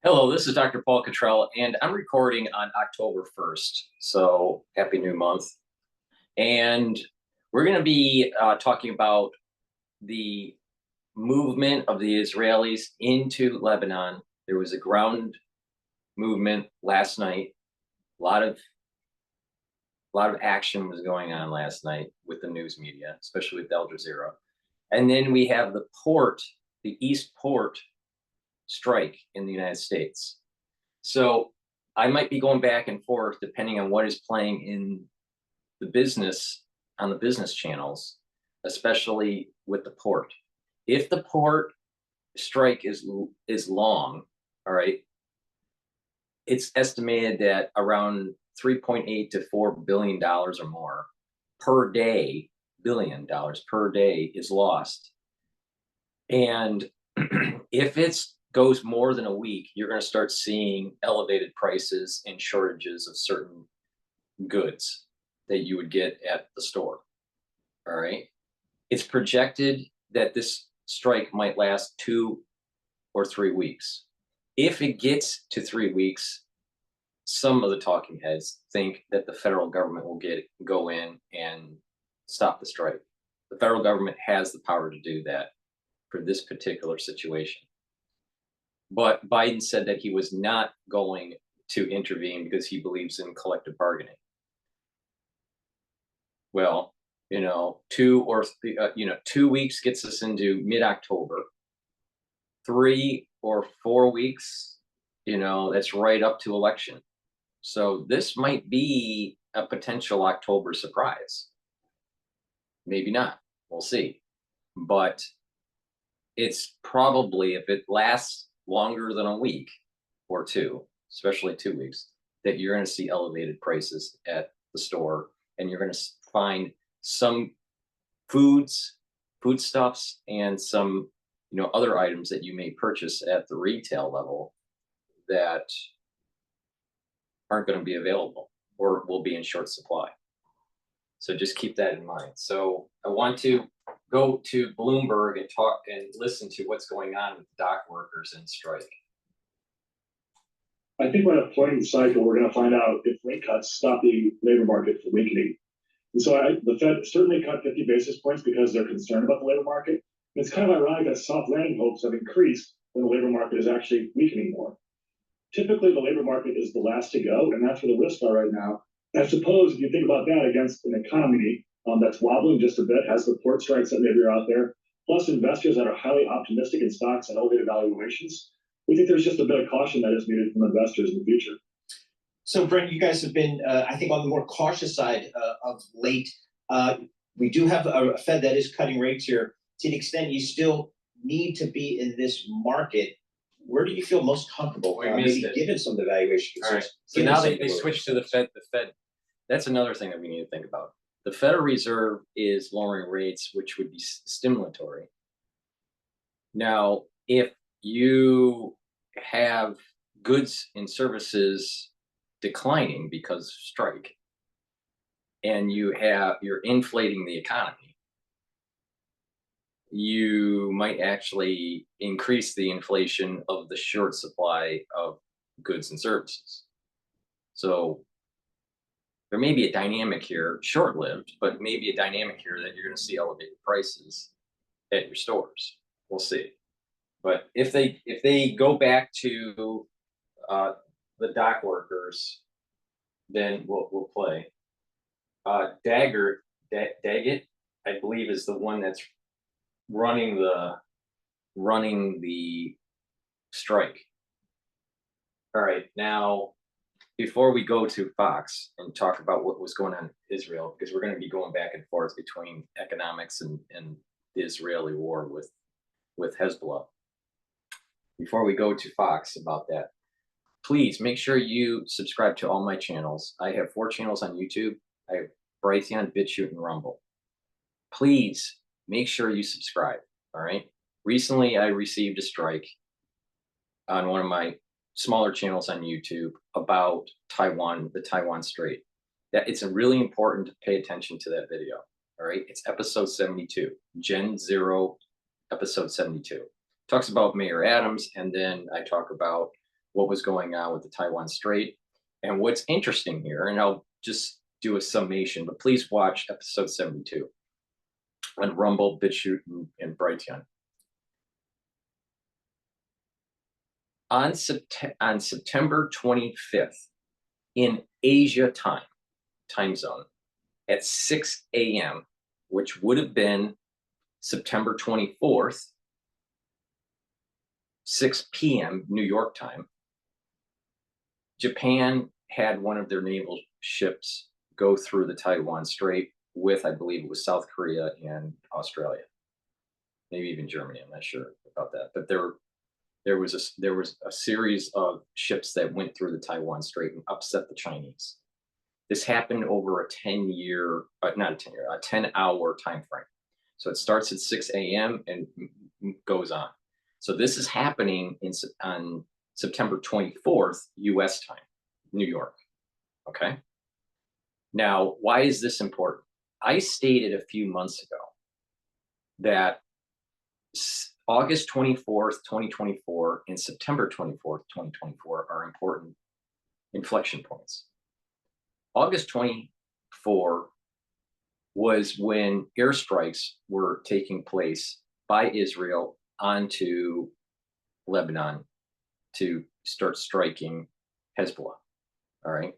Hello, this is Dr. Paul Cottrell, and I'm recording on October 1st. So happy new month. And we're going to be talking about the movement of the Israelis into Lebanon. There was a ground movement last night. A lot of action was going on last night with the news media, especially with Al Jazeera. And then we have the East Port strike in the United States. So I might be going back and forth depending on what is playing in the business on the business channels, especially with the port. If the port strike is long, all right, it's estimated that around 3.8 to $4 billion or more per day, $1 billion per day is lost. And if it's goes more than a week, you're going to start seeing elevated prices and shortages of certain goods that you would get at the store. All right. It's projected that this strike might last 2 or 3 weeks. If it gets to 3 weeks, some of the talking heads think that the federal government will go in and stop the strike. The federal government has the power to do that for this particular situation. But Biden said that he was not going to intervene because he believes in collective bargaining. Well, 2 weeks gets us into mid-October. 3 or 4 weeks, that's right up to election. So this might be a potential October surprise. Maybe not. We'll see. But it's probably, if it lasts longer than a week or two, especially 2 weeks, that you're going to see elevated prices at the store, and you're going to find some foodstuffs, and some other items that you may purchase at the retail level that aren't going to be available or will be in short supply. So just keep that in mind. So I want to go to Bloomberg and talk and listen to what's going on with the dock workers in strike. I think we're at a point in the cycle we're going to find out if rate cuts stop the labor market from weakening. And so the Fed certainly cut 50 basis points because they're concerned about the labor market. And it's kind of ironic that soft landing hopes have increased when the labor market is actually weakening more. Typically, the labor market is the last to go, and that's where the risks are right now. I suppose if you think about that against an economy that's wobbling just a bit, has the port strikes that maybe are out there, plus investors that are highly optimistic in stocks and elevated valuations, we think there's just a bit of caution that is needed from investors in the future. So, Brent, you guys have been, I think, on the more cautious side of late. We do have a Fed that is cutting rates here. To the extent you still need to be in this market, where do you feel most comfortable? Maybe given some of the valuation concerns. All right. So now they switched to the Fed. That's another thing that we need to think about. The Federal Reserve is lowering rates, which would be stimulatory. Now, if you have goods and services declining because of strike, and you're inflating the economy, you might actually increase the inflation of the short supply of goods and services. So there may be a dynamic here, short-lived, but maybe a dynamic here that you're going to see elevated prices at your stores. We'll see. But if they go back to the dock workers, then we'll play. Daggett, I believe, is the one that's running the strike. All right, now before we go to Fox and talk about what was going on in Israel, because we're going to be going back and forth between economics and the Israeli war with Hezbollah. Before we go to Fox about that, please make sure you subscribe to all my channels. I have 4 channels on YouTube. I have Brighteon, Bitchute, and Rumble. Please make sure you subscribe, all right? Recently, I received a strike on one of my smaller channels on YouTube about Taiwan, the Taiwan Strait. That it's really important to pay attention to that video, all right? It's episode 72, Gen Zero, episode 72. Talks about Mayor Adams, and then I talk about what was going on with the Taiwan Strait. And what's interesting here, and I'll just do a summation, but please watch episode 72 on Rumble, Bitchute, and Brighteon. On September 25th, in Asia time zone, at 6 a.m., which would have been September 24th, 6 p.m. New York time, Japan had one of their naval ships go through the Taiwan Strait with, I believe it was South Korea and Australia, maybe even Germany. I'm not sure about that, but there was a series of ships that went through the Taiwan Strait and upset the Chinese. This happened over a 10-hour time frame. So it starts at 6 a.m. and goes on. So this is happening on September 24th, US time, New York. Okay. Now, why is this important? I stated a few months ago that August 24th, 2024 and September 24th, 2024 are important inflection points. August 24 was when airstrikes were taking place by Israel onto Lebanon to start striking Hezbollah. All right.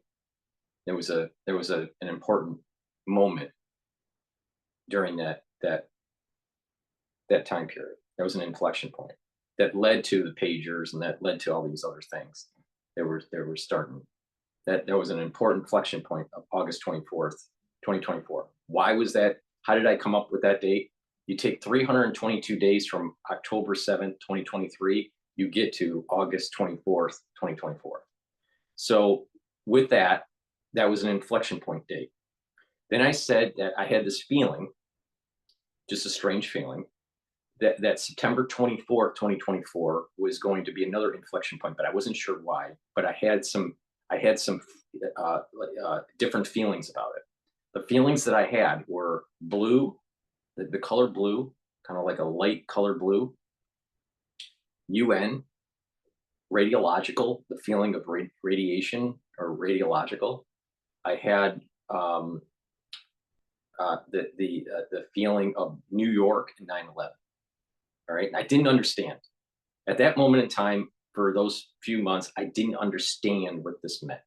There was an important moment during that time period. There was an inflection point that led to the pagers and that led to all these other things that were starting. That was an important inflection point of August 24th, 2024. Why was that? How did I come up with that date? You take 322 days from October 7th, 2023, you get to August 24th, 2024. So with that, that was an inflection point date. Then I said that I had this feeling, just a strange feeling, that September 24th, 2024 was going to be another inflection point, but I wasn't sure why. But I had some different feelings about it. The feelings that I had were blue, the color blue, kind of like a light color blue, UN, radiological, the feeling of radiation or radiological. I had the feeling of New York and 9/11. All right, and I didn't understand at that moment in time. For those few months, I didn't understand what this meant.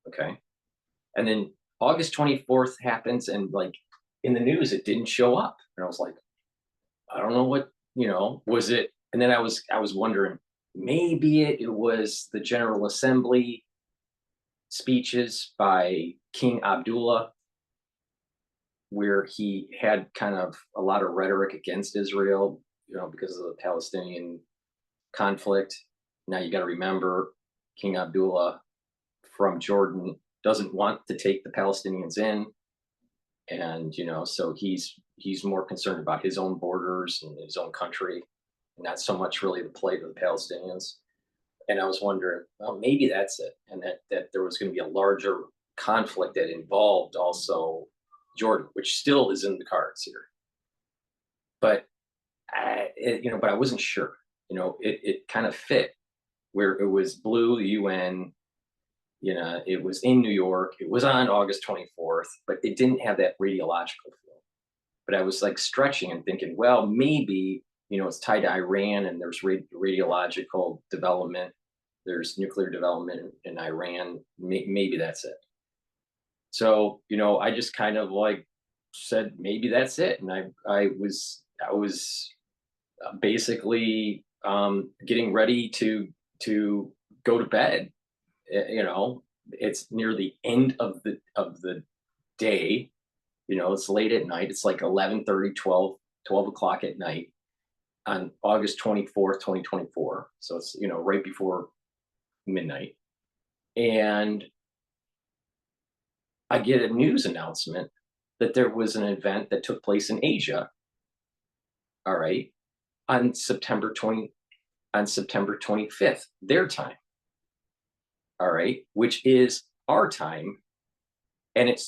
Okay, and then August 24th happens, and like in the news, it didn't show up, and I was like, I don't know what was it. And then I was wondering, maybe it was the General Assembly speeches by King Abdullah, where he had kind of a lot of rhetoric against Israel, because of the Palestinian conflict. Now you got to remember, King Abdullah from Jordan doesn't want to take the Palestinians in, and so he's more concerned about his own borders and his own country, not so much really the plight of the Palestinians. And I was wondering, well, maybe that's it, and that there was going to be a larger conflict that involved also Jordan, which still is in the cards here. But but I wasn't sure. It kind of fit where it was blue, the UN. It was in New York. It was on August 24th, but it didn't have that radiological feel. But I was like stretching and thinking, well, maybe it's tied to Iran, and there's radiological development. There's nuclear development in Iran. Maybe that's it. So I just kind of like said, maybe that's it, and I was basically getting ready to go to bed. It's near the end of the day. It's late at night. It's like 11:30, 12 o'clock at night on August 24th, 2024. So it's right before midnight, and I get a news announcement that there was an event that took place in Asia. All right, on September 25th, their time. All right, which is our time, and it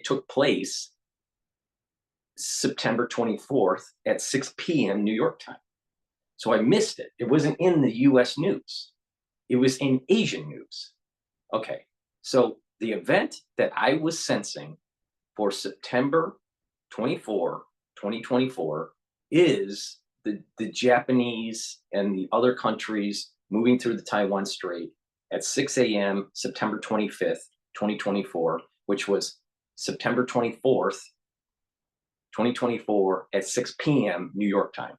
took place September 24th at 6 p.m. New York time. So I missed it. It wasn't in the US news. it was in Asian news. Okay, so the event that I was sensing for September 24, 2024 is the Japanese and the other countries moving through the Taiwan Strait at 6 a.m. September 25th, 2024, which was September 24th, 2024 at 6 p.m. New York time.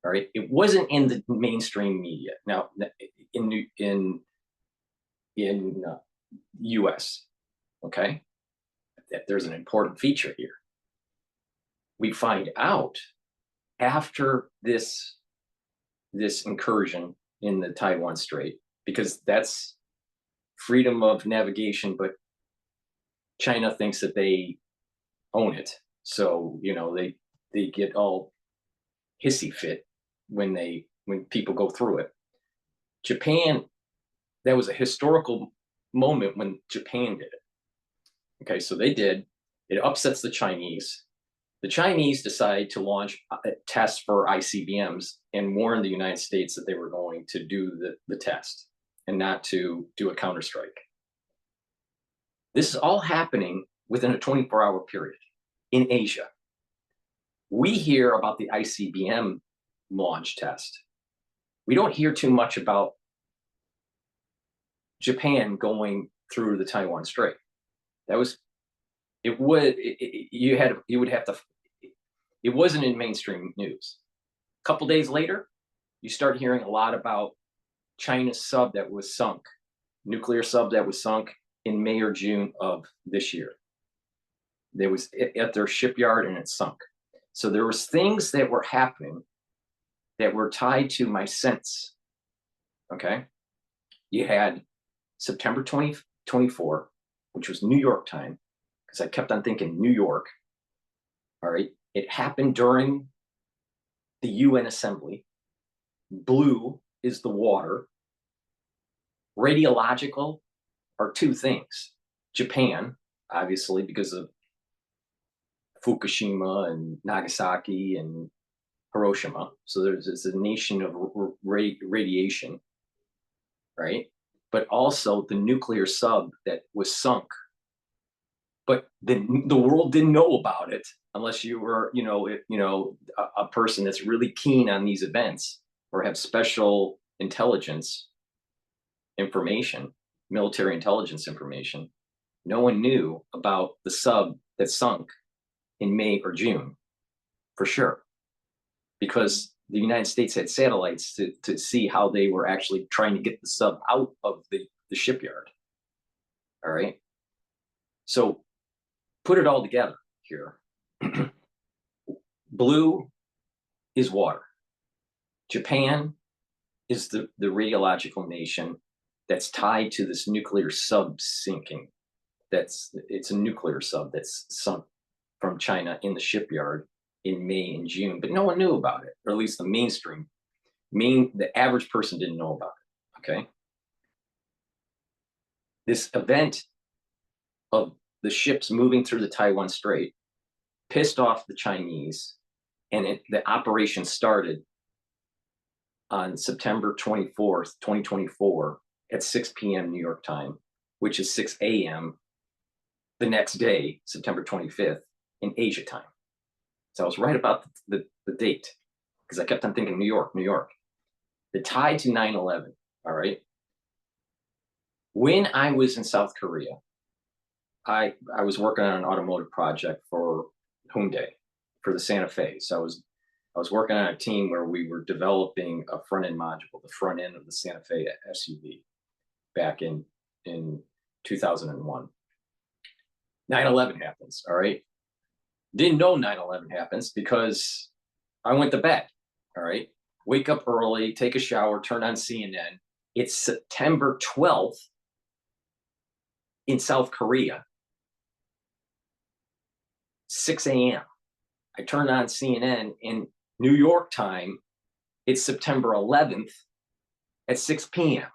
All right, it wasn't in the mainstream media. Now, in U.S. Okay, that there's an important feature here. We find out after this incursion in the Taiwan Strait, because that's freedom of navigation, but China thinks that they own it. So, you know, they get all hissy fit when people go through it. Japan, that was a historical moment when Japan did it. Okay, so they did. It upsets the Chinese. The Chinese decide to launch a test for ICBMs and warn the United States that they were going to do the test and not to do a counterstrike. This is all happening within a 24-hour period in Asia. We hear about the ICBM launch test. We don't hear too much about Japan going through the Taiwan Strait. That was, it wasn't in mainstream news. A couple days later, you start hearing a lot about China's sub that was sunk, nuclear sub that was sunk in May or June of this year. There was at their shipyard and it sunk. So there was things that were happening that were tied to my sense. Okay. You had September 2024, which was New York time, because I kept on thinking New York. All right. It happened during the UN assembly. Blue is the water. Radiological are two things. Japan, obviously, because of Fukushima and Nagasaki and Hiroshima. So there's a nation of radiation, right? But also the nuclear sub that was sunk. But the world didn't know about it unless you were, a person that's really keen on these events or have special intelligence information, military intelligence information. No one knew about the sub that sunk in May or June, for sure, because the United States had satellites to see how they were actually trying to get the sub out of the shipyard. All right. So put it all together here. Blue is water. Japan is the radiological nation that's tied to this nuclear sub sinking. It's a nuclear sub that's sunk from China in the shipyard in May and June, but no one knew about it, or at least the average person didn't know about it. Okay. This event of the ships moving through the Taiwan Strait pissed off the Chinese, and the operation started on September 24th, 2024 at 6 p.m. New York time, which is 6 a.m. the next day, September 25th, in Asia time. So I was right about the date, because I kept on thinking New York, New York. The tie to 9/11, all right? When I was in South Korea, I was working on an automotive project for Hyundai, for the Santa Fe. So I was working on a team where we were developing a front-end module, the front end of the Santa Fe SUV, back in 2001. 9/11 happens, all right? Didn't know 9/11 happens because I went to bed, all right? Wake up early, take a shower, turn on CNN. It's September 12th in South Korea, 6 a.m. I turned on CNN in New York time. It's September 11th at 6 p.m.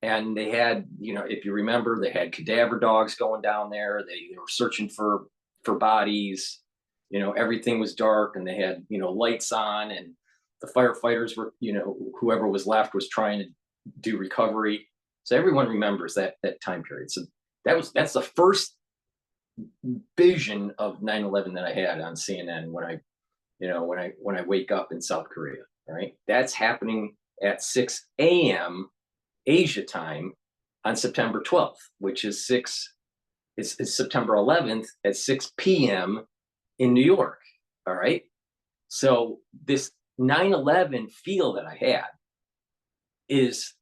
And they had, if you remember, they had cadaver dogs going down there. They were searching for bodies. Everything was dark, and they had, lights on, and the firefighters were, whoever was left was trying to do recovery. So everyone remembers that time period. So that's the first vision of 9/11 that I had on CNN when I wake up in South Korea. All right, that's happening at 6 a.m. Asia time on September 12th, which is it's September 11th at 6 p.m. in New York. All right, so this 9/11 feel that I had is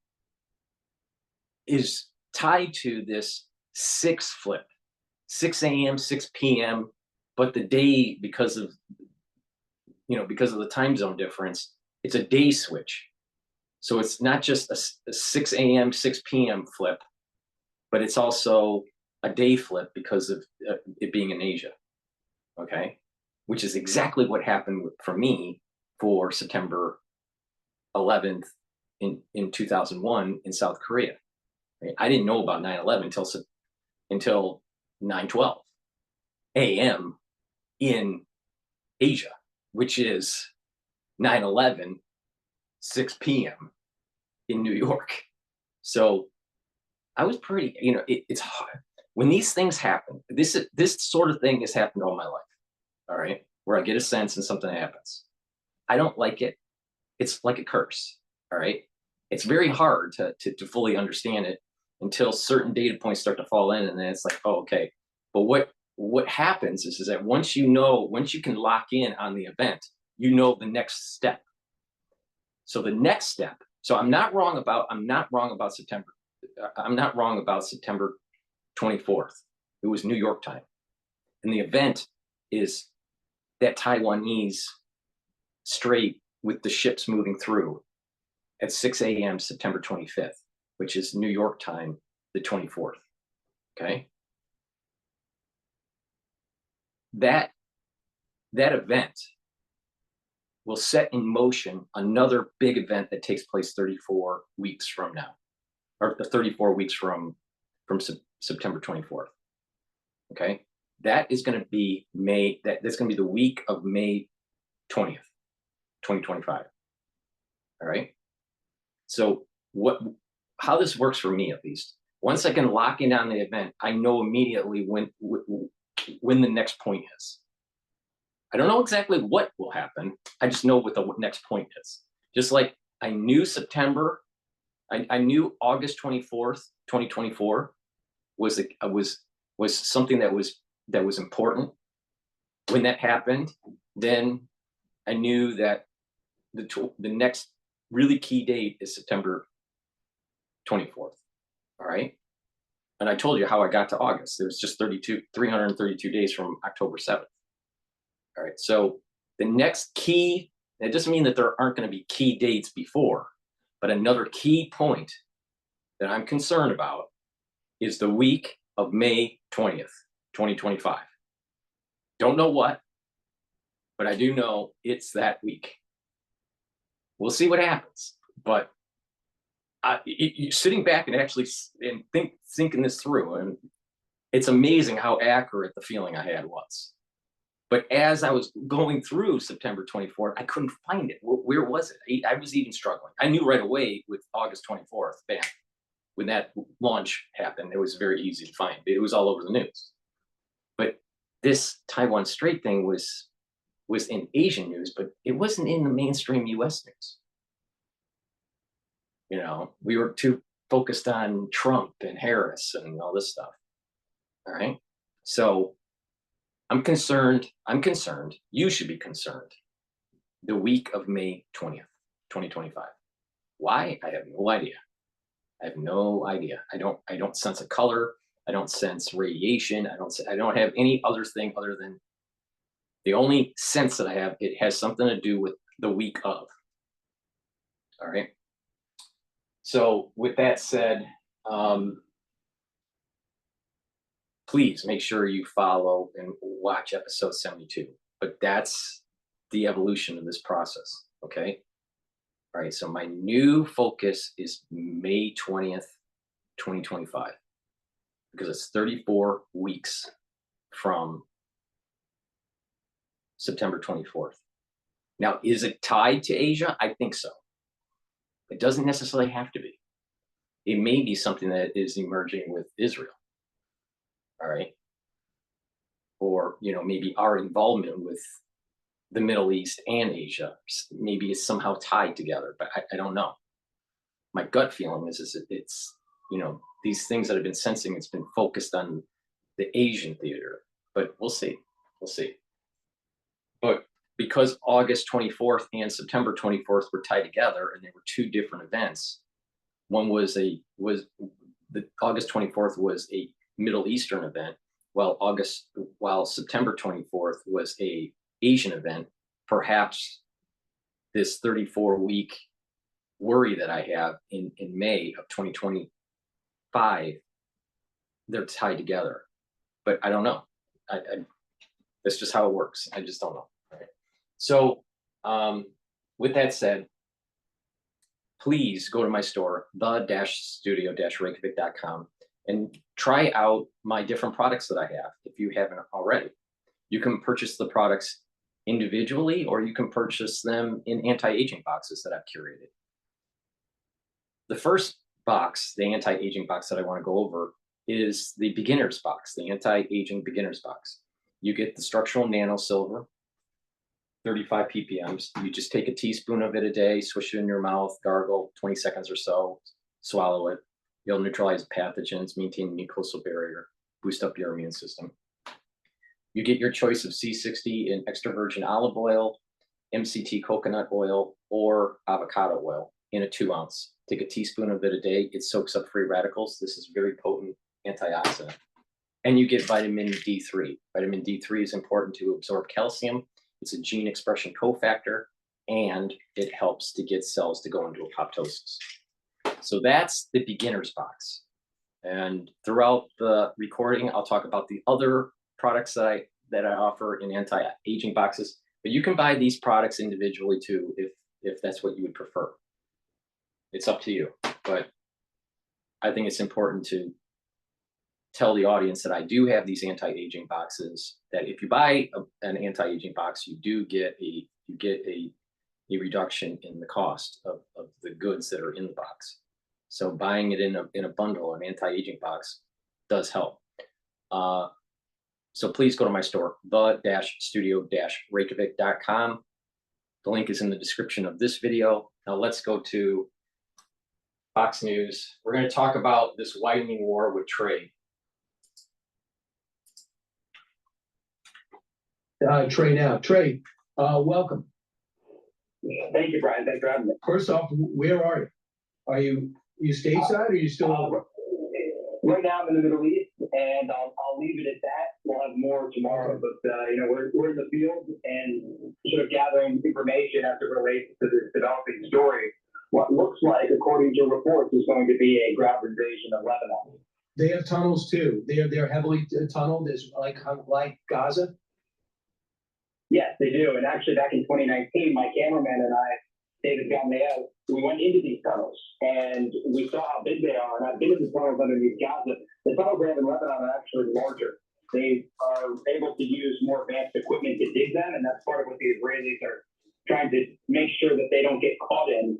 tied to this 6 flip, 6 a.m., 6 p.m. But the day, because of the time zone difference, it's a day switch. So it's not just a 6 a.m., 6 p.m. flip, but it's also a day flip because of it being in Asia. Okay, which is exactly what happened for me for September 11th in 2001 in South Korea. Right? I didn't know about 9/11 until 9:12 a.m. in Asia, which is 9/11 6 p.m. in New York. So I was pretty, it's hard when these things happen. This sort of thing has happened all my life. All right, where I get a sense and something happens. I don't like it. It's like a curse. All right, it's very hard to fully understand it until certain data points start to fall in, and then it's like, oh, okay. But what happens is that once you can lock in on the event, the next step. So the next step. So I'm not wrong about September. I'm not wrong about September 24th. It was New York time, and the event is that Taiwanese strait with the ships moving through at 6 a.m. September 25th, which is New York time, the 24th. Okay. That event will set in motion another big event that takes place 34 weeks from now, or 34 weeks from September 24th. Okay. That is going to be that's going to be the week of May 20th, 2025. All right. So how this works for me, at least, once I can lock in on the event, I know immediately when the next point is. I don't know exactly what will happen. I just know what the next point is. Just like I knew September, I knew August 24th, 2024 was something that was important. When that happened, then I knew that the next really key date is September 24th. All right. And I told you how I got to August. It was just 332 days from October 7th. All right. So the next key, it doesn't mean that there aren't going to be key dates before, but another key point that I'm concerned about is the week of May 20th, 2025. Don't know what, but I do know it's that week. We'll see what happens. But sitting back and actually thinking this through, and it's amazing how accurate the feeling I had was. But as I was going through September 24th, I couldn't find it. Where was it? I was even struggling. I knew right away with August 24th, bam, when that launch happened, it was very easy to find. It was all over the news. But this Taiwan Strait thing was in Asian news, but it wasn't in the mainstream US news. We were too focused on Trump and Harris and all this stuff. All right. So I'm concerned. You should be concerned. The week of May 20th, 2025. Why? I have no idea. I don't sense a color. I don't sense radiation. I don't have any other thing other than the only sense that I have. It has something to do with the week of. All right. So with that said, please make sure you follow and watch episode 72. But that's the evolution of this process. Okay. All right. So my new focus is May 20th, 2025, because it's 34 weeks from September 24th. Now, is it tied to Asia? I think so. It doesn't necessarily have to be. It may be something that is emerging with Israel. All right. Or, maybe our involvement with the Middle East and Asia, maybe it's somehow tied together, but I don't know. My gut feeling is it's, these things that I've been sensing, it's been focused on the Asian theater, but we'll see. We'll see. But because August 24th and September 24th were tied together and they were two different events, one was the August 24th was a Middle Eastern event, while September 24th was a Asian event. Perhaps this 34-week worry that I have in May of 2025, they're tied together, but I don't know. That's just how it works. I just don't know. Right? So with that said, please go to my store, the-studio-reykjavik.com, and try out my different products that I have if you haven't already. You can purchase the products individually, or you can purchase them in anti-aging boxes that I've curated. The first box, the anti-aging box that I want to go over, is the beginner's box, the anti-aging beginner's box. You get the structural nano silver, 35 ppms. You just take a teaspoon of it a day, swish it in your mouth, gargle 20 seconds or so, swallow it. You'll neutralize pathogens, maintain the mucosal barrier, boost up your immune system. You get your choice of C60 in extra virgin olive oil, MCT coconut oil, or avocado oil in a 2 ounce. Take a teaspoon of it a day. It soaks up free radicals. This is very potent antioxidant. And you get vitamin D3. Vitamin D3 is important to absorb calcium. It's a gene expression cofactor, and it helps to get cells to go into apoptosis. So that's the beginner's box. And throughout the recording, I'll talk about the other products that I offer in anti-aging boxes. But you can buy these products individually too, if that's what you would prefer. It's up to you. But I think it's important to tell the audience that I do have these anti-aging boxes, that if you buy an anti-aging box, you do get a reduction in the cost of the goods that are in the box. So buying it in a bundle, an anti-aging box, does help. So please go to my store, the-studio-reykjavik.com. The link is in the description of this video. Now let's go to Fox News. We're going to talk about this widening war with trade. Trey now. Trey, welcome. Thank you, Brian. Thanks for having me. First off, where are you? Are you stateside or are you still over? Right now I'm in the Middle East, and I'll leave it at that. We'll have more tomorrow, but we're in the field and sort of gathering information as it relates to this developing story. What looks like, according to reports, is going to be a ground invasion of Lebanon. They have tunnels too. They're heavily tunneled, is like Gaza. Yes, they do. And actually, back in 2019, my cameraman and I, David Gamliel, we went into these tunnels and we saw how big they are. And I've been in the tunnels underneath Gaza. The tunnels they have in Lebanon are actually larger. They are able to use more advanced equipment to dig them, and that's part of what the Israelis are trying to make sure that they don't get caught in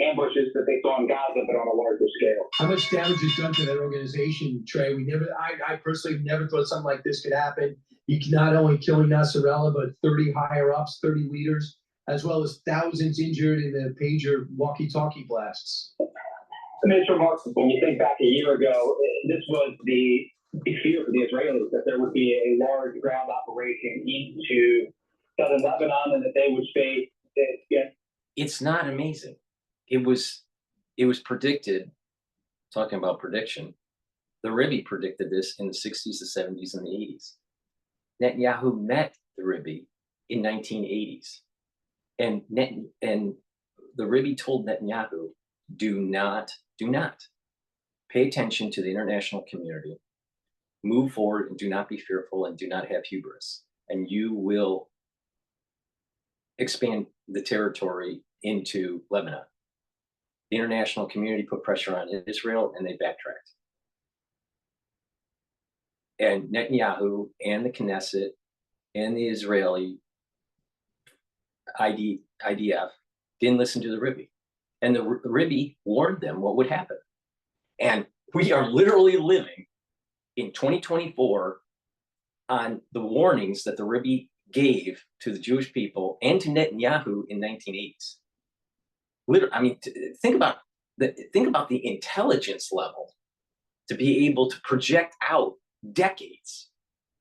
ambushes that they saw in Gaza, but on a larger scale. How much damage is done to that organization, Trey? I personally never thought something like this could happen. You can not only killing Nasrallah, but 30 higher ups, 30 leaders, as well as thousands injured in the pager walkie-talkie blasts. I mean, it's remarkable. When you think back a year ago, this was the fear for the Israelis, that there would be a large ground operation into southern Lebanon and that they would face it. Yeah. It's not amazing. It was predicted, talking about prediction, the Ribby predicted this in the 60s, the 70s, and the 80s. Netanyahu met the Ribby in 1980s. And the Ribby told Netanyahu, do not pay attention to the international community, move forward and do not be fearful and do not have hubris. And you will expand the territory into Lebanon. The international community put pressure on Israel and they backtracked. And Netanyahu and the Knesset and the Israeli IDF didn't listen to the Ribby. And the Ribby warned them what would happen. And we are literally living in 2024 on the warnings that the Rebbe gave to the Jewish people and to Netanyahu in 1980s. Literally, I mean, think about the intelligence level to be able to project out decades.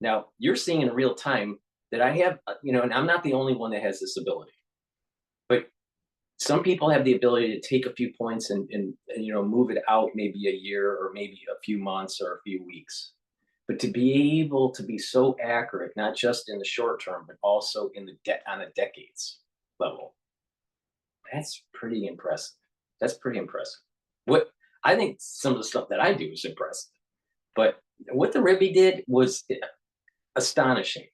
Now, you're seeing in real time that I have, and I'm not the only one that has this ability, but some people have the ability to take a few points and move it out maybe a year or maybe a few months or a few weeks. But to be able to be so accurate, not just in the short term, but also in on a decades level, that's pretty impressive. That's pretty impressive. What I think some of the stuff that I do is impressive, but what the Rebbe did was astonishing.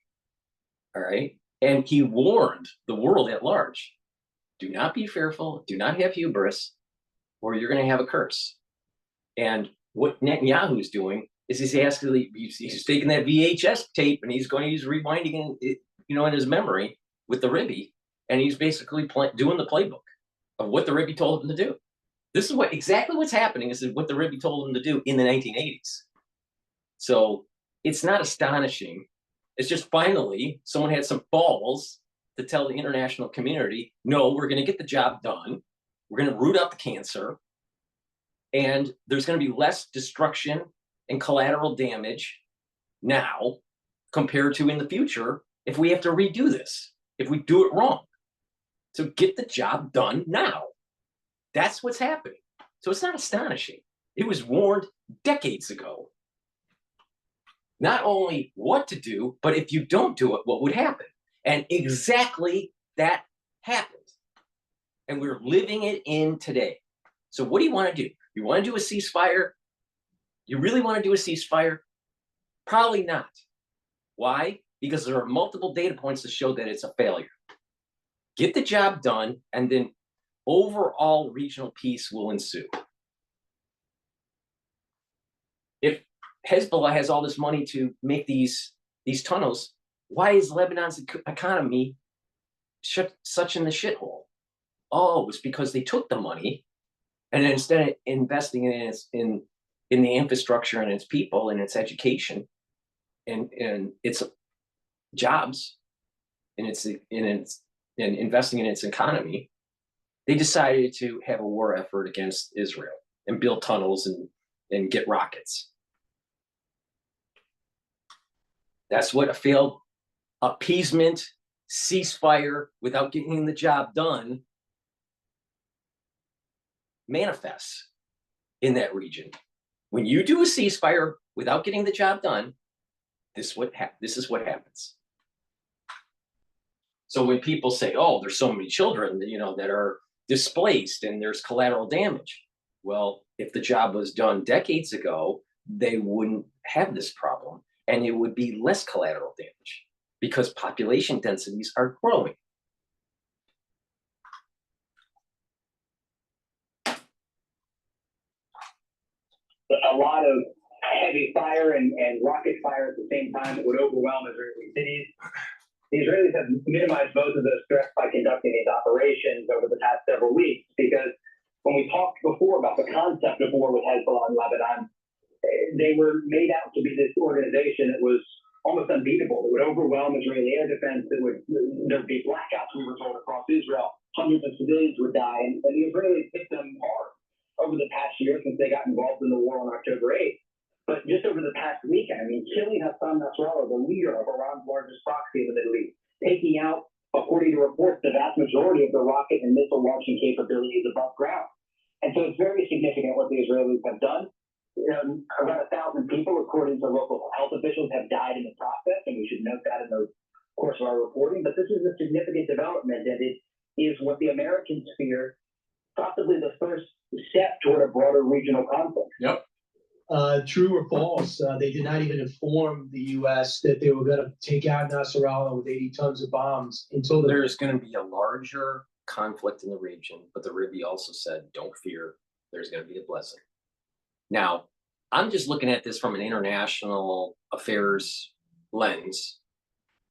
All right, and he warned the world at large: do not be fearful, do not have hubris, or you're going to have a curse. And what Netanyahu is doing is he's taking that VHS tape and he's rewinding it, in his memory with the Rebbe, and he's basically doing the playbook of what the Rebbe told him to do. This is exactly what's happening. Is what the Rebbe told him to do in the 1980s. So it's not astonishing. It's just finally someone had some balls to tell the international community, no, we're going to get the job done. We're going to root out the cancer. And there's going to be less destruction and collateral damage now compared to in the future if we have to redo this, if we do it wrong. So get the job done now. That's what's happening. So it's not astonishing. It was warned decades ago. Not only what to do, but if you don't do it, what would happen? And exactly that happened. And we're living it in today. So what do you want to do? You want to do a ceasefire? You really want to do a ceasefire? Probably not. Why? Because there are multiple data points to show that it's a failure. Get the job done, and then overall regional peace will ensue. If Hezbollah has all this money to make these tunnels, why is Lebanon's economy such in the shithole? Oh, it's because they took the money, and instead of investing in the infrastructure and its people and its education and its jobs and investing in its economy, they decided to have a war effort against Israel and build tunnels and get rockets. That's what a failed appeasement, ceasefire without getting the job done manifests in that region. When you do a ceasefire without getting the job done, this is what happens. So when people say, "Oh, there's so many children, that are displaced and there's collateral damage," well, if the job was done decades ago, they wouldn't have this problem, and it would be less collateral damage because population densities are growing. A lot of heavy fire and rocket fire at the same time that would overwhelm Israeli cities. The Israelis have minimized both of those threats by conducting these operations over the past several weeks, because when we talked before about the concept of war with Hezbollah and Lebanon, they were made out to be this organization that was almost unbeatable, that would overwhelm Israeli air defense, there'd be blackouts, we were told, across Israel, hundreds of civilians would die, and the Israelis hit them hard over the past year since they got involved in the war on October 8th. But just over the past weekend, I mean, killing Hassan Nasrallah, the leader of Iran's largest proxy in the Middle East, taking out, according to reports, the vast majority of the rocket and missile launching capabilities above ground. And so it's very significant what the Israelis have done. Around 1,000 people, according to local health officials, have died in the process, and we should note that in the course of our reporting. But this is a significant development, and it is what the Americans fear, possibly the first step toward a broader regional conflict. Yep. True or false? They did not even inform the U.S. that they were going to take out Nasrallah with 80 tons of bombs until there's going to be a larger conflict in the region. But the Rebbe also said, "Don't fear. There's going to be a blessing." Now, I'm just looking at this from an international affairs lens,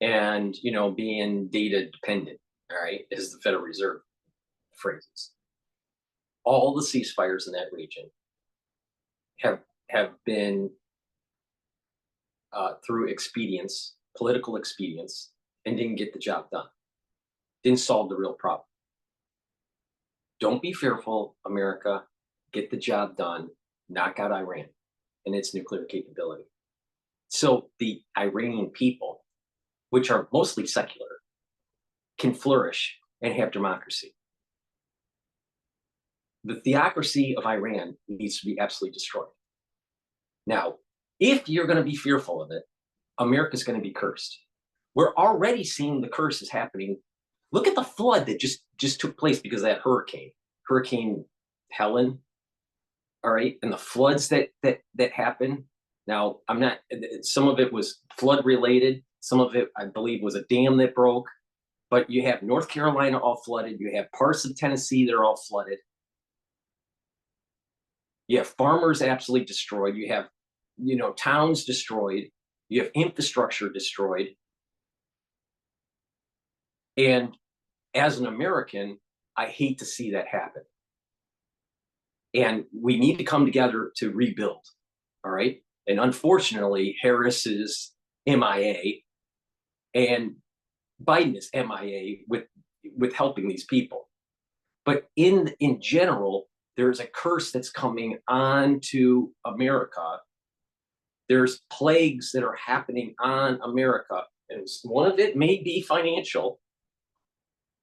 and being data dependent. All right, as the Federal Reserve phrases. All the ceasefires in that region have been through expedience, political expedience, and didn't get the job done. Didn't solve the real problem. Don't be fearful, America. Get the job done. Knock out Iran and its nuclear capability. So the Iranian people, which are mostly secular, can flourish and have democracy. The theocracy of Iran needs to be absolutely destroyed. Now, if you're going to be fearful of it, America's going to be cursed. We're already seeing the curses happening. Look at the flood that just took place because of that Hurricane Helen. All right, and the floods that happened. Now, I'm not. Some of it was flood related. Some of it, I believe, was a dam that broke. But you have North Carolina all flooded. You have parts of Tennessee that are all flooded. You have farmers absolutely destroyed. You have, towns destroyed. You have infrastructure destroyed. And as an American, I hate to see that happen. And we need to come together to rebuild. All right. And unfortunately, Harris is MIA and Biden is MIA with helping these people. But in general, there's a curse that's coming on to America. There's plagues that are happening on America. And one of it may be financial.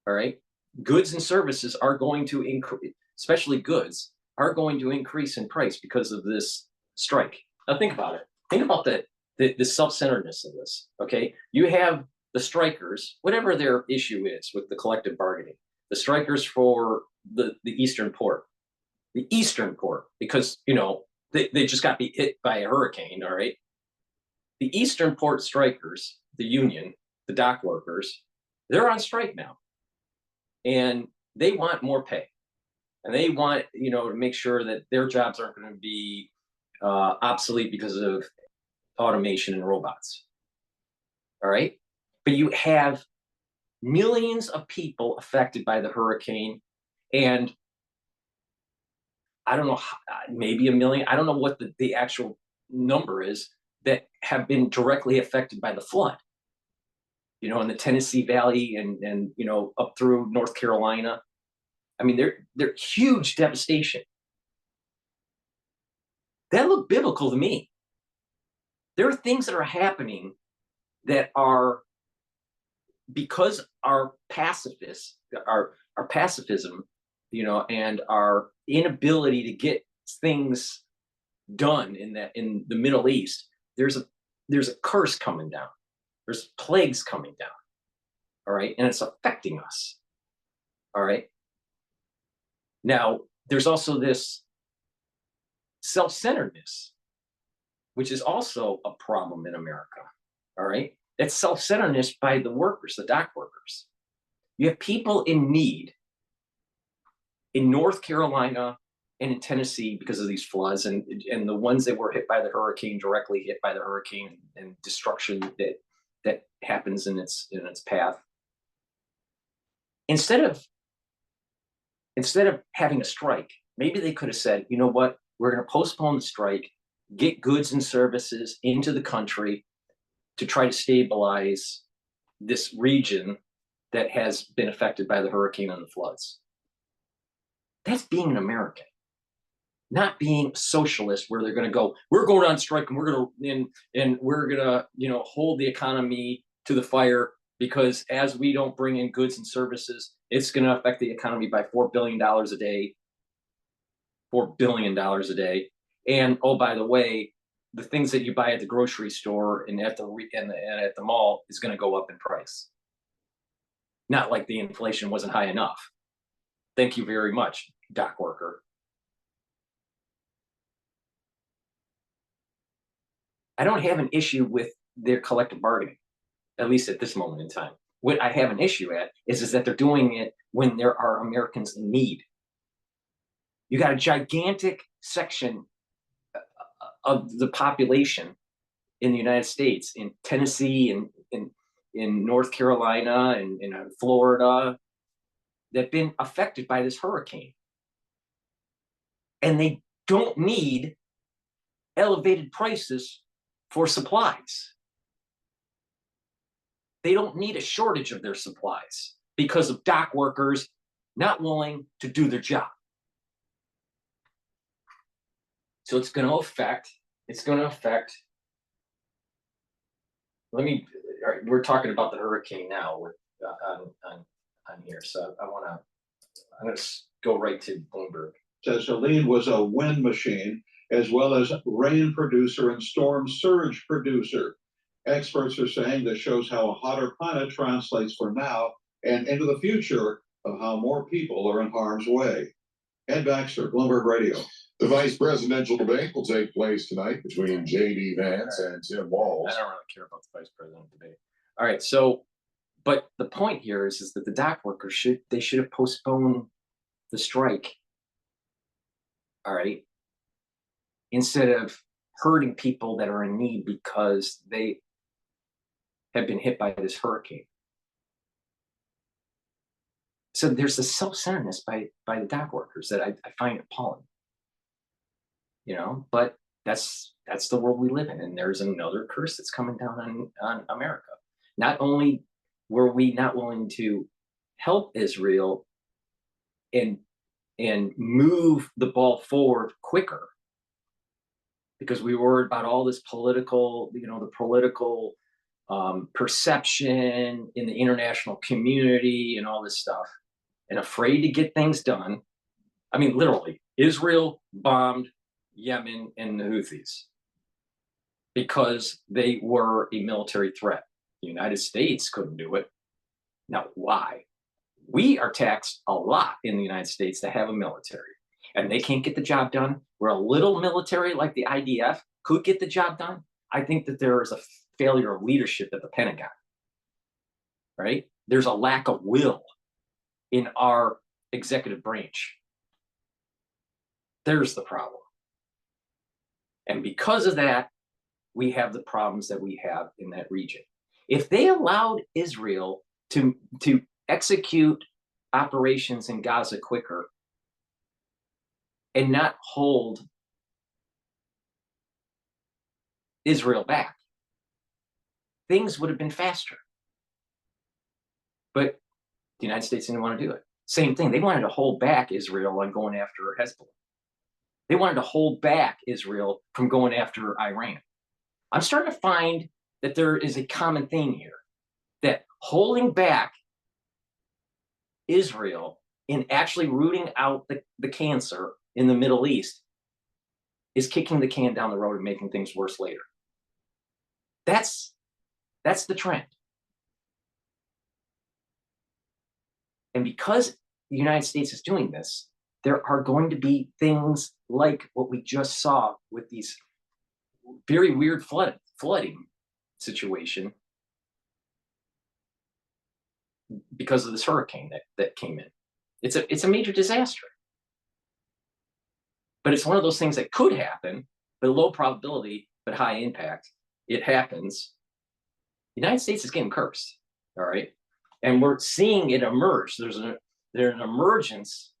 All right. Goods and services are going to increase, especially goods, are going to increase in price because of this strike. Now think about it. Think about the self-centeredness of this. Okay. You have the strikers, whatever their issue is with the collective bargaining, the strikers for the Eastern Port. The Eastern Port, because, they just got hit by a hurricane, all right? The Eastern Port strikers, the union, the dock workers, they're on strike now. And they want more pay. And they want, to make sure that their jobs aren't going to be obsolete because of automation and robots. All right? But you have millions of people affected by the hurricane, and I don't know, maybe 1 million. I don't know what the actual number is that have been directly affected by the flood. In the Tennessee Valley and up through North Carolina. I mean, they're huge devastation. That look biblical to me. There are things that are happening that are because our pacifism, and our inability to get things done in the Middle East, there's a curse coming down. There's plagues coming down. All right. And it's affecting us. All right. Now, there's also this self-centeredness, which is also a problem in America. All right. It's self-centeredness by the workers, the dock workers. You have people in need in North Carolina and in Tennessee because of these floods, and the ones that were hit by the hurricane, directly hit by the hurricane, and destruction that happens in its path. Instead of having a strike, maybe they could have said, you know what, we're going to postpone the strike, get goods and services into the country to try to stabilize this region that has been affected by the hurricane and the floods. That's being an American, not being a socialist where they're going to go, we're going on strike and we're going to hold the economy to the fire, because as we don't bring in goods and services, it's going to affect the economy by $4 billion a day. $4 billion a day. And oh, by the way, the things that you buy at the grocery store and at the mall is going to go up in price. Not like the inflation wasn't high enough. Thank you very much, dock worker. I don't have an issue with their collective bargaining, at least at this moment in time. What I have an issue at is that they're doing it when there are Americans in need. You got a gigantic section of the population in the United States, in Tennessee and in North Carolina and in Florida, that have been affected by this hurricane. And they don't need elevated prices for supplies. They don't need a shortage of their supplies because of dock workers not willing to do their job. So it's going to affect, all right, we're talking about the hurricane now with, on here. So I'm going to go right to Bloomberg. Says Helene was a wind machine as well as rain producer and storm surge producer. Experts are saying this shows how a hotter planet translates for now and into the future of how more people are in harm's way. Ed Baxter, Bloomberg Radio. The vice presidential debate will take place tonight between J.D. Vance and Tim Walz. I don't really care about the vice president debate. All right, so, but the point here is that the dock workers should have postponed the strike. All right, instead of hurting people that are in need because they have been hit by this hurricane. So there's a self-centeredness by the dock workers that I find appalling. You know, but that's the world we live in, and there's another curse that's coming down on America. Not only were we not willing to help Israel and move the ball forward quicker because we were worried about all this political, you know, the political perception in the international community and all this stuff, and afraid to get things done. I mean, literally, Israel bombed Yemen and the Houthis because they were a military threat. The United States couldn't do it. Now, why? We are taxed a lot in the United States to have a military, and they can't get the job done. Where a little military like the IDF could get the job done, I think that there is a failure of leadership at the Pentagon, right? There's a lack of will in our executive branch. There's the problem. And because of that, we have the problems that we have in that region. If they allowed Israel to execute operations in Gaza quicker and not hold Israel back, things would have been faster. But the United States didn't want to do it. Same thing, they wanted to hold back Israel on going after Hezbollah. They wanted to hold back Israel from going after Iran. I'm starting to find that there is a common theme here, that holding back Israel in actually rooting out the cancer in the Middle East is kicking the can down the road and making things worse later. That's the trend. And because the United States is doing this, there are going to be things like what we just saw with these very weird flooding situation because of this hurricane that came in. It's a major disaster. But it's one of those things that could happen, but low probability, but high impact. It happens. The United States is getting cursed, all right? And we're seeing it emerge. There's an emergence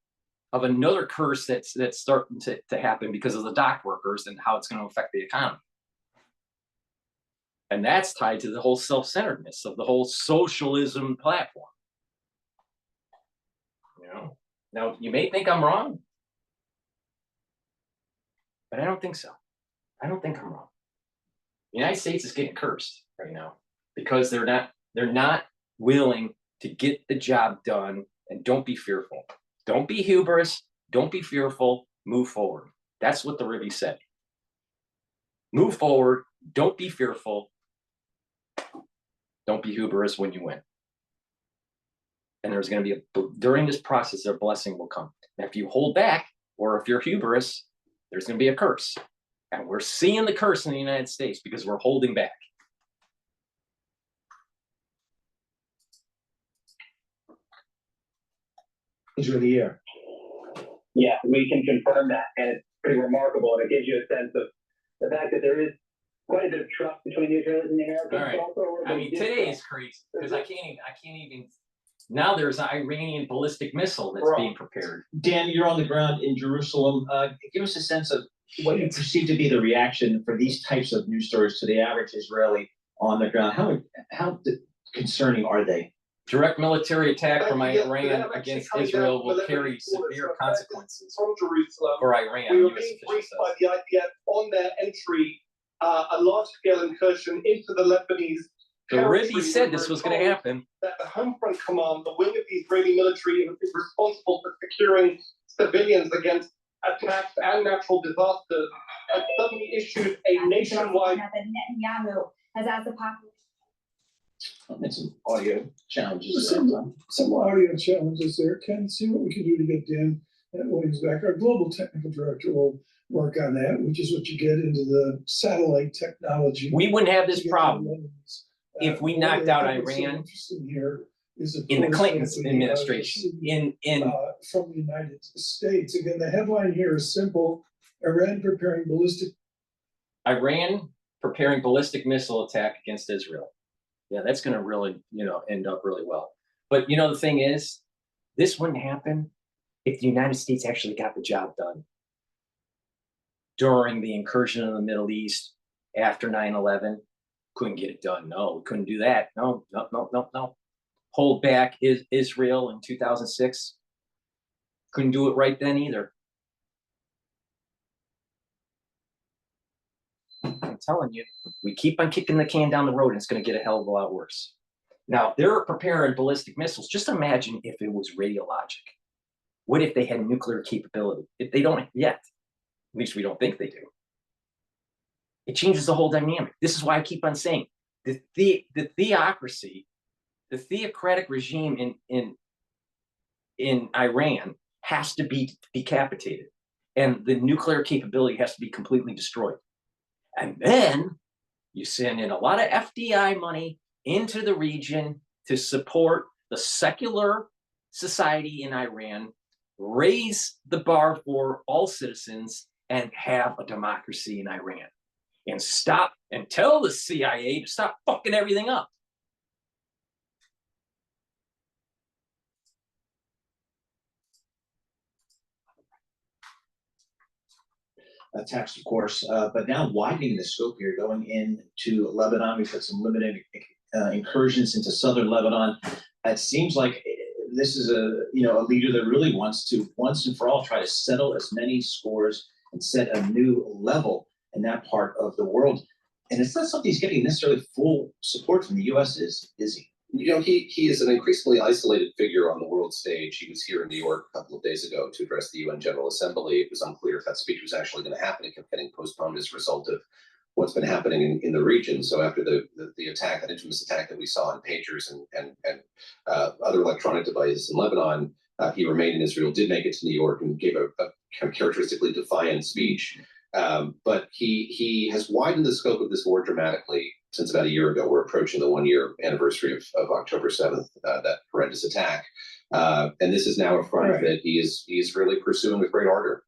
of another curse that's starting to happen because of the dock workers and how it's going to affect the economy. And that's tied to the whole self-centeredness of the whole socialism platform. You know, now you may think I'm wrong, but I don't think so. I don't think I'm wrong. The United States is getting cursed right now because they're not willing to get the job done. And don't be fearful. Don't be hubris. Don't be fearful. Move forward. That's what the Ribby said. Move forward. Don't be fearful. Don't be hubris when you win. And there's going to be during this process, a blessing will come. And if you hold back, or if you're hubris, there's going to be a curse. And we're seeing the curse in the United States because we're holding back. These are in the air. Yeah, we can confirm that, and it's pretty remarkable, and it gives you a sense of the fact that there is quite a bit of trust between the Israelis and the Americans. All right. Also, I mean, today is crazy because I can't even. Now there's an Iranian ballistic missile that's being prepared. Dan, you're on the ground in Jerusalem. Give us a sense of what you perceive to be the reaction for these types of news stories to the average Israeli on the ground? How concerning are they? Direct military attack from Yeah, Iran they're actually against coming Israel down will from carry 11 borders severe of consequences From Jerusalem, for Iran, we were U.S. being official briefed by says. the IDF on their entry, a large-scale incursion into the Lebanese. The Ribby said this was going to happen. That the Home Front Command, the wing of the Israeli military, is responsible for securing civilians against attacks and natural disasters, and suddenly issued a nationwide. Netanyahu has asked the population. And some audio challenges. there. Some audio challenges there. Ken, see what we can do to get Dan and Williams back. Our global technical director will work on that, which is what you get into the satellite technology. We wouldn't have to this get to problem the Lebanese. if we One knocked thing I out think that's so Iran interesting here is, of in the course, Clinton's what we, administration. see, In from the United States. Again, the headline here is simple: Iran preparing Iran preparing ballistic missile attack against Israel. Yeah, that's going to really, end up really well. But the thing is, this wouldn't happen if the United States actually got the job done during the incursion in the Middle East after 9/11. Couldn't get it done. No, we couldn't do that. No. Hold back Israel in 2006. Couldn't do it right then either. I'm telling you, we keep on kicking the can down the road and it's going to get a hell of a lot worse. Now, they're preparing ballistic missiles. Just imagine if it was radiologic. What if they had nuclear capability? If they don't yet, at least we don't think they do. It changes the whole dynamic. This is why I keep on saying the theocracy, the theocratic regime in Iran has to be decapitated, and the nuclear capability has to be completely destroyed. And then you send in a lot of FDI money into the region to support the secular society in Iran, raise the bar for all citizens, and have a democracy in Iran. And stop and tell the CIA to stop fucking everything up. Attacks, of course, but now widening the scope here, going into Lebanon. We've had some limited incursions into southern Lebanon. It seems like this is a leader that really wants to once and for all try to settle as many scores and set a new level in that part of the world. And it's not something he's getting necessarily full support from the U.S. Is he? He is an increasingly isolated figure on the world stage. He was here in New York a couple of days ago to address the UN General Assembly. It was unclear if that speech was actually going to happen. It kept getting postponed as a result of what's been happening in the region. So after the attack, that infamous attack that we saw in pagers and other electronic devices in Lebanon, he remained in Israel, did make it to New York, and gave a kind of characteristically defiant speech. But he has widened the scope of this war dramatically since about a year ago. We're approaching the 1-year anniversary of October 7th, that horrendous attack. And this is now a front that he is really pursuing with great ardor.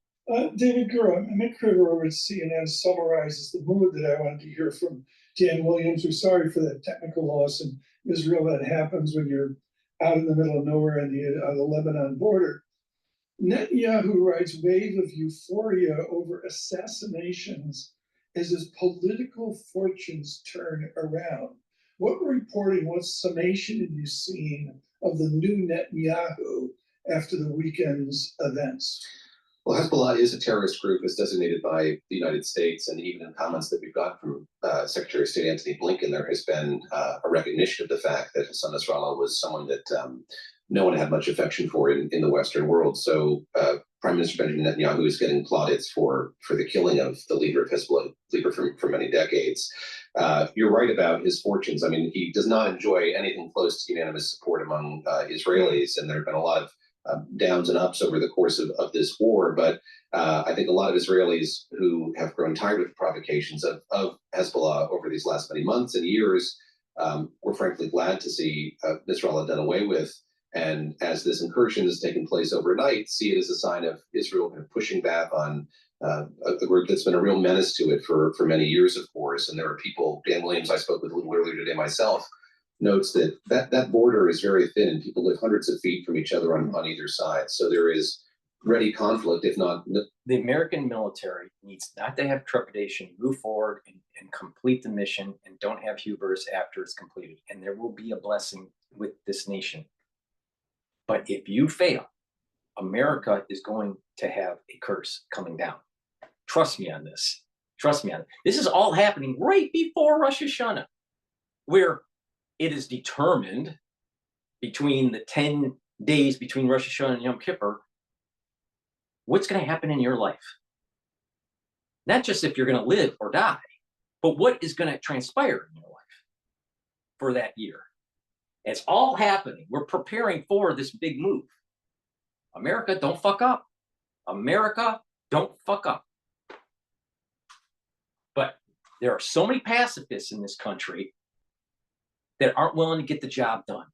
David Gura, Mick Kruger over at CNN summarizes the mood that I wanted to hear from Dan Williams. We're sorry for that technical loss in Israel that happens when you're out in the middle of nowhere on the Lebanon border. Netanyahu writes, wave of euphoria over assassinations as his political fortunes turn around. What reporting, what summation have you seen of the new Netanyahu after the weekend's events? Well, Hezbollah is a terrorist group as designated by the United States, and even in comments that we've got from Secretary of State Antony Blinken, there has been a recognition of the fact that Hassan Nasrallah was someone that no one had much affection for in the Western world. So Prime Minister Benjamin Netanyahu is getting plaudits for the killing of the leader of Hezbollah, leader for many decades. You're right about his fortunes. I mean, he does not enjoy anything close to unanimous support among Israelis, and there have been a lot of downs and ups over the course of this war. But I think a lot of Israelis who have grown tired of the provocations of Hezbollah over these last many months and years were frankly glad to see Nasrallah done away with. And as this incursion has taken place overnight, see it as a sign of Israel kind of pushing back on a group that's been a real menace to it for many years, of course. And there are people, Dan Williams, I spoke with a little earlier today myself, notes that border is very thin and people live hundreds of feet from each other on either side. So there is ready conflict, if not. The American military needs not to have trepidation, move forward and complete the mission, and don't have hubris after it's completed. And there will be a blessing with this nation. But if you fail, America is going to have a curse coming down. Trust me on this. Trust me on it. This is all happening right before Rosh Hashanah, where it is determined between the 10 days between Rosh Hashanah and Yom Kippur, what's going to happen in your life. Not just if you're going to live or die, but what is going to transpire in your life for that year. It's all happening. We're preparing for this big move. America, don't fuck up. America, don't fuck up. But there are so many pacifists in this country that aren't willing to get the job done.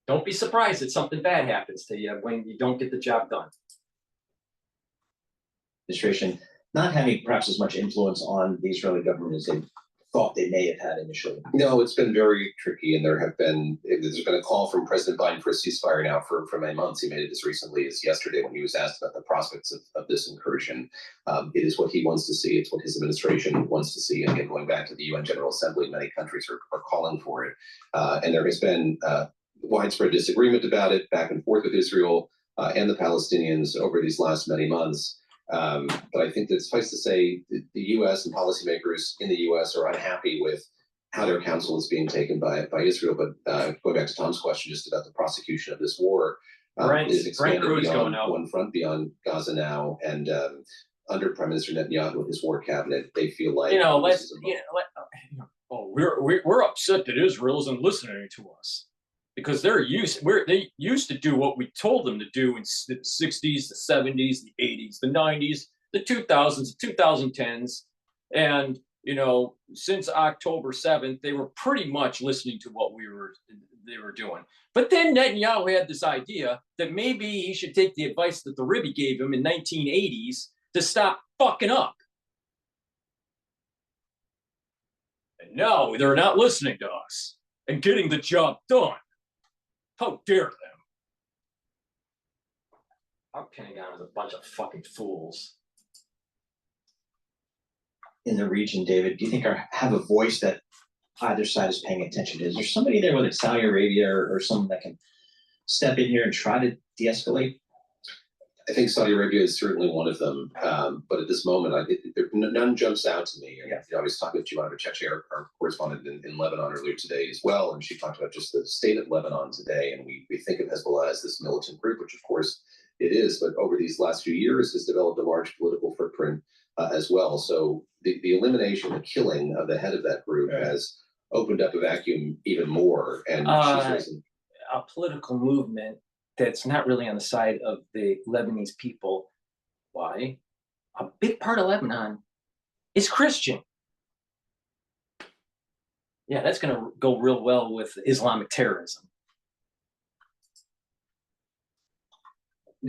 Don't be surprised that something bad happens to you when you don't get the job done. Administration not having perhaps as much influence on the Israeli government as they thought they may have had initially. No, it's been very tricky, and there's been a call from President Biden for a ceasefire now for many months. He made it as recently as yesterday when he was asked about the prospects of this incursion. It is what he wants to see. It's what his administration wants to see. And again, going back to the UN General Assembly, many countries are calling for it. And there has been widespread disagreement about it, back and forth with Israel and the Palestinians over these last many months. But I think that suffice to say, the U.S. and policymakers in the U.S. are unhappy with how their counsel is being taken by Israel. But going back to Tom's question just about the prosecution of this war, is expanded beyond one front, beyond Gaza now, and under Prime Minister Netanyahu and his war cabinet, they feel like we're upset that Israel isn't listening to us. Because they used to do what we told them to do in the 60s, the 70s, the 80s, the 90s, the 2000s, the 2010s. And, since October 7th, they were pretty much listening to what they were doing. But then Netanyahu had this idea that maybe he should take the advice that the Rebbe gave him in 1980s to stop fucking up. And now they're not listening to us and getting the job done. How dare them? Our Pentagon is a bunch of fucking fools. In the region, David, do you think have a voice that either side is paying attention to? Is there somebody there, whether it's Saudi Arabia or someone that can step in here and try to de-escalate? I think Saudi Arabia is certainly one of them. But at this moment, none jumps out to me. And, I was talking with Joanna Bitchute, our correspondent in Lebanon earlier today as well. And she talked about just the state of Lebanon today. And we think of Hezbollah as this militant group, which of course it is. But over these last few years has developed a large political footprint as well. So the elimination, the killing of the head of that group has opened up a vacuum even more. And she's risen. A political movement that's not really on the side of the Lebanese people. Why? A big part of Lebanon is Christian. Yeah, that's going to go real well with Islamic terrorism.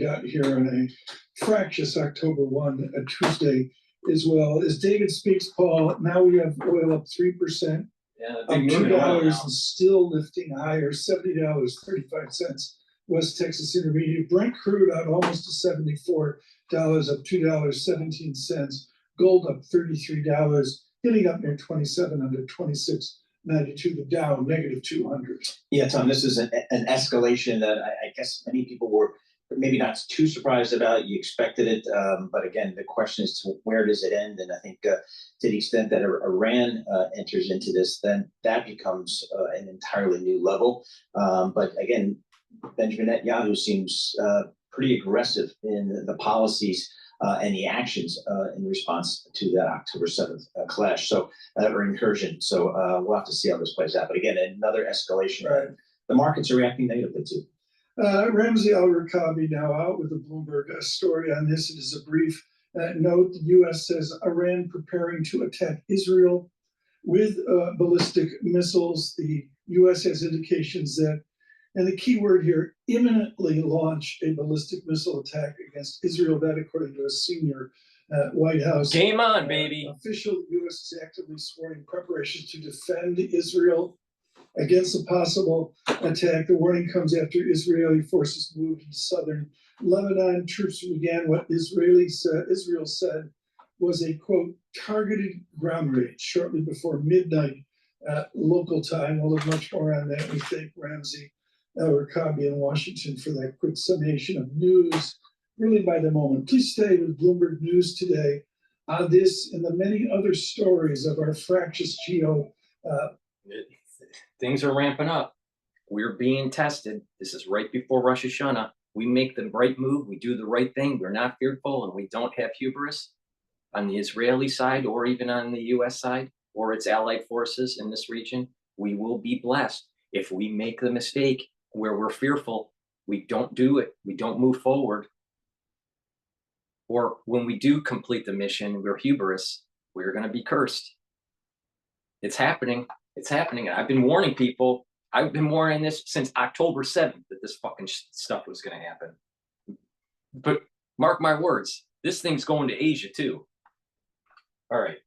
Got here on a fractious October 1, a Tuesday as well. As David speaks, Paul, now we have oil up 3%, Yeah, up $2 and still lifting higher, $70.35. West Texas Intermediate. Brent crude out almost to $74, up $2.17. Gold up $33, hitting up near 27 under 26.92. The Dow negative 200. Yeah, Tom, this is an escalation that I guess many people were maybe not too surprised about. You expected it, but again, the question is to where does it end? And I think to the extent that Iran enters into this, then that becomes an entirely new level. But again, Benjamin Netanyahu seems pretty aggressive in the policies and the actions in response to that October 7th clash, or incursion. So we'll have to see how this plays out. But again, another escalation. Right. The markets are reacting negatively too. Ramzi Al-Rakabi now out with a Bloomberg story on this. It is a brief note. The U.S. says Iran preparing to attack Israel with ballistic missiles. The U.S. has indications that, and the key word here, imminently launch a ballistic missile attack against Israel. That, according to a senior White House game on, baby. Official, the U.S. is actively supporting preparations to defend Israel. against a possible attack. The warning comes after Israeli forces moved into southern Lebanon. Troops began what Israel said was a, quote, targeted ground raid shortly before midnight local time. We'll have much more on that. We thank Ramsey El-Rakabi in Washington for that quick summation of news, really by the moment. Please stay with Bloomberg News today on this and the many other stories of our fractious geo. Things are ramping up. We're being tested. This is right before Rosh Hashanah. We make the right move. We do the right thing. We're not fearful, and we don't have hubris on the Israeli side or even on the U.S. side or its allied forces in this region. We will be blessed. If we make the mistake where we're fearful, we don't do it. We don't move forward. Or when we do complete the mission, we're hubris. We're going to be cursed. It's happening. It's happening. And I've been warning people. I've been warning this since October 7th that this fucking stuff was going to happen. But mark my words, this thing's going to Asia too. All right.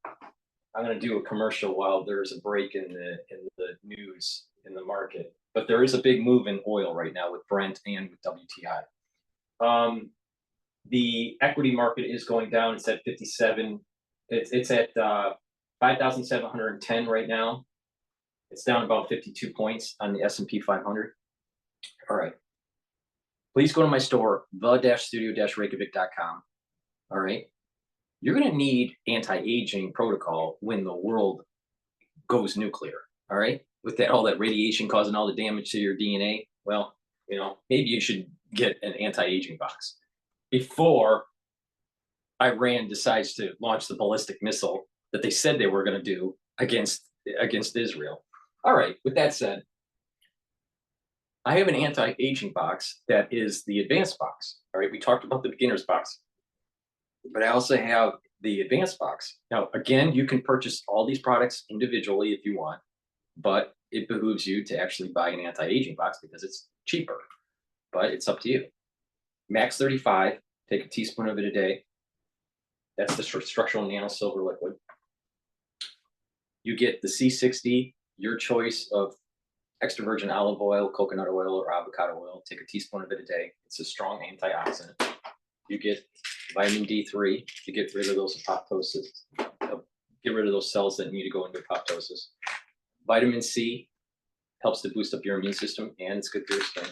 I'm going to do a commercial while there's a break in the news in the market. But there is a big move in oil right now with Brent and with WTI. The equity market is going down. It's at 57. It's at 5,710 right now. It's down about 52 points on the S&P 500. All right. Please go to my store, the-studio-reykjavik.com. All right. You're going to need anti-aging protocol when the world goes nuclear. All right. With that, all that radiation causing all the damage to your DNA. Well, you know, maybe you should get an anti-aging box before Iran decides to launch the ballistic missile that they said they were going to do against Israel. All right. With that said, I have an anti-aging box that is the advanced box. All right. We talked about the beginner's box, but I also have the advanced box. Now, again, you can purchase all these products individually if you want, but it behooves you to actually buy an anti-aging box because it's cheaper, but it's up to you. Max 35, take a teaspoon of it a day. That's the structural nano silver liquid. You get the C60, your choice of extra virgin olive oil, coconut oil, or avocado oil. Take a teaspoon of it a day. It's a strong antioxidant. You get vitamin D3 to get rid of those apoptosis, get rid of those cells that need to go into apoptosis. Vitamin C helps to boost up your immune system, and it's good for your skin.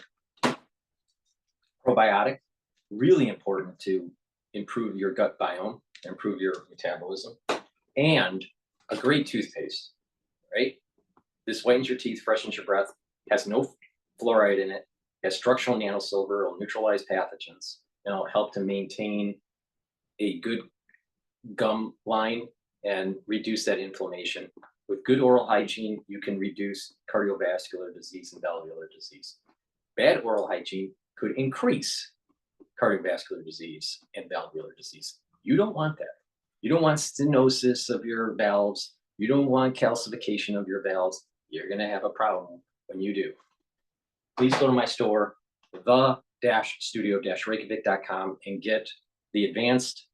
Probiotic, really important to improve your gut biome, improve your metabolism, and a great toothpaste, right? This whitens your teeth, freshens your breath, has no fluoride in it, has structural nanosilver, it'll neutralize pathogens, and it'll help to maintain a good gum line and reduce that inflammation. With good oral hygiene, you can reduce cardiovascular disease and valvular disease. Bad oral hygiene could increase cardiovascular disease and valvular disease. You don't want that. You don't want stenosis of your valves. You don't want calcification of your valves. You're going to have a problem when you do. Please go to my store, the-studio-reykjavik.com, and get the advanced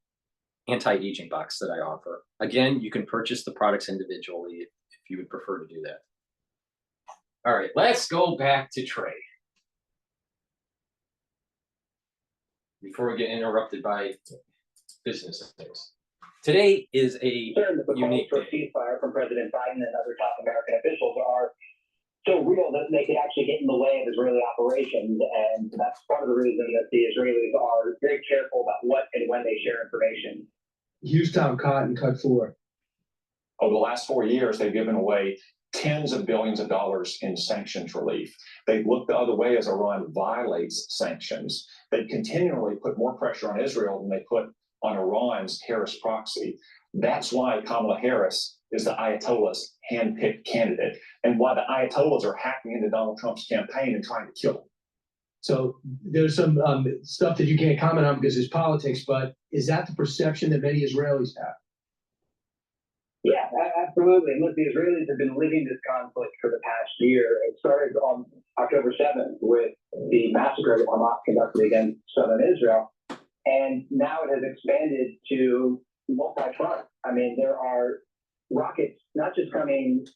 anti-aging box that I offer. Again, you can purchase the products individually if you would prefer to do that. All right, let's go back to Trey. Before we get interrupted by business things. Today is a unique day. Ceasefire from President Biden and other top American officials are so real that they could actually get in the way of Israeli operations. And that's part of the reason that the Israelis are very careful about what and when they share information. Houston Cotton cut 4. Over the last 4 years, they've given away tens of billions of dollars in sanctions relief. They've looked the other way as Iran violates sanctions. They continually put more pressure on Israel than they put on Iran's terrorist proxy. That's why Kamala Harris is the Ayatollah's handpicked candidate, and why the Ayatollahs are hacking into Donald Trump's campaign and trying to kill him. So there's some stuff that you can't comment on because it's politics, but is that the perception that many Israelis have? Yeah, absolutely. And look, the Israelis have been living this conflict for the past year. It started on October 7th with the massacre that Hamas conducted against southern Israel. And now it has expanded to multi-front. I mean, there are rockets not just coming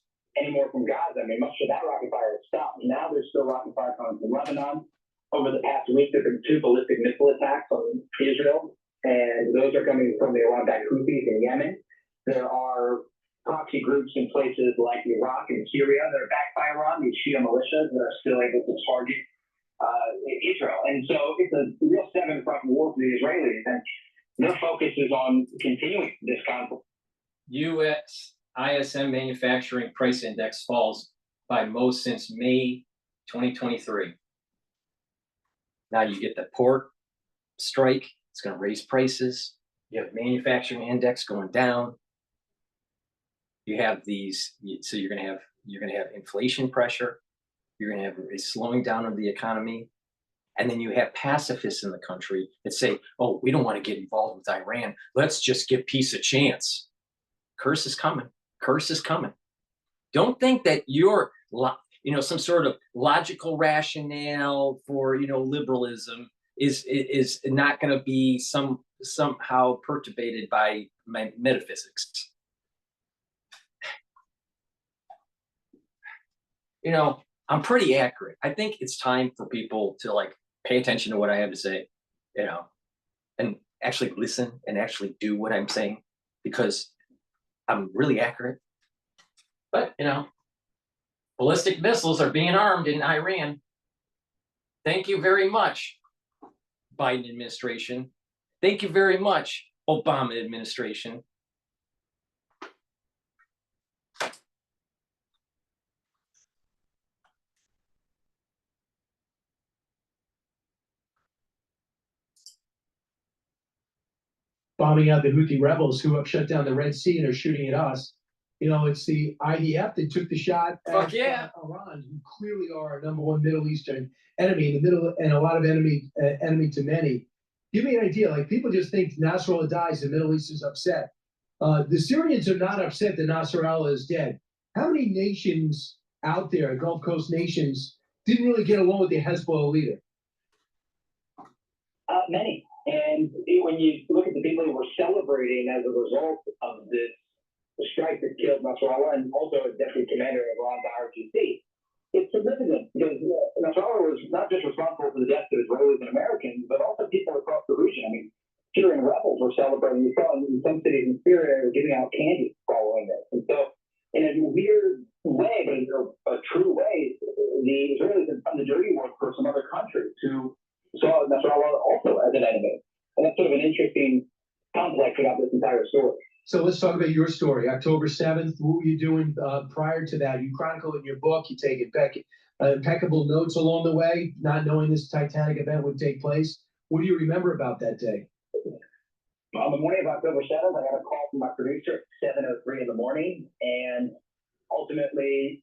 anymore from Gaza. I mean, much of that rocket fire has stopped. Now there's still rocket fire coming from Lebanon. Over the past week, there have been 2 ballistic missile attacks on Israel, and those are coming from the Iran-backed Houthis in Yemen. There are proxy groups in places like Iraq and Syria that are backed by Iran, these Shia militias that are still able to target Israel. And so it's a real 7-front war for the Israelis, and their focus is on continuing this conflict. U.S. ISM manufacturing price index falls by most since May 2023. Now you get the port strike, it's going to raise prices. You have manufacturing index going down. You have these, so you're going to have inflation pressure. You're going to have a slowing down of the economy. And then you have pacifists in the country that say, oh, we don't want to get involved with Iran. Let's just give peace a chance. Curse is coming. Curse is coming. Don't think that you're, some sort of logical rationale for, liberalism is not going to be somehow perturbated by my metaphysics. I'm pretty accurate. I think it's time for people to pay attention to what I have to say, and actually listen and actually do what I'm saying, because I'm really accurate. But, ballistic missiles are being armed in Iran. Thank you very much, Biden administration. Thank you very much, Obama administration. Bombing out the Houthi rebels who have shut down the Red Sea and are shooting at us. It's the IDF that took the shot at Iran, who clearly are our #1 Middle Eastern enemy, and a lot of enemy to many. Give me an idea. People just think Nasrallah dies, the Middle East is upset. The Syrians are not upset that Nasrallah is dead. How many nations out there, Gulf Coast nations, didn't really get along with the Hezbollah leader? Many. And when you look at the people who were celebrating as a result of this strike that killed Nasrallah, and also as deputy commander of Iran's IRGC, it's significant because Nasrallah was not just responsible for the deaths of Israelis and Americans, but also people across the region. I mean, Syrian rebels were celebrating. You saw in some cities in Syria they were giving out candy following this. And so, in a weird way, but in a true way, the Israelis have done the dirty work for some other countries who saw Nasrallah also as an enemy. And that's sort of an interesting complex about this entire story. So let's talk about your story. October 7th, what were you doing prior to that? You chronicle in your book, you take impeccable notes along the way, not knowing this Titanic event would take place. What do you remember about that day? On the morning of October 7th, I got a call from my producer at 7:03 in the morning, and ultimately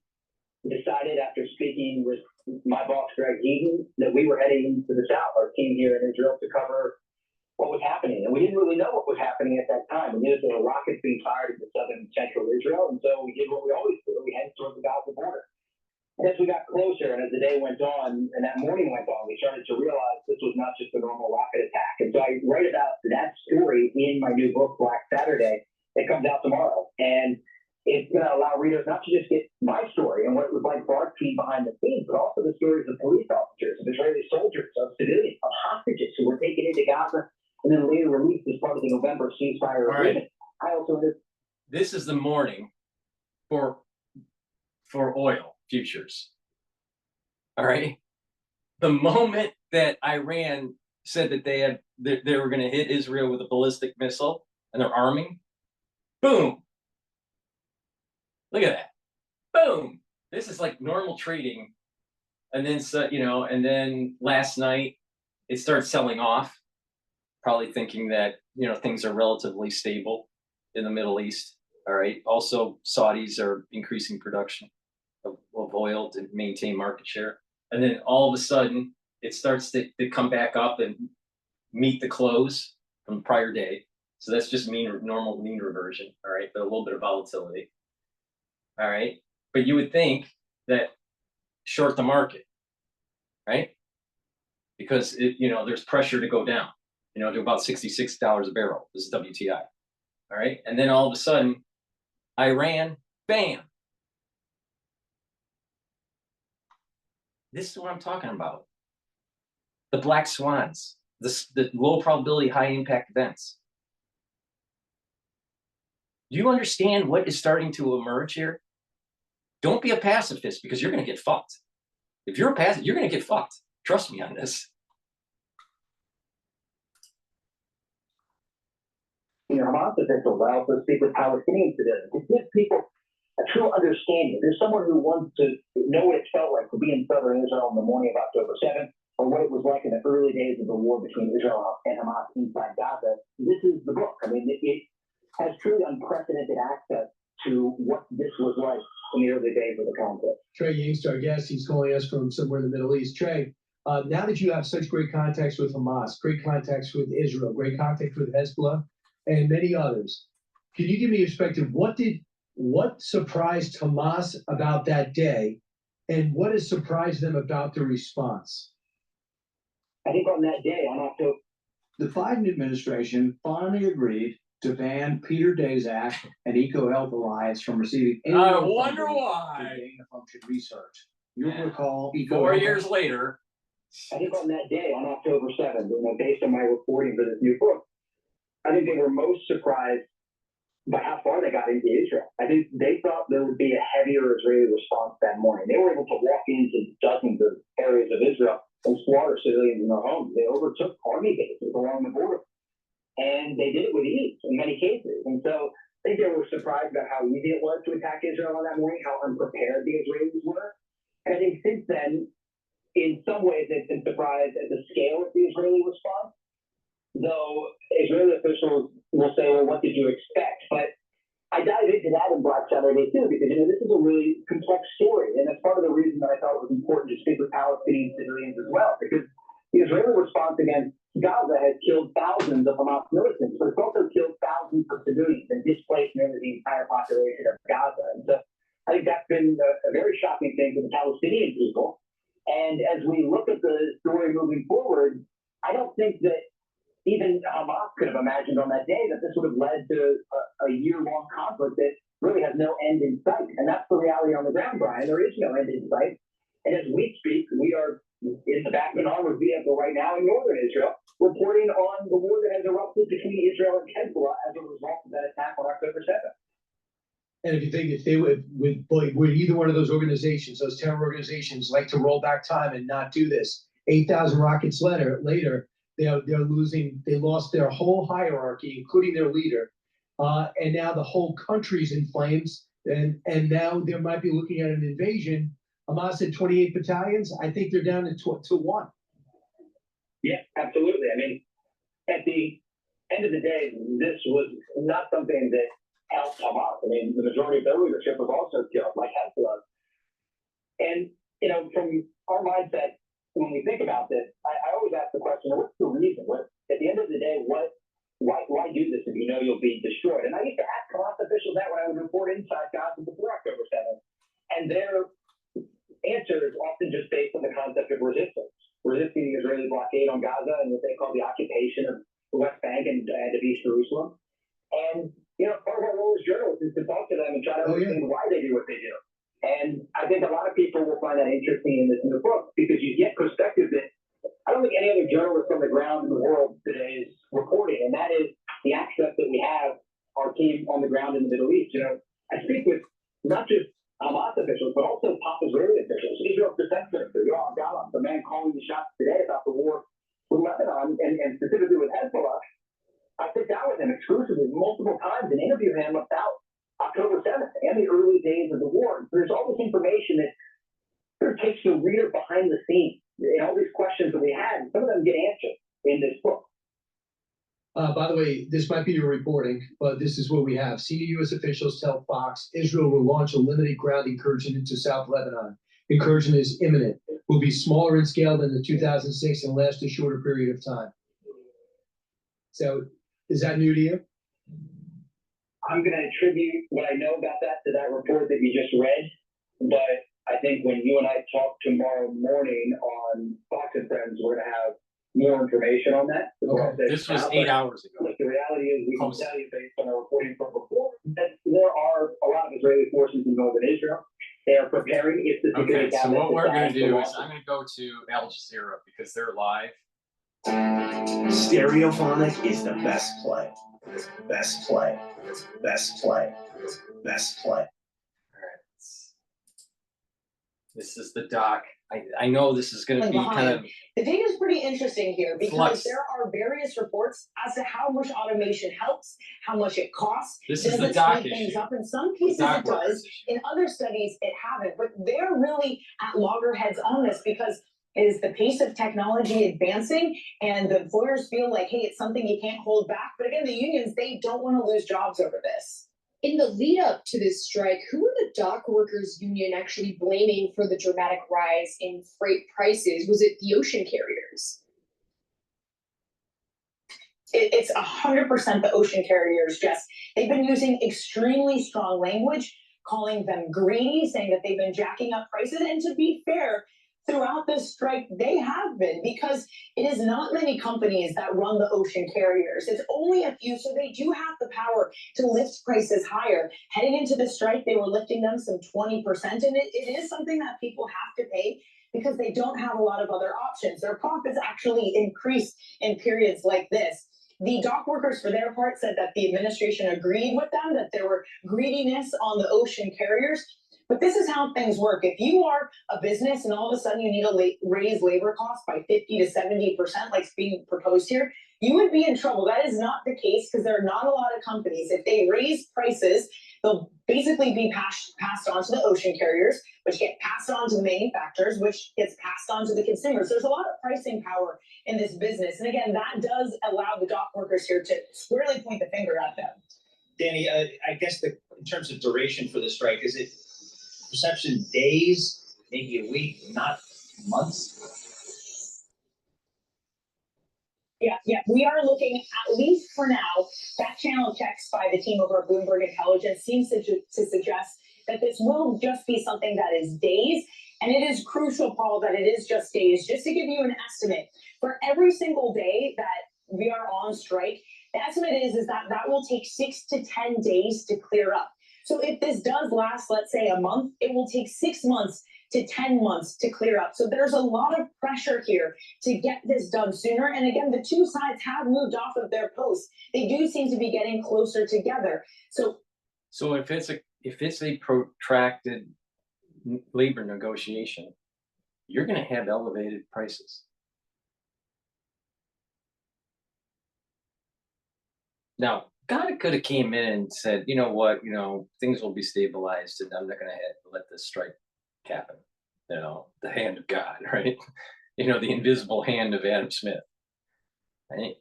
decided after speaking with my boss, Greg Eaton, that we were heading to the south, our team here in Israel, to cover what was happening. And we didn't really know what was happening at that time. We knew that there were rockets being fired into southern central Israel, and so we did what we always do. We headed towards the Gaza border. And as we got closer, and as the day went on, and that morning went on, we started to realize this was not just a normal rocket attack. And so I write about that story in my new book, Black Saturday, that comes out tomorrow. And it's going to allow readers not to just get my story and what it was like for our team behind the scenes, but also the stories of police officers, of Israeli soldiers, of civilians, of hostages who were taken into Gaza and then later released as part of the November ceasefire agreement. I also this is the morning for oil futures. All right. The moment that Iran said that they were going to hit Israel with a ballistic missile and they're arming, boom. Look at that. Boom. This is like normal trading. And then, and then last night it started selling off, probably thinking that, things are relatively stable in the Middle East. All right. Also, Saudis are increasing production of oil to maintain market share. And then all of a sudden it starts to come back up and meet the close from the prior day. So that's just normal mean reversion. All right. But a little bit of volatility. All right. But you would think that short the market, right? Because there's pressure to go down, to about $66 a barrel. This is WTI. All right. And then all of a sudden, Iran, bam, This is what I'm talking about. The black swans, the low probability, high impact events. Do you understand what is starting to emerge here? Don't be a pacifist because you're going to get fucked. If you're a pacifist, you're going to get fucked. Trust me on this. Hamas officials, I also speak with Palestinians today to give people a true understanding. There's someone who wants to know what it felt like to be in southern Israel on the morning of October 7th, or what it was like in the early days of the war between Israel and Hamas inside Gaza. This is the book. I mean, it has truly unprecedented access to what this was like in the early days of the conflict. Trey Yingster, our guest, he's calling us from somewhere in the Middle East. Trey, now that you have such great contacts with Hamas, great contacts with Israel, great contacts with Hezbollah, and many others, can you give me your perspective? What surprised Hamas about that day, and what has surprised them about the response? I think on that day, on October, the Biden administration finally agreed to ban Peter Daszak and EcoHealth Alliance from receiving any I more wonder funding why. for gain-of-function research. You'll Yeah. recall 4 years later. I think on that day, on October 7th, based on my reporting for this new book, I think they were most surprised by how far they got into Israel. I think they thought there would be a heavier Israeli response that morning. They were able to walk into dozens of areas of Israel and slaughter civilians in their homes. They overtook army bases along the border. And they did it with ease in many cases. And so I think they were surprised about how easy it was to attack Israel on that morning, how unprepared the Israelis were. And I think since then, in some ways, they've been surprised at the scale of the Israeli response. Though Israeli officials will say, well, what did you expect? But I dive into that in Black Saturday too, because this is a really complex story. And that's part of the reason that I thought it was important to speak with Palestinian civilians as well, because the Israeli response against Gaza has killed thousands of Hamas militants, but it's also killed thousands of civilians and displaced nearly the entire population of Gaza. And so I think that's been a very shocking thing for the Palestinian people. And as we look at the story moving forward, I don't think that even Hamas could have imagined on that day that this would have led to a year-long conflict that really has no end in sight. And that's the reality on the ground, Brian. There is no end in sight. And as we speak, we are in the Backman armored vehicle right now in northern Israel, reporting on the war that has erupted between Israel and Hezbollah as a result of that attack on October 7th. And if you think if they would either one of those organizations, those terror organizations, like to roll back time and not do this, 8,000 rockets later, they lost their whole hierarchy, including their leader, and now the whole country's in flames, and now they might be looking at an invasion. Hamas had 28 battalions. I think they're down to 1. Yeah, absolutely. I mean, at the end of the day, this was not something that helped Hamas. I mean, the majority of their leadership was also killed, like Hezbollah. And, from our mindset, when we think about this, I always ask the question, what's the reason? At the end of the day, why do this if you know you'll be destroyed? And I used to ask Hamas officials that when I would report inside Gaza before October 7th. And their answer is often just based on the concept of resistance, resisting the Israeli blockade on Gaza and what they call the occupation of the West Bank and of East Jerusalem. And, part of our role as journalists is to talk to them and try to understand why they do what they do. And I think a lot of people will find that interesting in the book, because you get perspective that I don't think any other journalist on the ground in the world today is reporting, and that is the access that we have, our team on the ground in the Middle East. I speak with not just Hamas officials, but also top Israeli officials. Israel's defense minister, Yoav Gallant, the man calling the shots today about the war with Lebanon and specifically with Hezbollah. I sit down with him exclusively multiple times and interview him about October 7th and the early days of the war. There's all this information that sort of takes the reader behind the scenes and all these questions that we had. Some of them get answered in this book. By the way, this might be your reporting, but this is what we have. Senior U.S. officials tell Fox Israel will launch a limited ground incursion into South Lebanon. Incursion is imminent. Will be smaller in scale than the 2006 and last a shorter period of time. So, is that new to you? I'm going to attribute what I know about that to that report that you just read. But I think when you and I talk tomorrow morning on Fox and Friends, we're going to have more information on that. Okay. This was 8 hours ago. Look, the reality is we can tell you based on our reporting from before that there are a lot of Israeli forces in northern Israel. They are preparing if the security Okay, so cabinet what we're gonna decides to do launch is I'm gonna go to Al Jazeera because they're live. Stereophonic is the best play. Best play. Best play. Best play. All right. This is the doc. I know this is gonna be kind of. The data is pretty interesting here because Flux. there are various reports as to how much automation helps, how much it costs. This Does is the it doc speed things issue. up? In some cases doc it does. workers issue. In other studies it haven't. But they're really at loggerheads on this because is the pace of technology advancing and the employers feel like, hey, it's something you can't hold back. But again, the unions, they don't want to lose jobs over this. In the lead up to this strike, who are the dock workers union actually blaming for the dramatic rise in freight prices? Was it the ocean carriers? It's 100% the ocean carriers, Jess. They've been using extremely strong language, calling them greedy, saying that they've been jacking up prices. And to be fair, throughout this strike, they have been, because it is not many companies that run the ocean carriers. It's only a few, so they do have the power to lift prices higher. Heading into the strike, they were lifting them some 20%, and it is something that people have to pay because they don't have a lot of other options. Their profits actually increase in periods like this. The dock workers, for their part, said that the administration agreed with them, that there were greediness on the ocean carriers. But this is how things work. If you are a business and all of a sudden you need to raise labor costs by 50 to 70%, like being proposed here, you would be in trouble. That is not the case because there are not a lot of companies. If they raise prices, they'll basically be passed on to the ocean carriers, which get passed on to the manufacturers, which gets passed on to the consumers. There's a lot of pricing power in this business. And again, that does allow the dock workers here to squarely point the finger at them. Danny, I guess in terms of duration for the strike, is it perception days, maybe a week, not months? Yeah, we are looking, at least for now, that channel checks by the team over at Bloomberg Intelligence seems to suggest that this will just be something that is days. And it is crucial, Paul, that it is just days. Just to give you an estimate, for every single day that we are on strike, the estimate is that will take 6 to 10 days to clear up. So if this does last, let's say, a month, it will take 6 months to 10 months to clear up. So there's a lot of pressure here to get this done sooner. And again, the two sides have moved off of their posts. They do seem to be getting closer together. So if it's a protracted labor negotiation, you're going to have elevated prices. Now, God could have came in and said, you know what, things will be stabilized and I'm not going to let this strike happen. The hand of God, right? The invisible hand of Adam Smith. Right?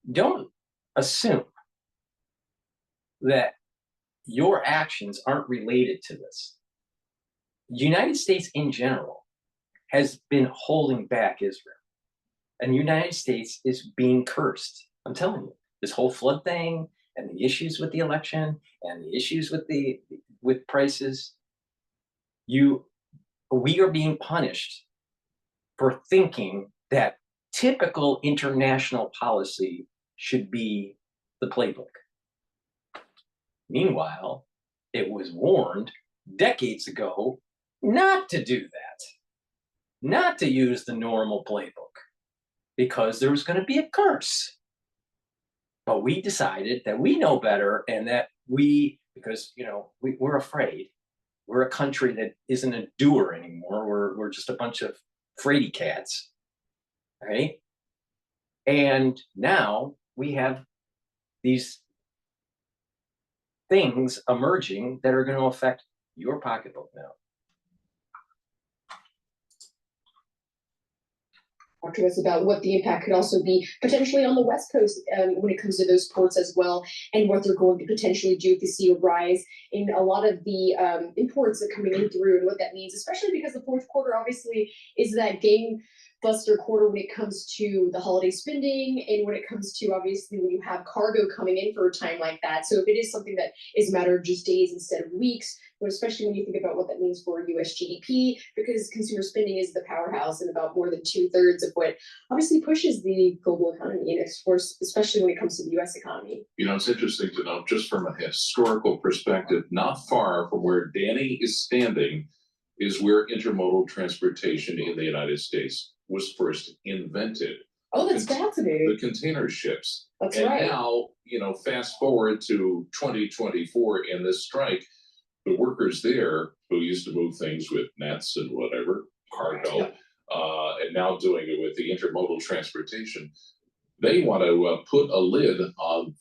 Don't assume that your actions aren't related to this. The United States in general has been holding back Israel. And the United States is being cursed. I'm telling you, this whole flood thing, and the issues with the election and the issues with prices, we are being punished for thinking that typical international policy should be the playbook. Meanwhile, it was warned decades ago not to do that, not to use the normal playbook, because there was going to be a curse. But we decided that we know better, and that because we're afraid. We're a country that isn't a doer anymore. We're just a bunch of fraidy cats, right? And now we have these things emerging that are going to affect your pocketbook now. Talk to us about what the impact could also be potentially on the West Coast when it comes to those ports as well, and what they're going to potentially do if they see a rise in a lot of the imports that are coming in through, and what that means, especially because the fourth quarter obviously is that buster quarter when it comes to the holiday spending, and when it comes to obviously when you have cargo coming in for a time like that. So if it is something that is a matter of just days instead of weeks, but especially when you think about what that means for US GDP, because consumer spending is the powerhouse and about more than 2/3 of what obviously pushes the global economy and exports, especially when it comes to the US economy. It's interesting to note, just from a historical perspective, not far from where Danny is standing, is where intermodal transportation in the United States was first invented. Oh, that's fascinating. The container ships. That's and right. Now, fast forward to 2024 in this strike, the workers there who used to move things with nets and whatever, cargo, and now doing it with the intermodal transportation, they want to put a lid on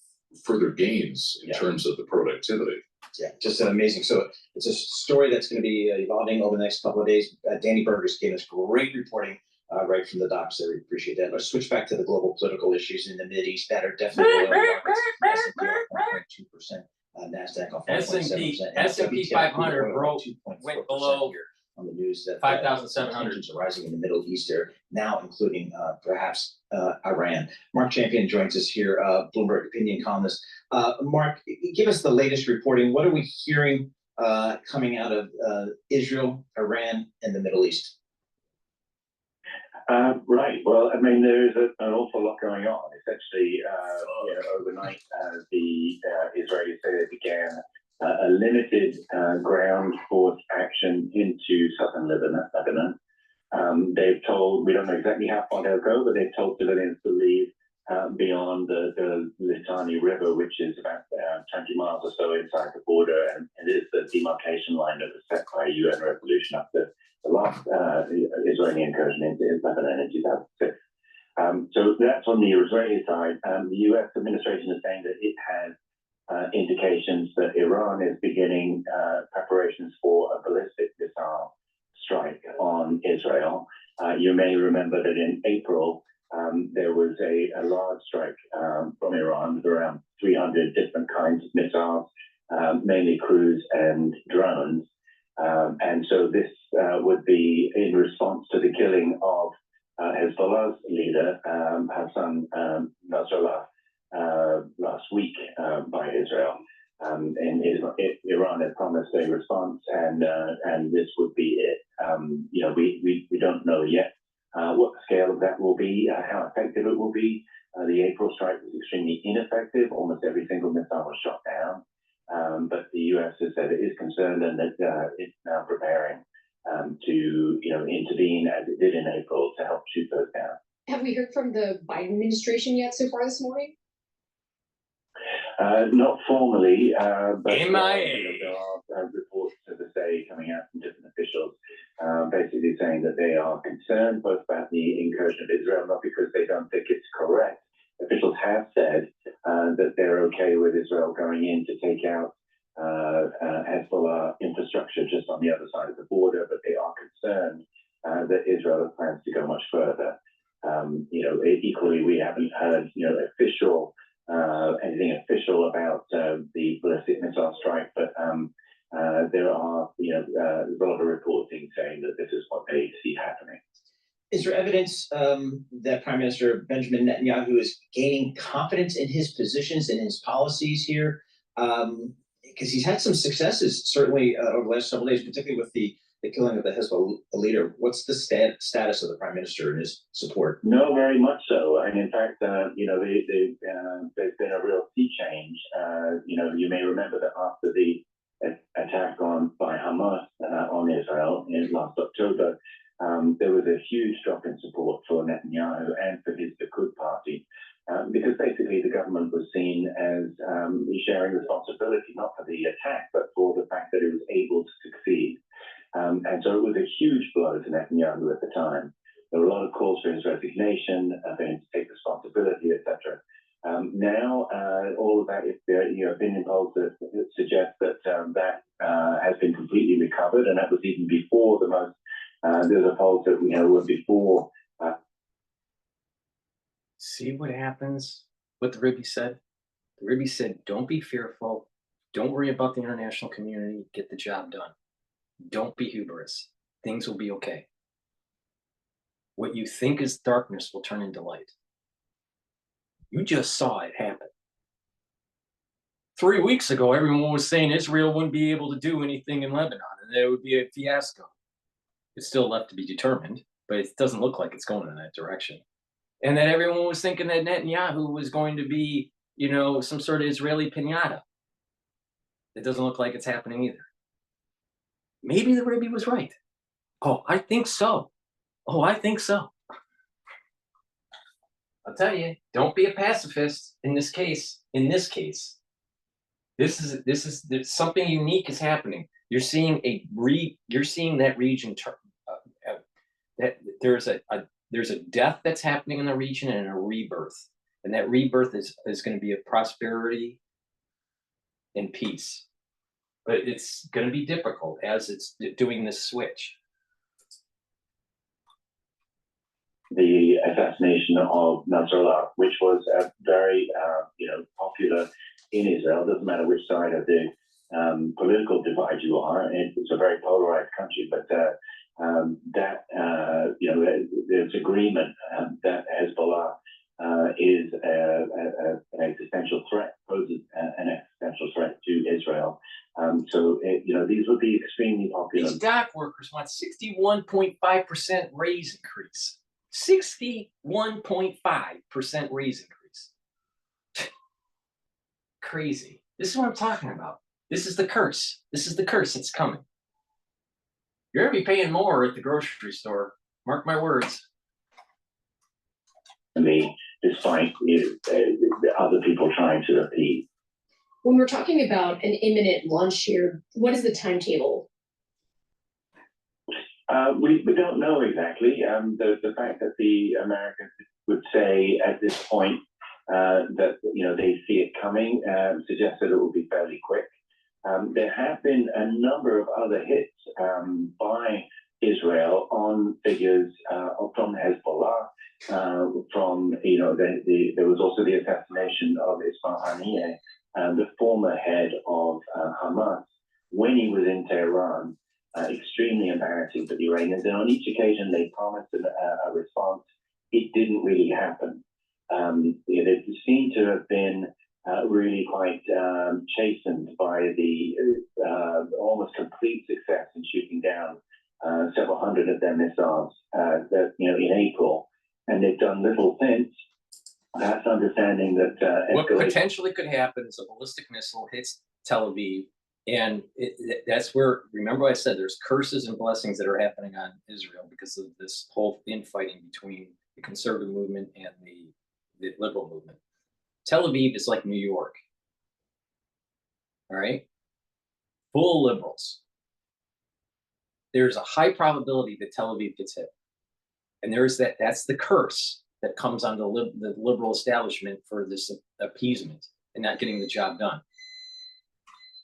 further gains in terms of the productivity. Yeah, just amazing. So it's a story that's going to be evolving over the next couple of days. Danny Burgers gave us great reporting right from the docks there. We appreciate that. Let's switch back to the global political issues in the Mideast that are definitely below markets. S&P 1.2%, NASDAQ off 1.7%. S&P 500 went below here on the news that 5,700 tensions are rising in the Middle East there now, including perhaps Iran. Mark Champion joins us here, Bloomberg opinion columnist. Mark, give us the latest reporting. What are we hearing coming out of Israel, Iran, and the Middle East? Right. Well, I mean, there is an awful lot going on. Essentially, overnight, the Israelis say they began a limited ground force action into southern Lebanon. They've told, we don't know exactly how far they'll go, but they've told civilians to leave beyond the Litani River, which is about 20 miles or so inside the border, and it is the demarcation line that was set by a UN resolution after the last Israeli incursion into Lebanon in 2006. So that's on the Israeli side. The US administration is saying that it has indications that Iran is beginning preparations for a ballistic missile strike on Israel. You may remember that in April, there was a large strike from Iran with around 300 different kinds of missiles, mainly cruise and drones. And so this would be in response to the killing of Hezbollah's leader, Hassan Nasrallah, last week by Israel. And Iran had promised a response, and this would be it. We don't know yet what the scale of that will be, how effective it will be. The April strike was extremely ineffective. Almost every single missile was shot down. But the U.S. has said it is concerned and that it's now preparing to intervene as it did in April to help shoot those down. Have we heard from the Biden administration yet so far this morning? Not formally, but MIA. there are reports, as I say, coming out from different officials, basically saying that they are concerned both about the incursion of Israel, not because they don't think it's correct. Officials have said that they're okay with Israel going in to take out Hezbollah infrastructure just on the other side of the border, but they are concerned that Israel has plans to go much further. Equally, we haven't heard anything official about the ballistic missile strike, but there are a lot of reporting saying that this is what they see happening. Is there evidence that Prime Minister Benjamin Netanyahu is gaining confidence in his positions and his policies here? Because he's had some successes, certainly, over the last several days, particularly with the killing of the Hezbollah leader. What's the status of the Prime Minister and his support? No, very much so. And in fact, there's been a real sea change. You may remember that after the attack by Hamas on Israel in last October, there was a huge drop in support for Netanyahu and for his Likud party, because basically the government was seen as sharing responsibility not for the attack, but for the fact that it was able to succeed. And so it was a huge blow to Netanyahu at the time. There were a lot of calls for his resignation, for him to take responsibility, etc. Now, all of that, opinion polls that suggest that that has been completely recovered, and that was even before the most. There's a poll that were before. See what happens? What the Ribby said? The Ribby said, "Don't be fearful. Don't worry about the international community. Get the job done. Don't be hubris. Things will be okay. What you think is darkness will turn into light." You just saw it happen. 3 weeks ago, everyone was saying Israel wouldn't be able to do anything in Lebanon and that it would be a fiasco. It's still left to be determined, but it doesn't look like it's going in that direction. And that everyone was thinking that Netanyahu was going to be, some sort of Israeli pinata. It doesn't look like it's happening either. Maybe the Ribby was right. Oh, I think so. Oh, I think so. I'll tell you, don't be a pacifist in this case. In this case, this is something unique is happening. You're seeing you're seeing that region that there's a death that's happening in the region and a rebirth, and that rebirth is going to be a prosperity and peace. But it's going to be difficult as it's doing this switch. The assassination of Nasrallah, which was very, popular in Israel. Doesn't matter which side of the political divide you are. It's a very polarized country, but there's agreement that Hezbollah is an existential threat, poses an existential threat to Israel. These would be extremely popular. These dock workers want 61.5% raise increase. 61.5% raise increase. Crazy. This is what I'm talking about. This is the curse. This is the curse that's coming. You're going to be paying more at the grocery store. Mark my words. Despite other people trying to appease. When we're talking about an imminent launch here, what is the timetable? We don't know exactly. The fact that the Americans would say at this point that they see it coming suggests that it will be fairly quick. There have been a number of other hits by Israel on figures from Hezbollah. There was also the assassination of Ismail Haniyeh, the former head of Hamas, when he was in Tehran. Extremely embarrassing for the Iranians, and on each occasion they promised a response. It didn't really happen. They seem to have been really quite chastened by the almost complete success in shooting down several hundred of their missiles in April, and they've done little since. That's understanding that what potentially could happen is a ballistic missile hits Tel Aviv. And that's where, remember I said there's curses and blessings that are happening on Israel because of this whole infighting between the conservative movement and the liberal movement. Tel Aviv is like New York. All right? Full liberals. There's a high probability that Tel Aviv gets hit. And that's the curse that comes on the liberal establishment for this appeasement and not getting the job done.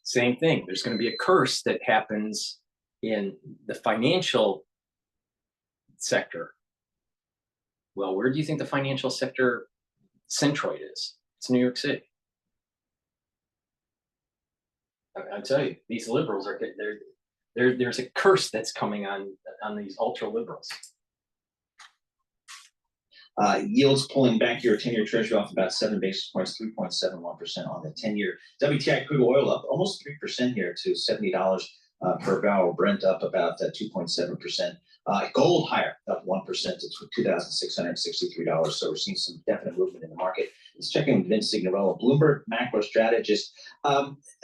Same thing. There's going to be a curse that happens in the financial sector. Well, where do you think the financial sector centroid is? It's New York City. I tell you, these liberals are there's a curse that's coming on these ultra liberals. Yields pulling back your 10-year treasury off about 7 basis points, 3.71% on the 10-year. WTI crude oil up almost 3% here to $70 per barrel. Brent up about 2.7%. Gold higher, up 1% to $2,663. So we're seeing some definite movement in the market. Let's check in with Vince Signorello, Bloomberg macro strategist.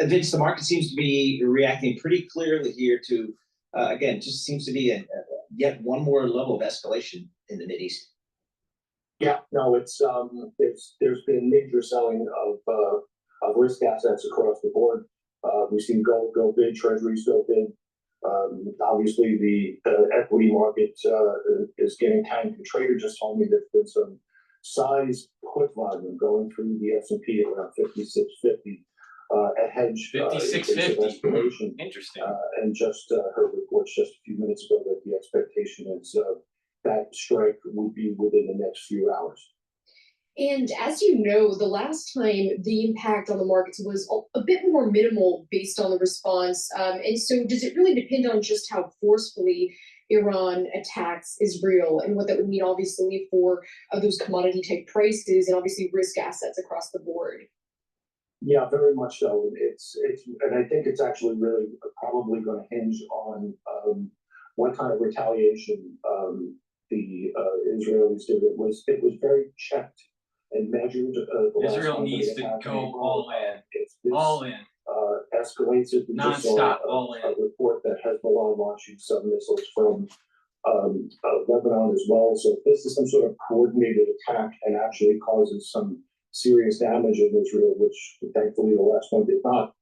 Vince, the market seems to be reacting pretty clearly here to, again, just seems to be yet one more level of escalation in the Mideast. Yeah, no, there's been major selling of risk assets across the board. We've seen gold go big, treasuries go big. Obviously, the equity market is getting tight. The trader just told me there's been some size put volume going through the S&P at around 5650. A hedge 5650. Interesting. And just heard reports just a few minutes ago that the expectation is that strike will be within the next few hours. And as you know, the last time the impact on the markets was a bit more minimal based on the response. And so does it really depend on just how forcefully Iran attacks Israel and what that would mean, obviously, for those commodity type prices and obviously risk assets across the board? Yeah, very much so. And I think it's actually really probably going to hinge on what kind of retaliation the Israelis did. It was very checked and measured. Israel needs to go all in. All in. escalates it. We just saw Non-stop, all in. a report that Hezbollah launching some missiles from Lebanon as well. So if this is some sort of coordinated attack and actually causes some serious damage in Israel, which thankfully the last one did not,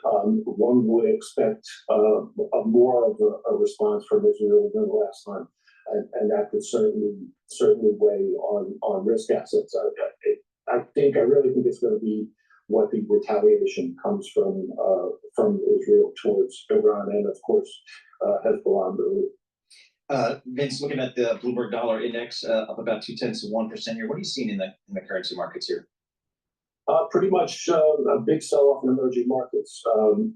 one would expect more of a response from Israel than the last time, and that could certainly weigh on risk assets. I really think it's going to be what the retaliation comes from Israel towards Iran and of course Hezbollah. Vince, looking at the Bloomberg Dollar Index, up about 0.2% here. What are you seeing in the currency markets here? Pretty much a big sell-off in emerging markets.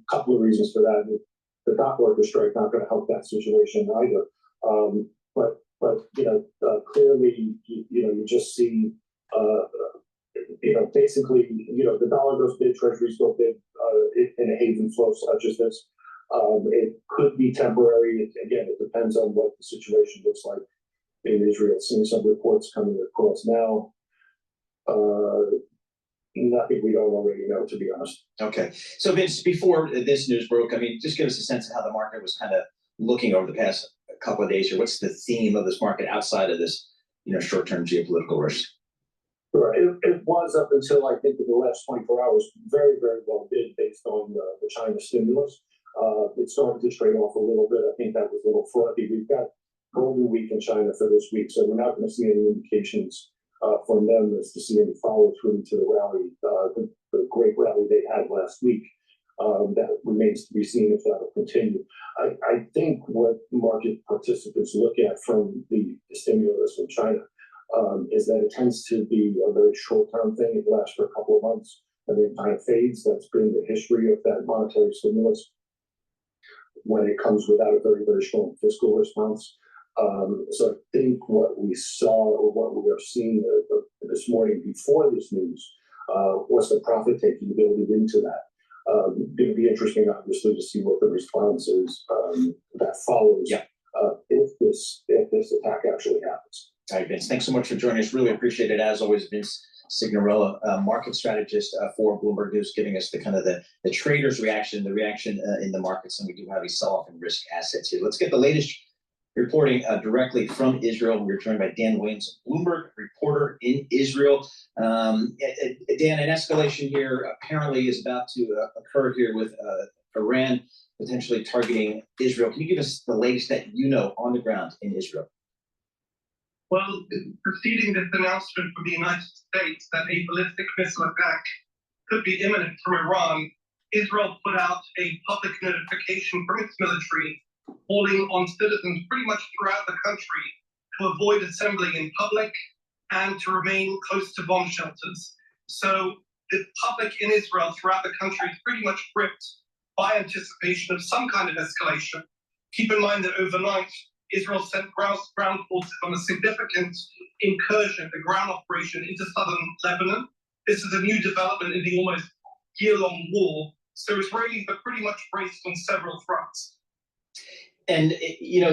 Couple of reasons for that. The dock worker strike not going to help that situation either. But clearly, you just see, basically, the dollar goes bid, treasuries go bid in a haven flow such as this. It could be temporary. Again, it depends on what the situation looks like in Israel. Seeing some reports coming across now. Nothing we don't already know, to be honest. Okay. So Vince, before this news broke, I mean, just give us a sense of how the market was kind of looking over the past couple of days here. What's the theme of this market outside of this, short-term geopolitical risk? Sure. It was up until I think in the last 24 hours, very, very well bid based on the China stimulus. It started to trade off a little bit. I think that was a little frothy. We've got Golden Week in China for this week, so we're not going to see any indications from them as to see any follow through to the rally, the great rally they had last week. That remains to be seen if that'll continue. I think what market participants look at from the stimulus in China is that it tends to be a very short-term thing. It lasts for a couple of months and then kind of fades. That's been the history of that monetary stimulus when it comes without a very, very strong fiscal response. So I think what we saw or what we are seeing this morning before this news was the profit taking building into that. Going to be interesting, obviously, to see what the response is that follows if this attack actually happens. All right, Vince, thanks so much for joining us. Really appreciate it. As always, Vince Signorella, market strategist for Bloomberg News, giving us the kind of the traders' reaction, the reaction in the markets, and we do have a sell-off in risk assets here. Let's get the latest reporting directly from Israel. We're joined by Dan Williams, Bloomberg reporter in Israel. Dan, an escalation here apparently is about to occur here with Iran potentially targeting Israel. Can you give us the latest that you know on the ground in Israel? Well, preceding this announcement from the United States that a ballistic missile attack could be imminent from Iran, Israel put out a public notification from its military calling on citizens pretty much throughout the country to avoid assembling in public and to remain close to bomb shelters. So the public in Israel throughout the country is pretty much gripped by anticipation of some kind of escalation. Keep in mind that overnight, Israel sent ground forces on a significant incursion, a ground operation into southern Lebanon. This is a new development in the almost year-long war. So Israelis are pretty much braced on several fronts. And,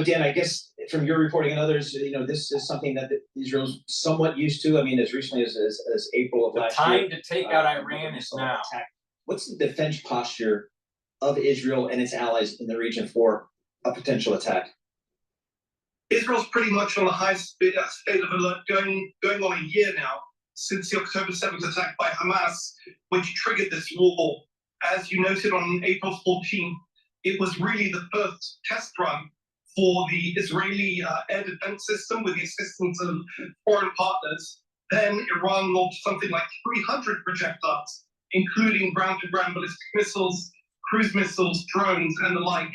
Dan, I guess from your reporting and others, this is something that Israel's somewhat used to. I mean, as recently as April of last year. The time to take out Iran is now. What's the defense posture of Israel and its allies in the region for a potential attack? Israel's pretty much on the highest state of alert going on a year now since the October 7th attack by Hamas, which triggered this war. As you noted on April 14th, it was really the first test run for the Israeli air defense system with the assistance of foreign partners. Then Iran launched something like 300 projectiles, including ground-to-ground ballistic missiles, cruise missiles, drones, and the like.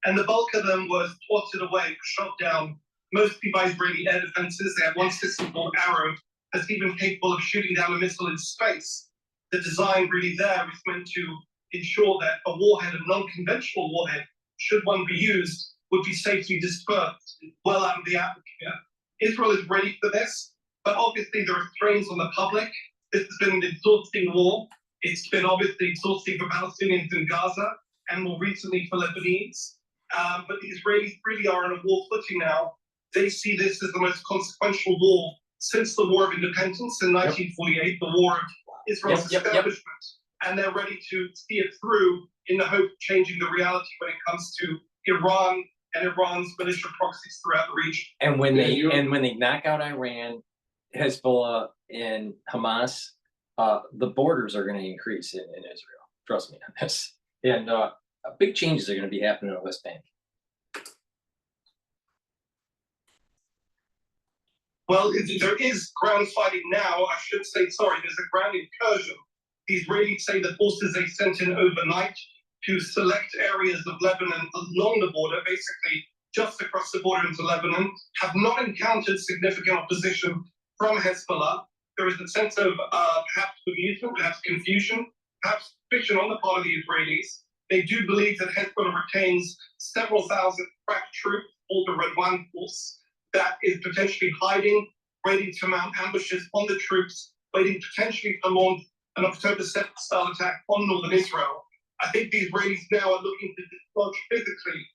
And the bulk of them were swatted away, shot down, mostly by Israeli air defenses. They had one system called Arrow that's even capable of shooting down a missile in space. The design really there is meant to ensure that a warhead, a non-conventional warhead, should one be used, would be safely dispersed well out of the atmosphere. Israel is ready for this, but obviously there are strains on the public. This has been an exhausting war. It's been obviously exhausting for Palestinians in Gaza and more recently for Lebanese. But the Israelis really are on a war footing now. They see this as the most consequential war since the War of Independence in 1948, the war of Israel's establishment and they're ready to see it through in the hope of changing the reality when it comes to Iran and Iran's militia proxies throughout the region. And when they knock out Iran, Hezbollah, and Hamas, the borders are going to increase in Israel. Trust me on this. And big changes are going to be happening in the West Bank. Well, there is ground fighting now. I should say, sorry, there's a ground incursion. The Israelis say the forces they sent in overnight to select areas of Lebanon along the border, basically just across the border into Lebanon, have not encountered significant opposition from Hezbollah. There is a sense of perhaps bemusement, perhaps confusion, perhaps suspicion on the part of the Israelis. They do believe that Hezbollah retains several thousand crack troops, called the Red One Force, that is potentially hiding, ready to mount ambushes on the troops, waiting potentially to launch an October 7th style attack on northern Israel. I think the Israelis now are looking to dislodge physically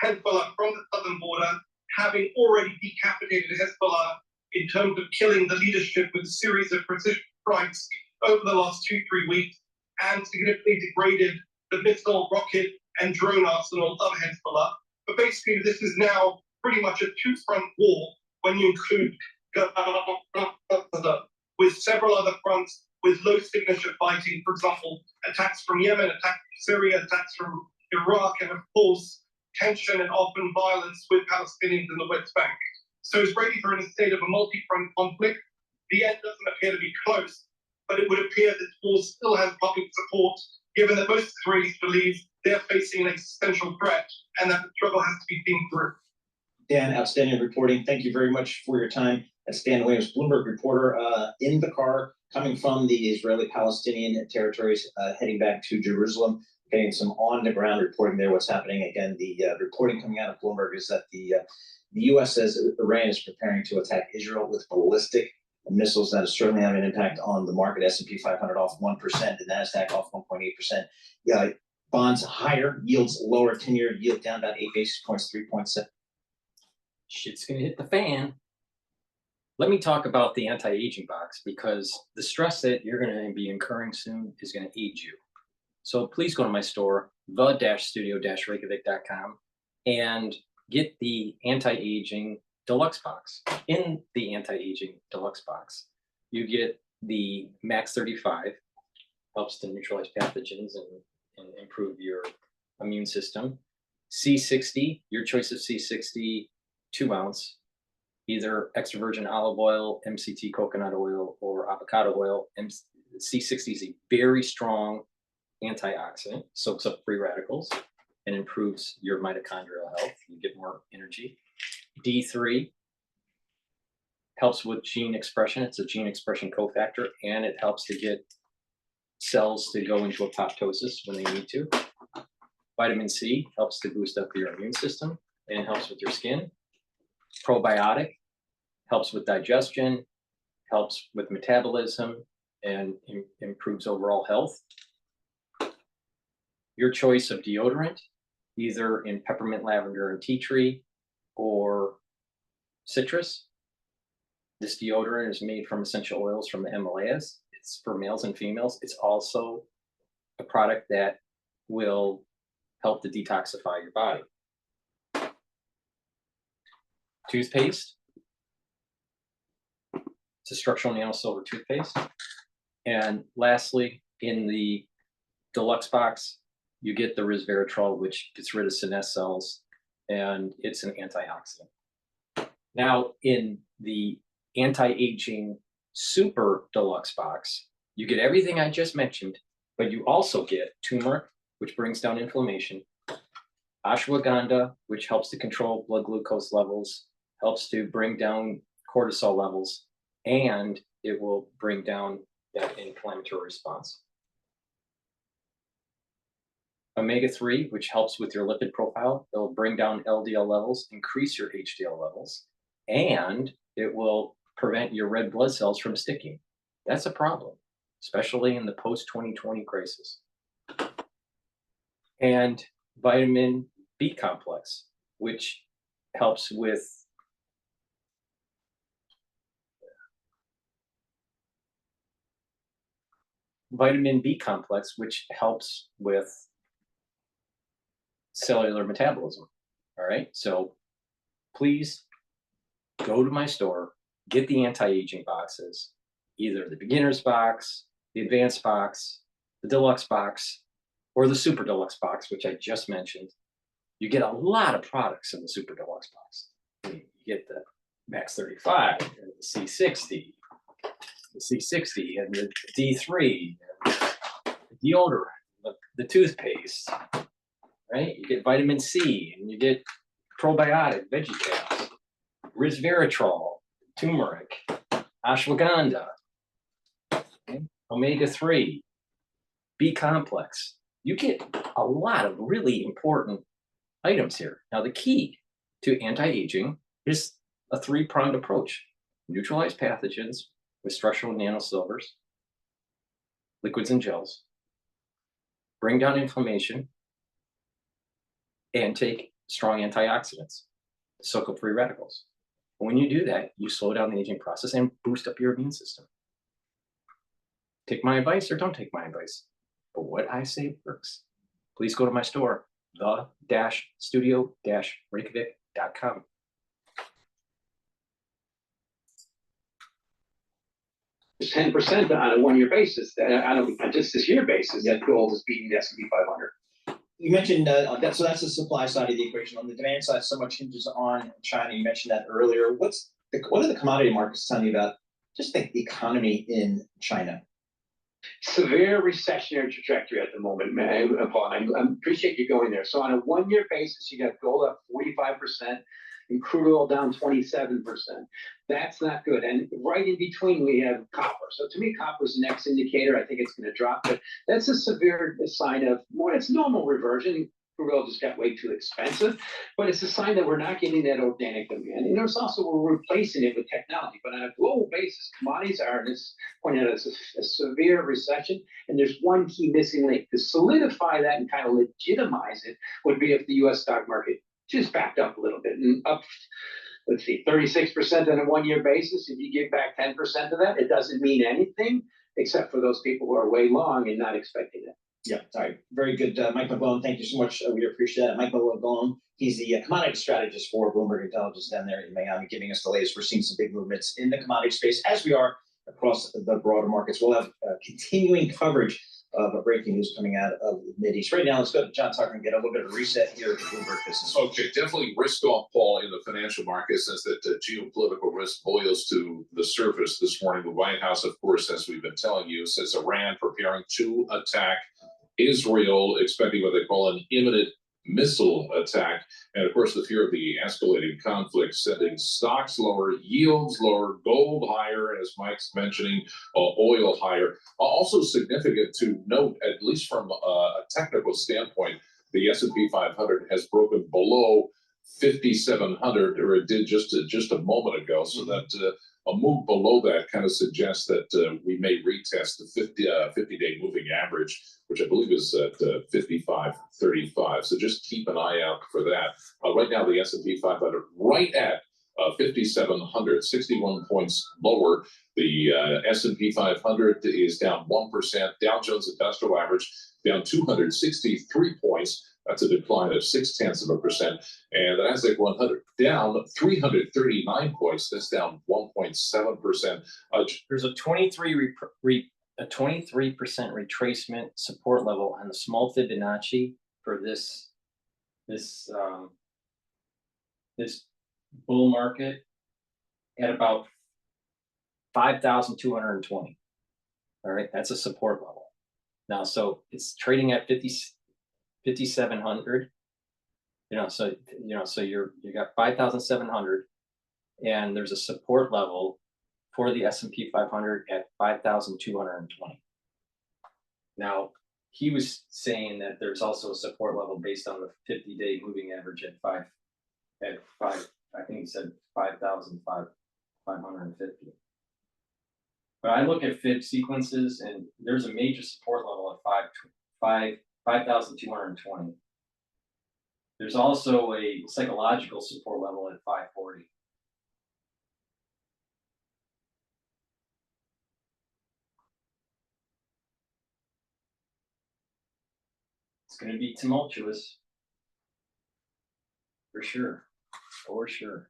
Hezbollah from the southern border, having already decapitated Hezbollah in terms of killing the leadership with a series of precision strikes over the last 2-3 weeks, and significantly degraded the missile, rocket, and drone arsenal of Hezbollah. But basically, this is now pretty much a two-front war when you include Gaza, with several other fronts with low signature fighting, for example, attacks from Yemen, attacks from Syria, attacks from Iraq, and of course, tension and often violence with Palestinians in the West Bank. So Israelis are in a state of a multi-front conflict. The end doesn't appear to be close, but it would appear this war still has public support, given that most Israelis believe they're facing an existential threat and that the struggle has to be seen through. Dan, outstanding reporting. Thank you very much for your time. That's Dan Williams, Bloomberg reporter, in the car coming from the Israeli-Palestinian territories, heading back to Jerusalem, getting some on-the-ground reporting there, what's happening. Again, the reporting coming out of Bloomberg is that the U.S. says Iran is preparing to attack Israel with ballistic missiles. That is certainly having an impact on the market. S&P 500 off 1%, the NASDAQ off 1.8%. Bonds higher, yields lower, 10-year yield down about 8 basis points, 3.7. Shit's gonna hit the fan. Let me talk about the anti-aging box, because the stress that you're gonna be incurring soon is gonna age you. So please go to my store, the-studio-reykjavik.com, and get the anti-aging deluxe box. In the anti-aging deluxe box, you get the Max 35, helps to neutralize pathogens and improve your immune system. C60, your choice of C60, 2 ounce, either extra virgin olive oil, MCT coconut oil, or avocado oil. C60 is a very strong antioxidant, soaks up free radicals and improves your mitochondrial health. You get more energy. D3 helps with gene expression. It's a gene expression cofactor, and it helps to get cells to go into apoptosis when they need to. Vitamin C helps to boost up your immune system and helps with your skin. Probiotic helps with digestion, helps with metabolism, and improves overall health. Your choice of deodorant, either in peppermint, lavender, and tea tree, or citrus. This deodorant is made from essential oils from the Himalayas. It's for males and females. It's also a product that will help to detoxify your body. Toothpaste. It's a structural nano silver toothpaste. And lastly, in the deluxe box, you get the resveratrol, which gets rid of senescent cells, and it's an antioxidant. Now, in the anti-aging super deluxe box, you get everything I just mentioned, but you also get turmeric, which brings down inflammation, ashwagandha, which helps to control blood glucose levels, helps to bring down cortisol levels, and it will bring down that inflammatory response. Omega-3, which helps with your lipid profile. It'll bring down LDL levels, increase your HDL levels, and it will prevent your red blood cells from sticking. That's a problem, especially in the post-2020 crisis. And vitamin B complex, which helps with vitamin B complex, which helps with cellular metabolism. All right, so please go to my store, get the anti-aging boxes, either the beginner's box, the advanced box, the deluxe box, or the super deluxe box, which I just mentioned. You get a lot of products in the super deluxe box. You get the Max 35, and the C60, and the D3, and the deodorant, the toothpaste, right? You get vitamin C, and you get probiotic veggie caps, resveratrol, turmeric, ashwagandha, okay? Omega-3, B complex. You get a lot of really important items here. Now, the key to anti-aging is a three-pronged approach. Neutralize pathogens with structural nanosilvers, liquids and gels, bring down inflammation, and take strong antioxidants, soak up free radicals. And when you do that, you slow down the aging process and boost up your immune system. Take my advice or don't take my advice, but what I say works. Please go to my store, the-studio-reykjavik.com. It's 10% on a one-year basis, on just this year basis, that gold is beating the S&P 500. You mentioned that, so that's the supply side of the equation. On the demand side, so much hinges on China. You mentioned that earlier. What are the commodity markets telling you about just the economy in China? Severe recessionary trajectory at the moment, man, Paul. I appreciate you going there. So on a one-year basis, you got gold up 45% and crude oil down 27%. That's not good. And right in between, we have copper. So to me, copper is the next indicator. I think it's going to drop, but that's a severe sign of more. It's normal reversion. Crude oil just got way too expensive, but it's a sign that we're not getting that organic demand. And there's also, we're replacing it with technology. But on a global basis, commodities are, in this point out, a severe recession. And there's one key missing link. To solidify that and kind of legitimize it would be if the U.S. stock market just backed up a little bit and up, let's see, 36% on a one-year basis. If you give back 10% of that, it doesn't mean anything except for those people who are way long and not expecting it. Yeah, sorry. Very good. Mike McGlone, thank you so much. We appreciate that. Mike McGlone, he's the commodity strategist for Bloomberg Intelligence down there in Miami, giving us the latest. We're seeing some big movements in the commodity space, as we are across the broader markets. We'll have continuing coverage of breaking news coming out of the Mideast. Right now, let's go to John Tucker and get a little bit of a reset here at the Bloomberg Business. Okay, definitely risk off, Paul, in the financial markets as that geopolitical risk boils to the surface this morning. The White House, of course, as we've been telling you, says Iran preparing to attack Israel, expecting what they call an imminent missile attack. And of course, the fear of the escalating conflict sending stocks lower, yields lower, gold higher, as Mike's mentioning, oil higher. Also significant to note, at least from a technical standpoint, the S&P 500 has broken below 5,700, or it did just a moment ago. So that a move below that kind of suggests that we may retest the 50-day moving average, which I believe is at 55.35. So just keep an eye out for that. Right now, the S&P 500 right at 5,700, 61 points lower. The S&P 500 is down 1%. Dow Jones Industrial Average down 263 points. That's a decline of 0.6%. And the Nasdaq 100 down 339 points. That's down 1.7%. There's a 23% retracement support level on the small Fibonacci for this bull market at about 5,220. All right, that's a support level. Now, so it's trading at 5,700. So you got 5,700, and there's a support level for the S&P 500 at 5,220. Now, he was saying that there's also a support level based on the 50-day moving average at five. I think he said 5,550. But I look at Fib sequences, and there's a major support level at 5,220. There's also a psychological support level at 540. gonna be tumultuous. For sure, for sure.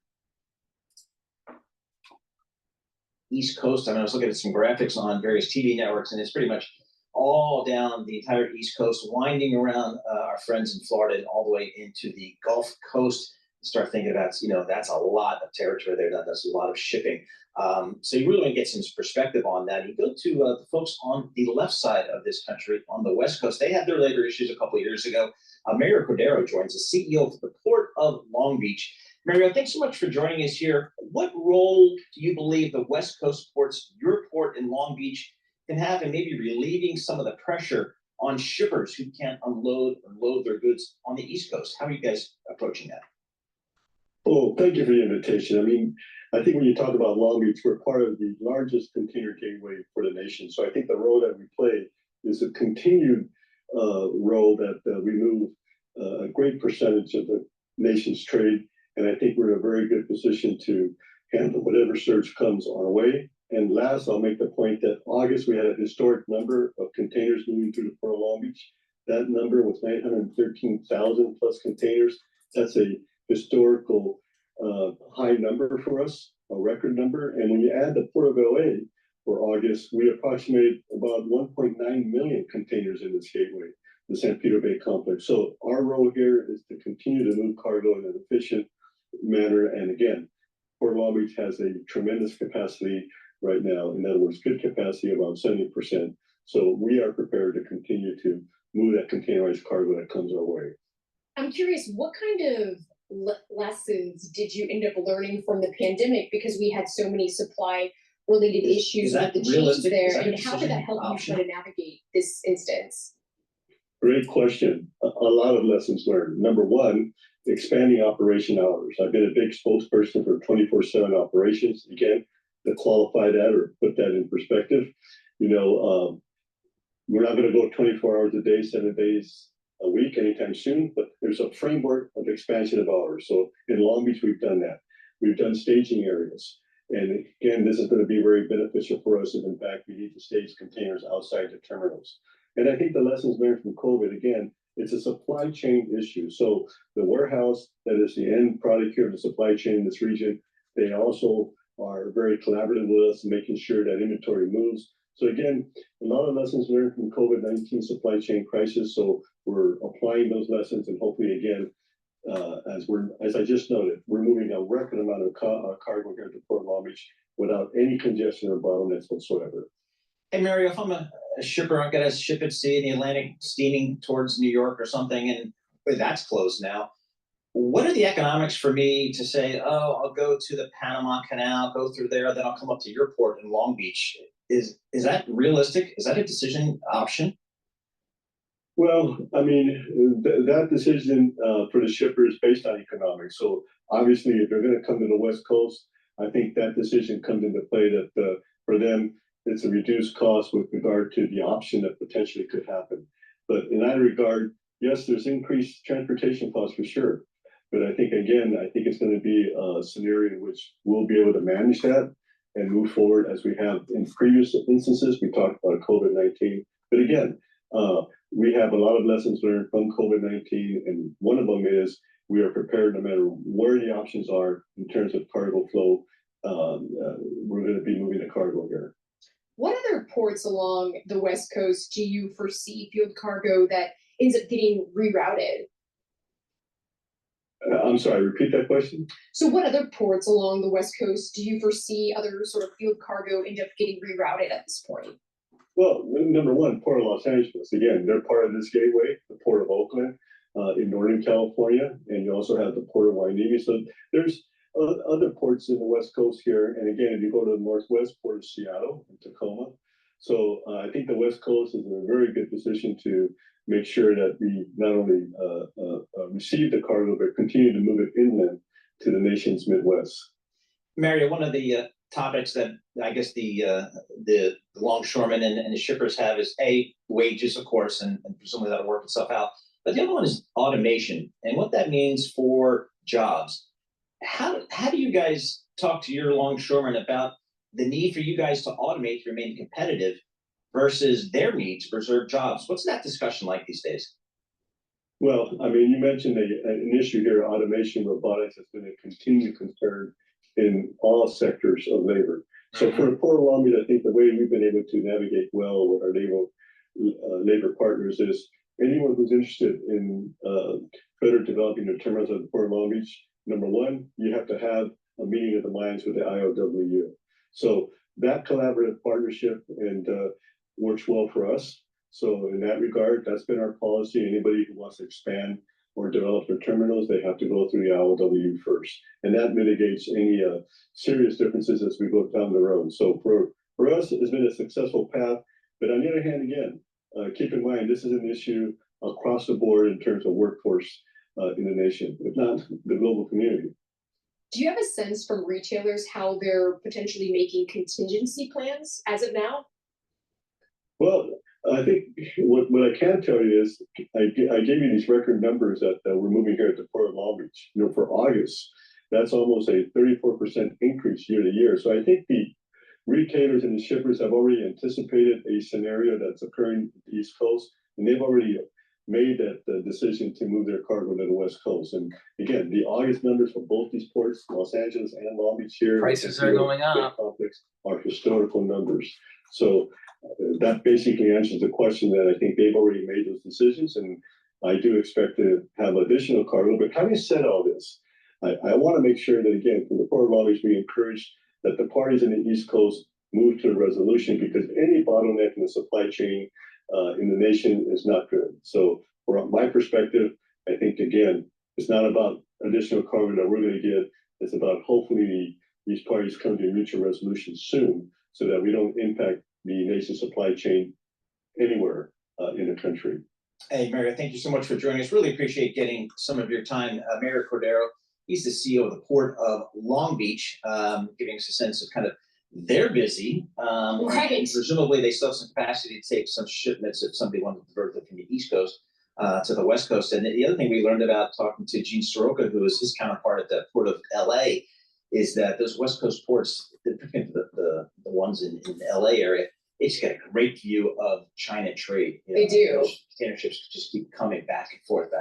East Coast, I mean, I was looking at some graphics on various TV networks, and it's pretty much all down the entire East Coast, winding around our friends in Florida and all the way into the Gulf Coast. You start thinking about, that's a lot of territory there. That's a lot of shipping. So you really want to get some perspective on that. You go to the folks on the left side of this country, on the West Coast. They had their labor issues a couple of years ago. Mario Cordero joins, the CEO of the Port of Long Beach. Mario, thanks so much for joining us here. What role do you believe the West Coast ports, your port in Long Beach, can have in maybe relieving some of the pressure on shippers who can't unload or load their goods on the East Coast? How are you guys approaching that? Oh, thank you for the invitation. I mean, I think when you talk about Long Beach, we're part of the largest container gateway for the nation. So I think the role that we play is a continued role that we move a great percentage of the nation's trade. And I think we're in a very good position to handle whatever surge comes our way. And last, I'll make the point that August, we had a historic number of containers moving through the Port of Long Beach. That number was 913,000 plus containers. That's a historical high number for us, a record number. And when you add the Port of LA for August, we approximated about 1.9 million containers in this gateway, the San Pedro Bay complex. So our role here is to continue to move cargo in an efficient manner. And again, Port of Long Beach has a tremendous capacity right now. In other words, good capacity, about 70%. So we are prepared to continue to move that containerized cargo that comes our way. I'm curious, what kind of lessons did you end up learning from the pandemic? Because we had so many supply related issues with the change there. And how did that help you try to navigate this instance? Great question. A lot of lessons learned. Number one, expanding operation hours. I've been a big spokesperson for 24/7 operations. Again, to qualify that or put that in perspective, we're not going to go 24 hours a day, 7 days a week anytime soon, but there's a framework of expansion of hours. So in Long Beach, we've done that. We've done staging areas. And again, this is going to be very beneficial for us if in fact we need to stage containers outside the terminals. And I think the lessons learned from COVID, again, it's a supply chain issue. So the warehouse that is the end product here of the supply chain in this region, they also are very collaborative with us, making sure that inventory moves. So again, a lot of lessons learned from COVID-19 supply chain crisis. So we're applying those lessons, and hopefully, again, as I just noted, we're moving a record amount of cargo here to Port Long Beach without any congestion or bottlenecks whatsoever. Hey, Mario, if I'm a shipper, I've got to ship at sea in the Atlantic, steaming towards New York or something, and that's closed now. What are the economics for me to say, oh, I'll go to the Panama Canal, go through there, then I'll come up to your port in Long Beach? Is that realistic? Is that a decision option? Well, I mean, that decision for the shipper is based on economics. So obviously, if they're going to come to the West Coast, I think that decision comes into play that for them, it's a reduced cost with regard to the option that potentially could happen. But in that regard, yes, there's increased transportation costs for sure. But I think, again, it's going to be a scenario in which we'll be able to manage that and move forward as we have in previous instances. We talked about COVID-19. But again, we have a lot of lessons learned from COVID-19. And one of them is we are prepared no matter where the options are in terms of cargo flow. We're going to be moving the cargo here. What other ports along the West Coast do you foresee field cargo that ends up getting rerouted? I'm sorry, repeat that question. So what other ports along the West Coast do you foresee other sort of field cargo end up getting rerouted at this point? Well, number one, Port of Los Angeles. Again, they're part of this gateway, the Port of Oakland in Northern California, and you also have the Port of Wainimi. So there's other ports in the West Coast here. And again, if you go to the Northwest, Port of Seattle and Tacoma. So I think the West Coast is in a very good position to make sure that we not only receive the cargo, but continue to move it inland to the nation's Midwest. Mario, one of the topics that I guess the longshoremen and the shippers have is wages, of course, and presumably that'll work itself out. But the other one is automation and what that means for jobs. How do you guys talk to your longshoremen about the need for you guys to automate to remain competitive versus their need to preserve jobs? What's that discussion like these days? Well, I mean, you mentioned an issue here, automation, robotics has been a continued concern in all sectors of labor. So for Port of Long Beach, I think the way we've been able to navigate well with our labor partners is anyone who's interested in further developing the terminals at the Port of Long Beach, number one, you have to have a meeting of the minds with the IOW. So that collaborative partnership and works well for us. So in that regard, that's been our policy. Anybody who wants to expand or develop their terminals, they have to go through the IOW first. And that mitigates any serious differences as we go down the road. So for us, it's been a successful path. But on the other hand, again, keep in mind, this is an issue across the board in terms of workforce in the nation, if not the global community. Do you have a sense from retailers how they're potentially making contingency plans as of now? Well, I think what I can tell you is I gave you these record numbers that we're moving here at the Port of Long Beach. You know, for August, that's almost a 34% increase year to year. So I think the retailers and the shippers have already anticipated a scenario that's occurring at the East Coast, and they've already made that decision to move their cargo to the West Coast. And again, the August numbers for both these ports, Los Angeles and Long Beach here, Prices are going up. Are historical numbers. So that basically answers the question that I think they've already made those decisions, and I do expect to have additional cargo. But having said all this, I want to make sure that, again, from the Port of Long Beach, we encourage that the parties in the East Coast move to a resolution, because any bottleneck in the supply chain in the nation is not good. So from my perspective, I think, again, it's not about additional cargo that we're going to get. It's about hopefully these parties come to a mutual resolution soon so that we don't impact the nation's supply chain anywhere in the country. Hey, Mayor, thank you so much for joining us. Really appreciate getting some of your time. Mayor Cordero, he's the CEO of the Port of Long Beach, giving us a sense of kind of they're busy. Right. And presumably they still have some capacity to take some shipments if somebody wanted to divert them from the East Coast to the West Coast. And the other thing we learned about talking to Gene Soroka, who is his counterpart at the Port of LA, is that those West Coast ports, particularly the ones in the LA area, they just get a great view of China trade. They do. Container ships just keep coming back and forth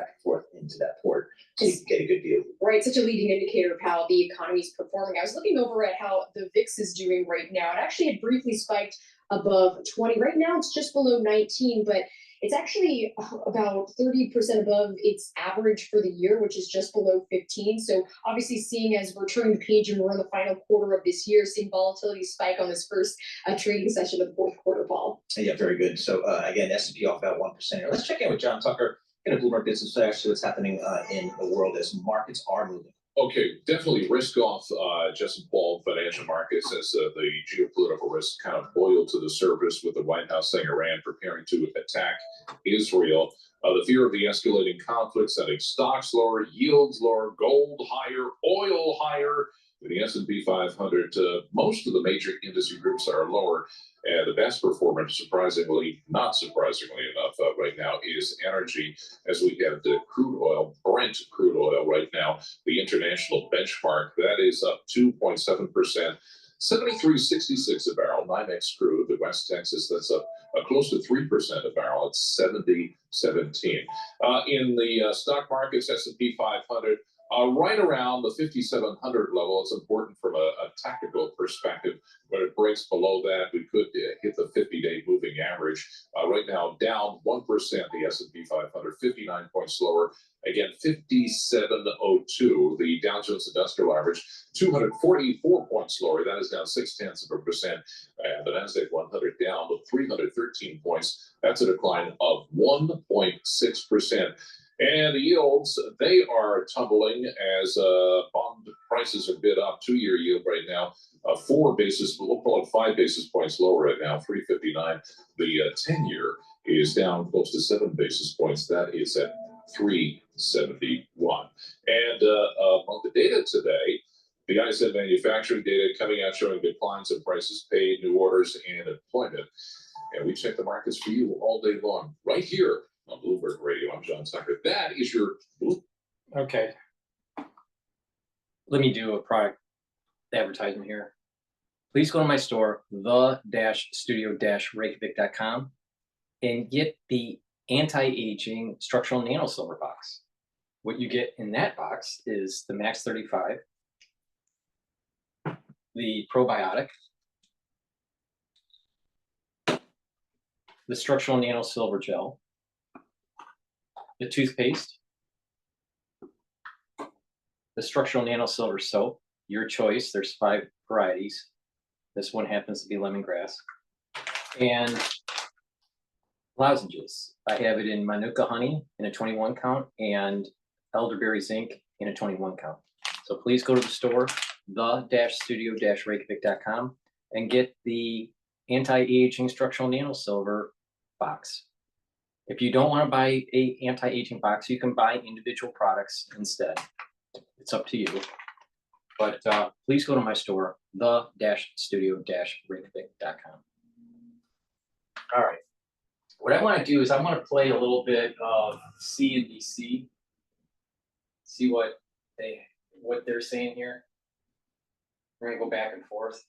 into that port. So you can get a good view. Right, such a leading indicator of how the economy is performing. I was looking over at how the VIX is doing right now. It actually had briefly spiked above 20. Right now it's just below 19, but it's actually about 30% above its average for the year, which is just below 15. So obviously seeing as we're turning the page and we're in the final quarter of this year, seeing volatility spike on this first trading session of the fourth quarter, Paul. Yeah, very good. So again, S&P off about 1% here. Let's check in with John Tucker, get a Bloomberg Business Flash, see what's happening in the world as markets are moving. Okay, definitely risk off, Justin Paul, financial markets as the geopolitical risks kind of boil to the surface with the White House saying Iran preparing to attack Israel. The fear of the escalating conflict sending stocks lower, yields lower, gold higher, oil higher. With the S&P 500, most of the major industry groups are lower. And the best performer, surprisingly, not surprisingly enough, right now is energy, as we have the crude oil, Brent crude oil right now, the international benchmark, that is up 2.7%, 73.66 a barrel. NYMEX crude, the West Texas, that's up close to 3% a barrel. It's 70.17. In the stock markets, S&P 500, right around the 5,700 level. It's important from a tactical perspective. When it breaks below that, we could hit the 50-day moving average. Right now, down 1%, the S&P 500, 59 points lower. Again, 57.02. The Dow Jones Industrial Average, 244 points lower. That is down 0.6%. And the Nasdaq 100 down to 313 points. That's a decline of 1.6%. And the yields, they are tumbling as bond prices are bid up. 2-year yield right now, 4 basis, we'll call it 5 basis points lower right now, 359. The 10-year is down close to 7 basis points. That is at 371. And among the data today, the ISM manufacturing data coming out showing declines in prices paid, new orders, and employment. And we check the markets for you all day long, right here on Bloomberg Radio. I'm John Tucker. That is your... Okay. Let me do a product advertisement here. Please go to my store, the-studio-reykjavik.com, and get the anti-aging structural nanosilver box. What you get in that box is the Max 35, the probiotic, the structural nanosilver gel, the toothpaste, the structural nanosilver soap, your choice. There's 5 varieties. This one happens to be lemongrass. And lozenges. I have it in Manuka honey in a 21 count and elderberry zinc in a 21 count. So please go to the store, the-studio-reykjavik.com, and get the anti-aging structural nanosilver box. If you don't want to buy a anti-aging box, you can buy individual products instead. It's up to you. But please go to my store, the-studio-reykjavik.com. All right. What I want to do is I want to play a little bit of CNBC. See what they're saying here. We're gonna go back and forth.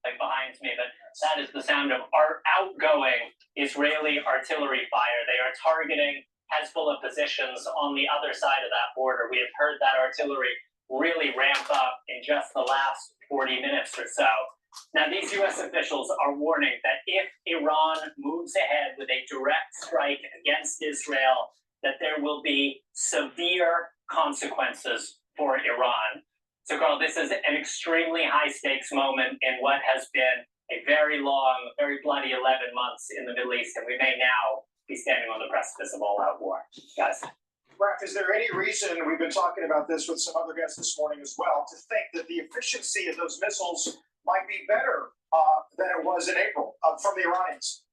Like behind me, but that is the sound of our outgoing Israeli artillery fire. They are targeting Hezbollah positions on the other side of that border. We have heard that artillery really ramp up in just the last 40 minutes or so. Now, these U.S. officials are warning that if Iran moves ahead with a direct strike against Israel, that there will be severe consequences for Iran. So, Carl, this is an extremely high-stakes moment in what has been a very long, very bloody 11 months in the Middle East, and we may now be standing on the precipice of all-out war. Guys. Raf, is there any reason, we've been talking about this with some other guests this morning as well, to think that the efficiency of those missiles might be better than it was in April from the Iranians?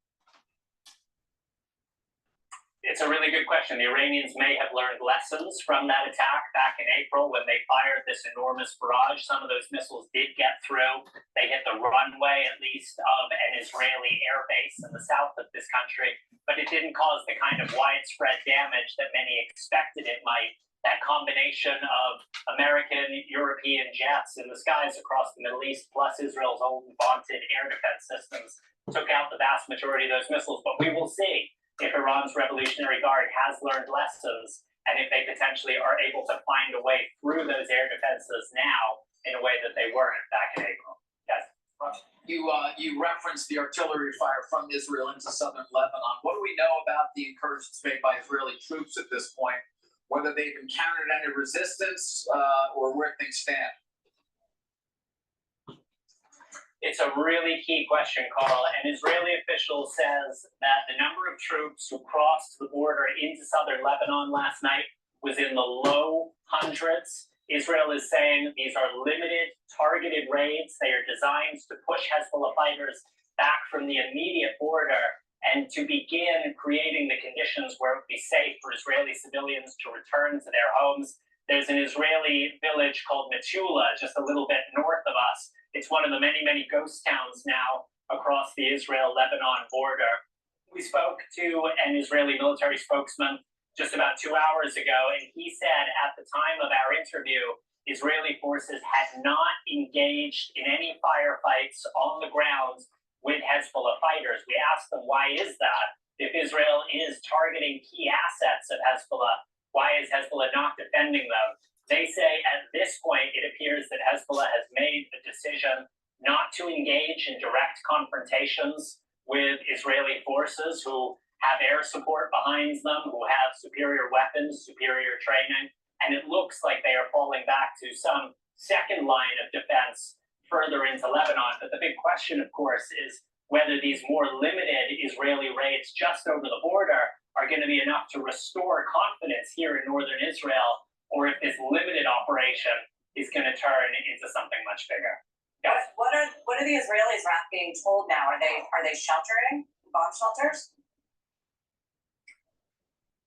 It's a really good question. The Iranians may have learned lessons from that attack back in April when they fired this enormous barrage. Some of those missiles did get through. They hit the runway, at least, of an Israeli air base in the south of this country, but it didn't cause the kind of widespread damage that many expected it might. That combination of American, European jets in the skies across the Middle East, plus Israel's old and vaunted air defense systems, took out the vast majority of those missiles. But we will see if Iran's Revolutionary Guard has learned lessons and if they potentially are able to find a way through those air defenses now in a way that they weren't back in April. Yes. You referenced the artillery fire from Israel into southern Lebanon. What do we know about the incursions made by Israeli troops at this point? Whether they've encountered any resistance or where things stand? It's a really key question, Carl. An Israeli official says that the number of troops who crossed the border into southern Lebanon last night was in the low hundreds. Israel is saying these are limited, targeted raids. They are designed to push Hezbollah fighters back from the immediate border and to begin creating the conditions where it would be safe for Israeli civilians to return to their homes. There's an Israeli village called Metula, just a little bit north of us. It's one of the many, many ghost towns now across the Israel-Lebanon border. We spoke to an Israeli military spokesman just about 2 hours ago, and he said at the time of our interview, Israeli forces had not engaged in any firefights on the ground with Hezbollah fighters. We asked them, why is that? If Israel is targeting key assets of Hezbollah, why is Hezbollah not defending them? They say at this point, it appears that Hezbollah has made the decision not to engage in direct confrontations with Israeli forces who have air support behind them, who have superior weapons, superior training, and it looks like they are falling back to some second line of defense further into Lebanon. But the big question, of course, is whether these more limited Israeli raids just over the border are going to be enough to restore confidence here in northern Israel, or if this limited operation is going to turn into something much bigger. Yes. What are the Israelis being told now? Are they sheltering, bomb shelters?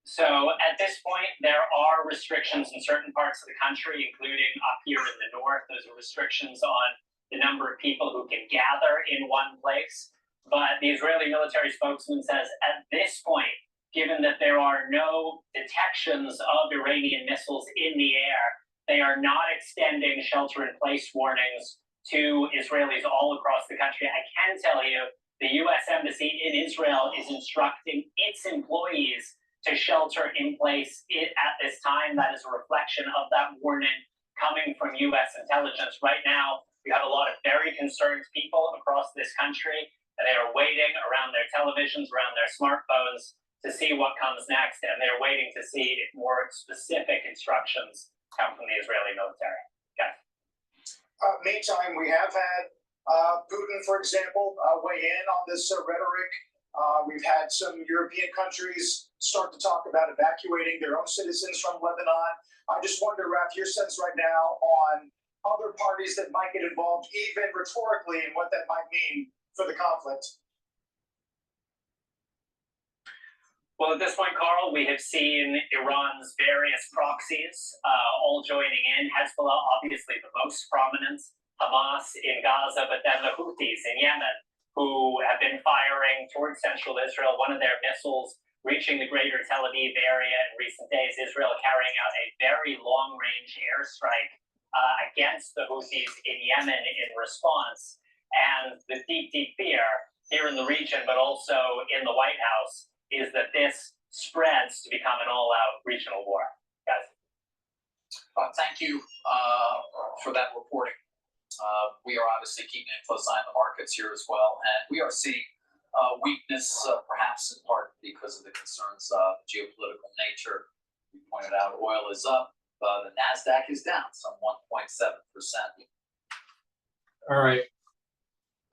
So at this point, there are restrictions in certain parts of the country, including up here in the north. Those are restrictions on the number of people who can gather in one place. But the Israeli military spokesman says at this point, given that there are no detections of Iranian missiles in the air, they are not extending shelter-in-place warnings to Israelis all across the country. I can tell you the U.S. Embassy in Israel is instructing its employees to shelter in place at this time. That is a reflection of that warning coming from U.S. intelligence. Right now, we have a lot of very concerned people across this country, and they are waiting around their televisions, around their smartphones, to see what comes next, and they're waiting to see if more specific instructions come from the Israeli military. Okay. Meantime, we have had Putin, for example, weigh in on this rhetoric. We've had some European countries start to talk about evacuating their own citizens from Lebanon. I just wonder, Raf, your sense right now on other parties that might get involved, even rhetorically, and what that might mean for the conflict. Well, at this point, Carl, we have seen Iran's various proxies all joining in. Hezbollah, obviously the most prominent, Hamas in Gaza, but then the Houthis in Yemen, who have been firing towards central Israel. One of their missiles reaching the greater Tel Aviv area in recent days, Israel carrying out a very long-range airstrike against the Houthis in Yemen in response. And the deep, deep fear here in the region, but also in the White House, is that this spreads to become an all-out regional war. Guys. Thank you for that reporting. We are obviously keeping a close eye on the markets here as well, and we are seeing weakness, perhaps in part because of the concerns of geopolitical nature. We pointed out oil is up, the NASDAQ is down some 1.7%. All right.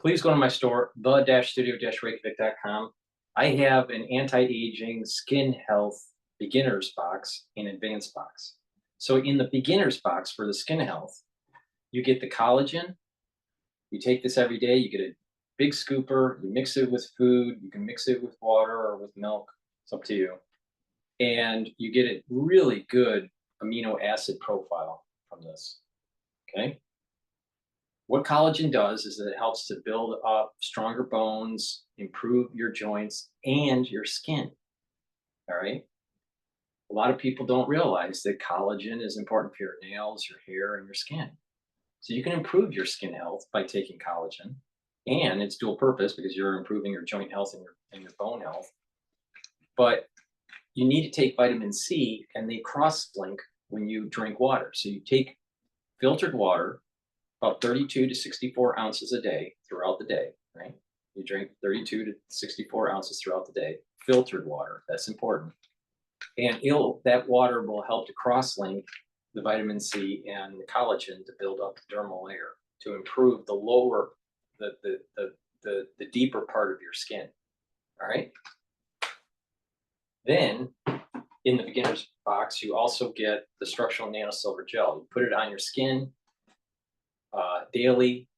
Please go to my store, the-studio-reykjavik.com. I have an anti-aging skin health beginner's box and advanced box. So in the beginner's box for the skin health, you get the collagen. You take this every day, you get a big scooper, you mix it with food, you can mix it with water or with milk, it's up to you. And you get a really good amino acid profile from this, okay? What collagen does is that it helps to build up stronger bones, improve your joints and your skin, all right? A lot of people don't realize that collagen is important for your nails, your hair, and your skin. So you can improve your skin health by taking collagen, and it's dual purpose because you're improving your joint health and your bone health. But you need to take vitamin C, and they cross-link when you drink water. So you take filtered water, about 32 to 64 ounces a day throughout the day, right? You drink 32 to 64 ounces throughout the day, filtered water, that's important. And that water will help to cross-link the vitamin C and the collagen to build up the dermal layer to improve the lower, the deeper part of your skin, all right? Then in the beginner's box, you also get the structural nanosilver gel. You put it on your skin daily.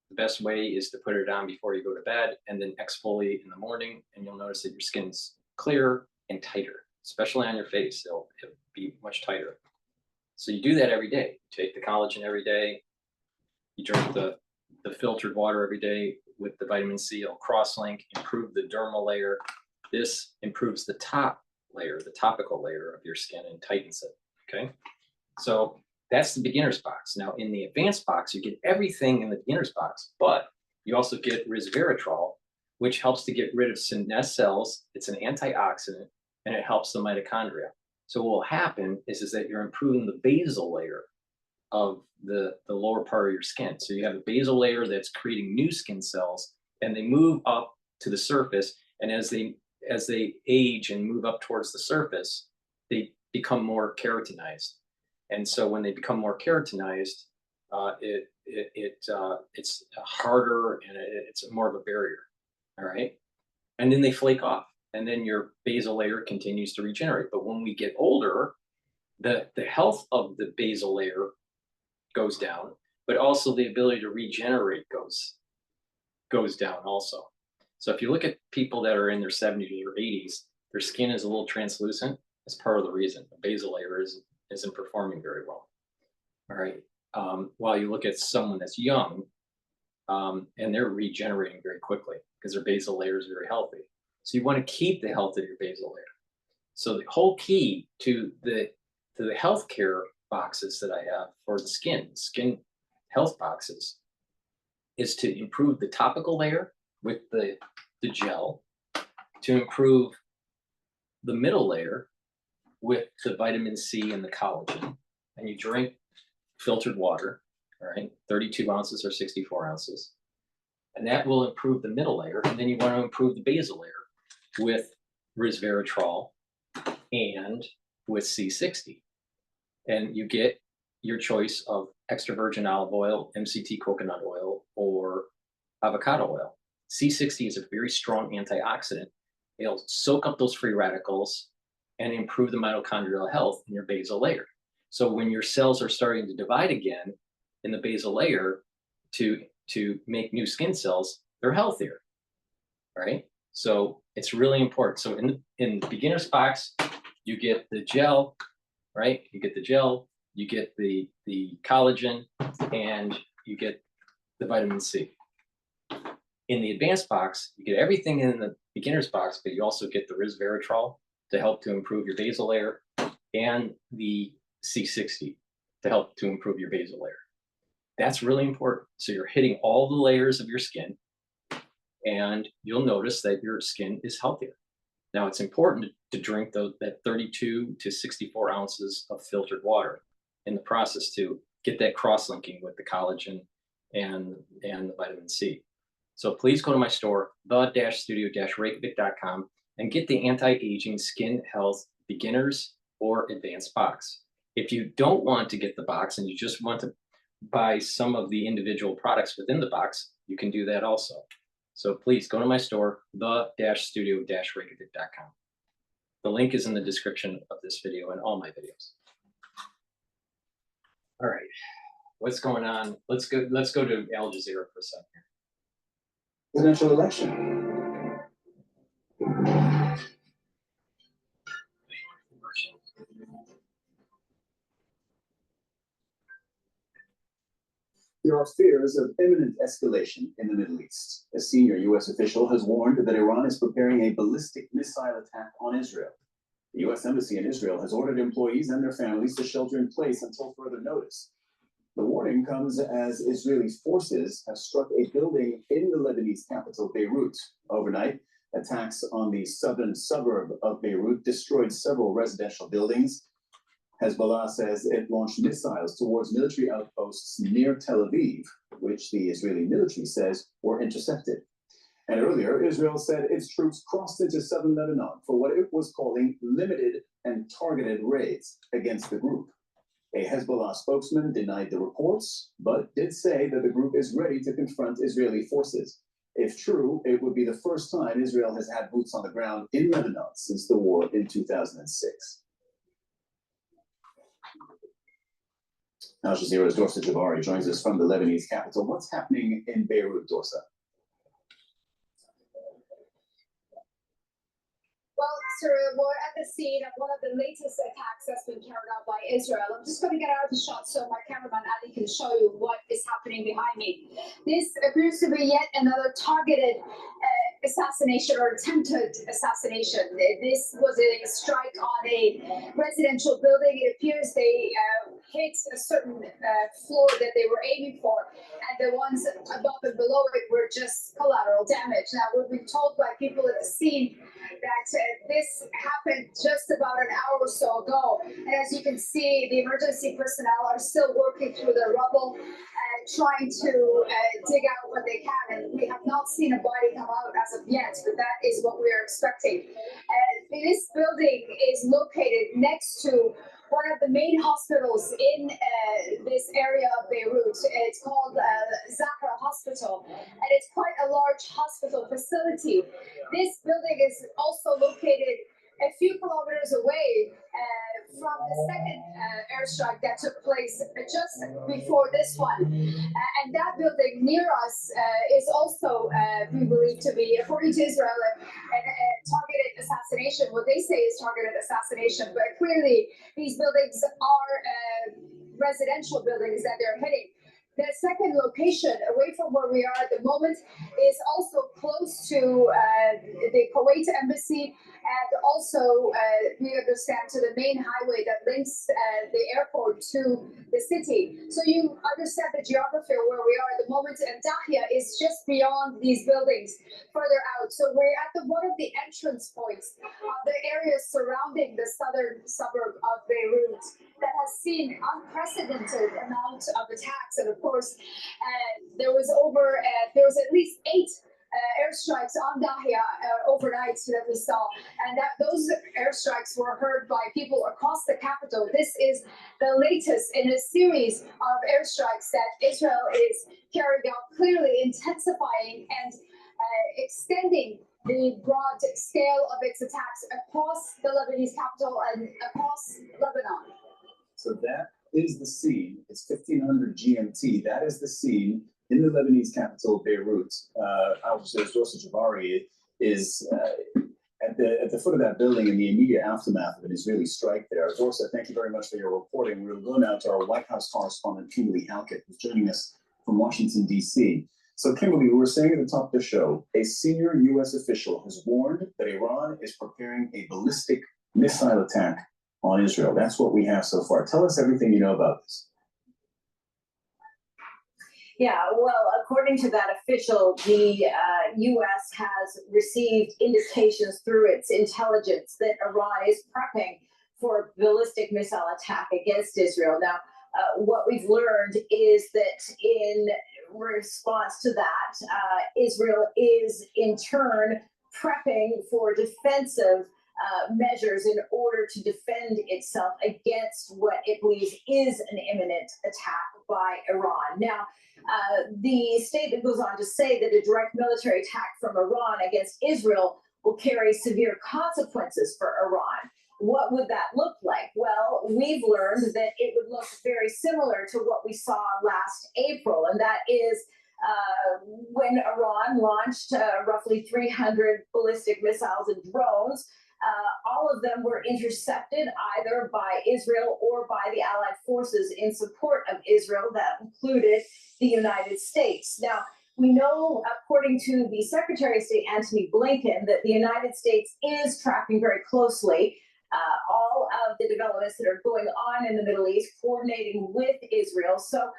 The best way is to put it on before you go to bed and then exfoliate in the morning, and you'll notice that your skin's clearer and tighter, especially on your face. It'll be much tighter. So you do that every day. You take the collagen every day. You drink the filtered water every day with the vitamin C. It'll cross-link, improve the dermal layer. This improves the top layer, the topical layer of your skin, and tightens it, okay? So that's the beginner's box. Now in the advanced box, you get everything in the beginner's box, but you also get resveratrol, which helps to get rid of senescent cells. It's an antioxidant, and it helps the mitochondria. So what will happen is that you're improving the basal layer of the lower part of your skin. So you have a basal layer that's creating new skin cells, and they move up to the surface, and as they age and move up towards the surface, they become more keratinized. And so when they become more keratinized, it's harder and it's more of a barrier, all right? And then they flake off, and then your basal layer continues to regenerate. But when we get older, the health of the basal layer goes down, but also the ability to regenerate goes down also. So if you look at people that are in their 70s or 80s, their skin is a little translucent. That's part of the reason. The basal layer isn't performing very well. All right. While you look at someone that's young, and they're regenerating very quickly because their basal layer is very healthy. So you want to keep the health of your basal layer. So the whole key to the healthcare boxes that I have for the skin health boxes, is to improve the topical layer, with the gel to improve the middle layer with the vitamin C and the collagen. And you drink filtered water, all right, 32 ounces or 64 ounces. And that will improve the middle layer. And then you want to improve the basal layer with resveratrol and with C60. And you get your choice of extra virgin olive oil, MCT coconut oil, or avocado oil. C60 is a very strong antioxidant. It'll soak up those free radicals and improve the mitochondrial health in your basal layer. So when your cells are starting to divide again in the basal layer to make new skin cells, they're healthier, right? So it's really important. So in the beginner's box, you get the gel, right? You get the gel, you get the collagen, and you get the vitamin C. In the advanced box, you get everything in the beginner's box, but you also get the resveratrol to help to improve your basal layer and the C60 to help to improve your basal layer. That's really important. So you're hitting all the layers of your skin, and you'll notice that your skin is healthier. Now, it's important to drink that 32 to 64 ounces of filtered water in the process to get that cross-linking with the collagen and the vitamin C. So please go to my store, the-studio-reykjavik.com, and get the anti-aging skin health beginners or advanced box. If you don't want to get the box and you just want to buy some of the individual products within the box, you can do that also. So please go to my store, the-studio-reykjavik.com. The link is in the description of this video and all my videos. All right, what's going on? Let's go to Al Jazeera for a second. Presidential election. There are fears of imminent escalation in the Middle East. A senior U.S. official has warned that Iran is preparing a ballistic missile attack on Israel. The U.S. Embassy in Israel has ordered employees and their families to shelter in place until further notice. The warning comes as Israeli forces have struck a building in the Lebanese capital, Beirut. Overnight, attacks on the southern suburb of Beirut destroyed several residential buildings. Hezbollah says it launched missiles towards military outposts near Tel Aviv, which the Israeli military says were intercepted. And earlier, Israel said its troops crossed into southern Lebanon for what it was calling limited and targeted raids against the group. A Hezbollah spokesman denied the reports, but did say that the group is ready to confront Israeli forces. If true, it would be the first time Israel has had boots on the ground in Lebanon since the war in 2006. Al Jazeera's Dorsa Jabari joins us from the Lebanese capital. What's happening in Beirut, Dorsa? Well, sir, we're at the scene of one of the latest attacks that's been carried out by Israel. I'm just going to get out of the shot so my cameraman Ali can show you what is happening behind me. This appears to be yet another targeted assassination or attempted assassination. This was a strike on a residential building. It appears they hit a certain floor that they were aiming for, and the ones above and below it were just collateral damage. Now, we've been told by people at the scene that this happened just about an hour or so ago. And as you can see, the emergency personnel are still working through the rubble and trying to dig out what they can. And we have not seen a body come out as of yet, but that is what we are expecting. This building is located next to one of the main hospitals in this area of Beirut. It's called Zahra Hospital, and it's quite a large hospital facility. This building is also located a few kilometers away from the second airstrike that took place just before this one. And that building near us is also, we believe to be, according to Israel, a targeted assassination. What they say is targeted assassination, but clearly these buildings are residential buildings that they're hitting. The second location, away from where we are at the moment, is also close to the Kuwait embassy And also, we understand to the main highway that links the airport to the city. So you understand the geography of where we are at the moment, and Dahia is just beyond these buildings, further out. So we're at one of the entrance points of the area surrounding the southern suburb of Beirut that has seen unprecedented amount of attacks. And of course, there was at least 8 airstrikes on Dahia overnight that we saw, and those airstrikes were heard by people across the capital. This is the latest in a series of airstrikes that Israel is carrying out, clearly intensifying and extending the broad scale of its attacks across the Lebanese capital and across Lebanon. So that is the scene. It's 1500 GMT. That is the scene in the Lebanese capital, Beirut. Al Jazeera's Dorsa Jabari is at the foot of that building in the immediate aftermath of an Israeli strike there. Dorsa, thank you very much for your reporting. We'll go now to our White House correspondent, Kimberly Halkett, who's joining us from Washington, D.C. So, Kimberly, we were saying at the top of the show, a senior U.S. official has warned that Iran is preparing a ballistic missile attack on Israel. That's what we have so far. Tell us everything you know about this. Yeah, well, according to that official, the U.S. has received indications through its intelligence that Iran is prepping for a ballistic missile attack against Israel. Now, what we've learned is that in response to that, Israel is in turn prepping for defensive measures in order to defend itself against what it believes is an imminent attack by Iran. Now, the statement goes on to say that a direct military attack from Iran against Israel will carry severe consequences for Iran. What would that look like? Well, we've learned that it would look very similar to what we saw last April, and that is when Iran launched roughly 300 ballistic missiles and drones. All of them were intercepted either by Israel or by the Allied forces in support of Israel. That included the United States. Now, we know, according to the Secretary of State, Antony Blinken, that the United States is tracking very closely all of the developments that are going on in the Middle East, coordinating with Israel. So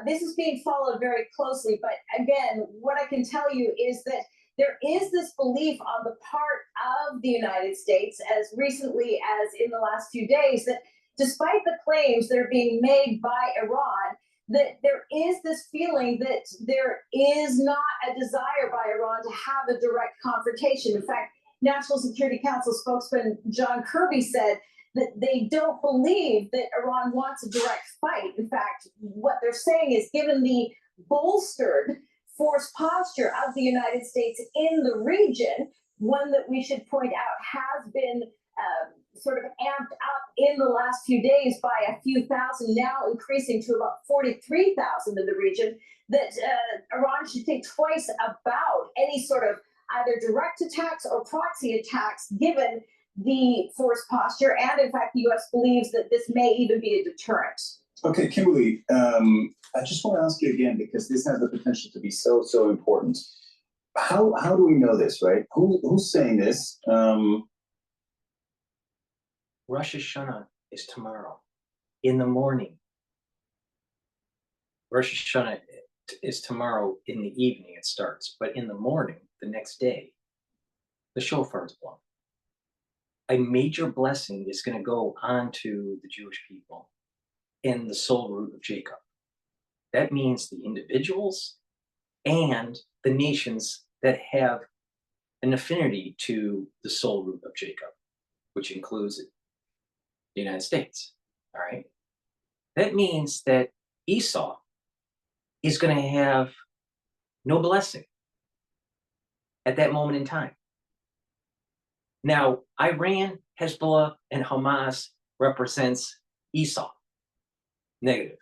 this is being followed very closely. But again, what I can tell you is that there is this belief on the part of the United States, as recently as in the last few days, that despite the claims that are being made by Iran, that there is this feeling that there is not a desire by Iran to have a direct confrontation. In fact, National Security Council spokesman John Kirby said that they don't believe that Iran wants a direct fight. In fact, what they're saying is, given the bolstered force posture of the United States in the region, one that we should point out has been sort of amped up in the last few days by a few thousand, now increasing to about 43,000 in the region, that Iran should think twice about any sort of either direct attacks or proxy attacks, given the force posture. And in fact, the U.S. believes that this may even be a deterrent. Okay, Kimberly, I just want to ask you again, because this has the potential to be so important. How do we know this, right? Who's saying this? Rosh Hashanah is tomorrow in the morning. Rosh Hashanah is tomorrow in the evening, it starts, but in the morning, the next day, the shofar is blown. A major blessing is going to go on to the Jewish people in the soul root of Jacob. That means the individuals and the nations that have an affinity to the soul root of Jacob, which includes the United States. All right. That means that Esau is going to have no blessing at that moment in time. Now, Iran, Hezbollah, and Hamas represents Esau. Negative.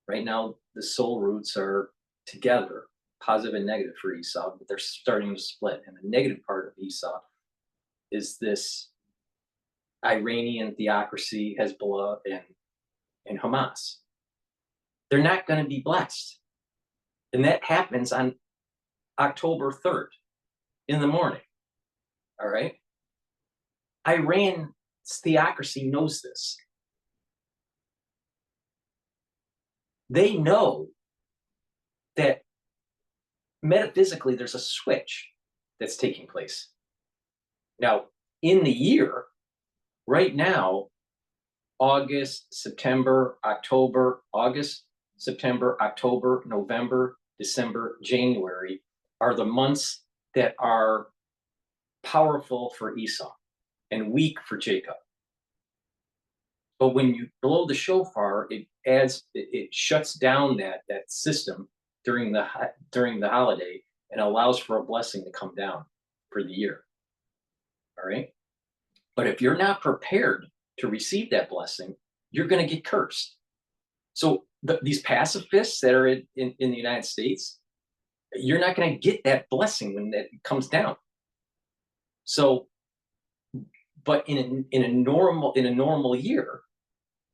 Right now, the soul roots are together, positive and negative for Esau, but they're starting to split. And the negative part of Esau is this Iranian theocracy, Hezbollah, and Hamas. They're not going to be blessed. And that happens on October 3rd in the morning. All right? Iran's theocracy knows this. They know that metaphysically there's a switch that's taking place. Now, in the year, right now, August, September, October, August, September, October, November, December, January are the months that are powerful for Esau and weak for Jacob. But when you blow the shofar, it shuts down that system during the holiday and allows for a blessing to come down for the year. All right. But if you're not prepared to receive that blessing, you're going to get cursed. So these pacifists that are in the United States, you're not going to get that blessing when that comes down. So, but in a normal year,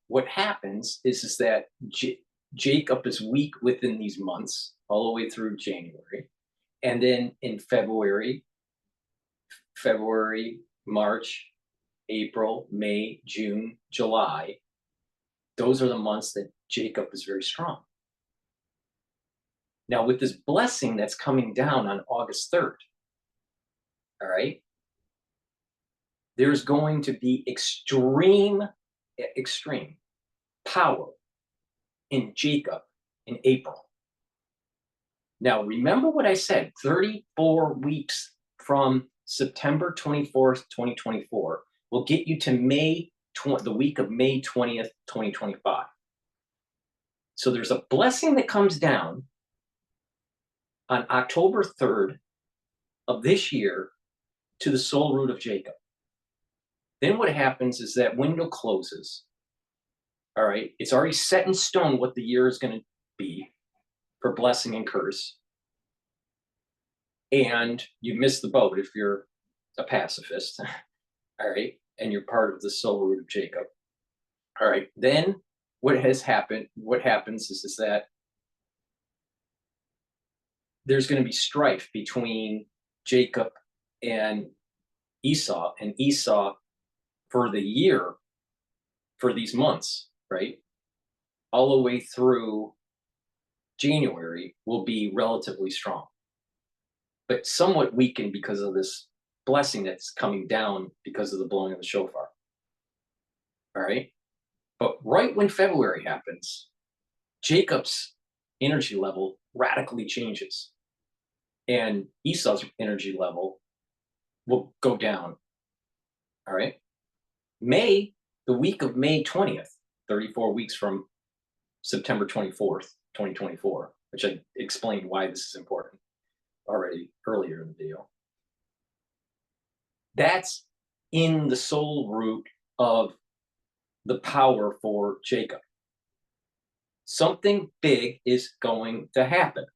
what happens is that Jacob is weak within these months all the way through January, and then in February, March, April, May, June, July, those are the months that Jacob is very strong. Now, with this blessing that's coming down on August 3rd, all right, there's going to be extreme power in Jacob in April. Now, remember what I said, 34 weeks from September 24th, 2024 will get you to the week of May 20th, 2025. So there's a blessing that comes down on October 3rd of this year to the soul root of Jacob. Then what happens is that window closes. All right, it's already set in stone what the year is going to be for blessing and curse. And you miss the boat if you're a pacifist. All right, and you're part of the soul root of Jacob. All right, then what happens is that there's going to be strife between Jacob and Esau for the year, for these months, right? All the way through January will be relatively strong, but somewhat weakened because of this blessing that's coming down because of the blowing of the shofar. All right. But right when February happens, Jacob's energy level radically changes and Esau's energy level will go down. All right. The week of May 20th, 34 weeks from September 24th, 2024, which I explained why this is important already earlier in the video. That's in the soul root of the power for Jacob. Something big is going to happen.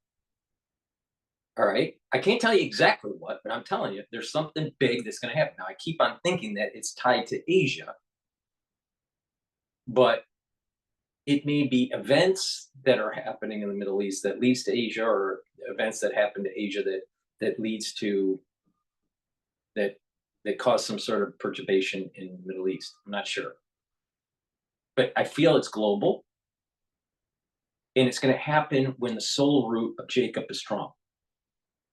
All right. I can't tell you exactly what, but I'm telling you, there's something big that's going to happen. Now, I keep on thinking that it's tied to Asia, but it may be events that are happening in the Middle East that leads to Asia, or events that happen to Asia that leads to that cause some sort of perturbation in the Middle East. I'm not sure, but I feel it's global, and it's going to happen when the soul root of Jacob is strong.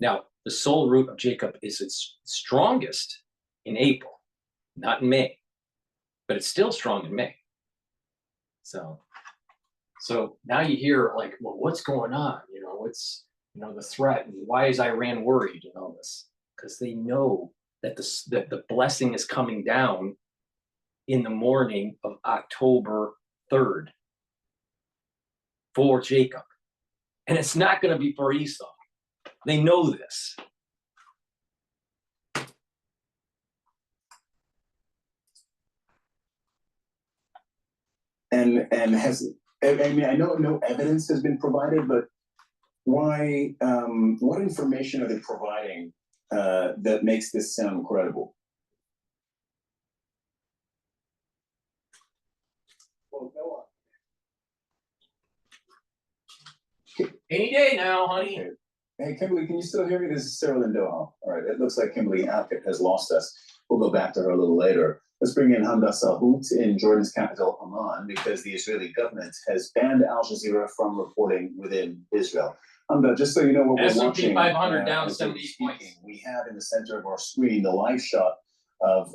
Now, the soul root of Jacob is its strongest in April, not in May, but it's still strong in May. So now you hear like, well, what's going on? What's the threat, and why is Iran worried and all this? Because they know that the blessing is coming down in the morning of October 3rd for Jacob, and it's not going to be for Esau. They know this. And I know no evidence has been provided, but why? What information are they providing that makes this sound credible? Any day now, honey. Okay. Hey, Kimberly, can you still hear me? This is Cyril in Doha. All right, it looks like Kimberly Alkett has lost us. We'll go back to her a little later. Let's bring in Hamda Salhout in Jordan's capital, Amman, because the Israeli government has banned Al Jazeera from reporting within Israel. Hamda, just so you know what we're watching, 500 down as 70 we're speaking, we have in the center of our screen the live shot of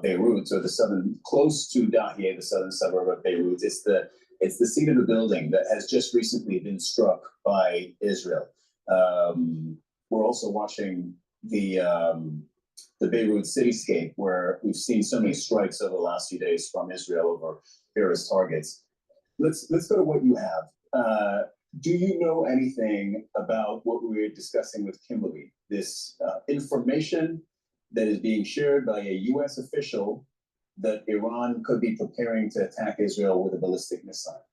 Beirut, so the southern, close to Dahieh, the southern suburb of Beirut. It's the seat of a building that has just recently been struck by Israel. We're also watching the Beirut cityscape, where we've seen so many strikes over the last few days from Israel over various targets. Let's go to what you have. Do you know anything about what we were discussing with Kimberly? This information that is being shared by a U.S. official that Iran could be preparing to attack Israel with a ballistic missile.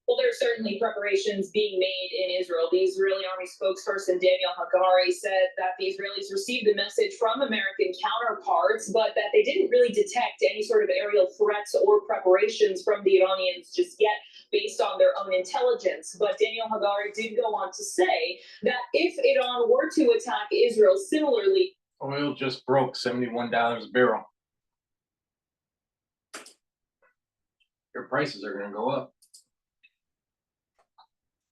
Well, there are certainly preparations being made in Israel. The Israeli Army spokesperson Daniel Hagari said that the Israelis received the message from American counterparts, but that they didn't really detect any sort of aerial threats or preparations from the Iranians just yet, based on their own intelligence. But Daniel Hagari did go on to say that if Iran were to attack Israel similarly, oil just broke $71 a barrel. Your prices are going to go up.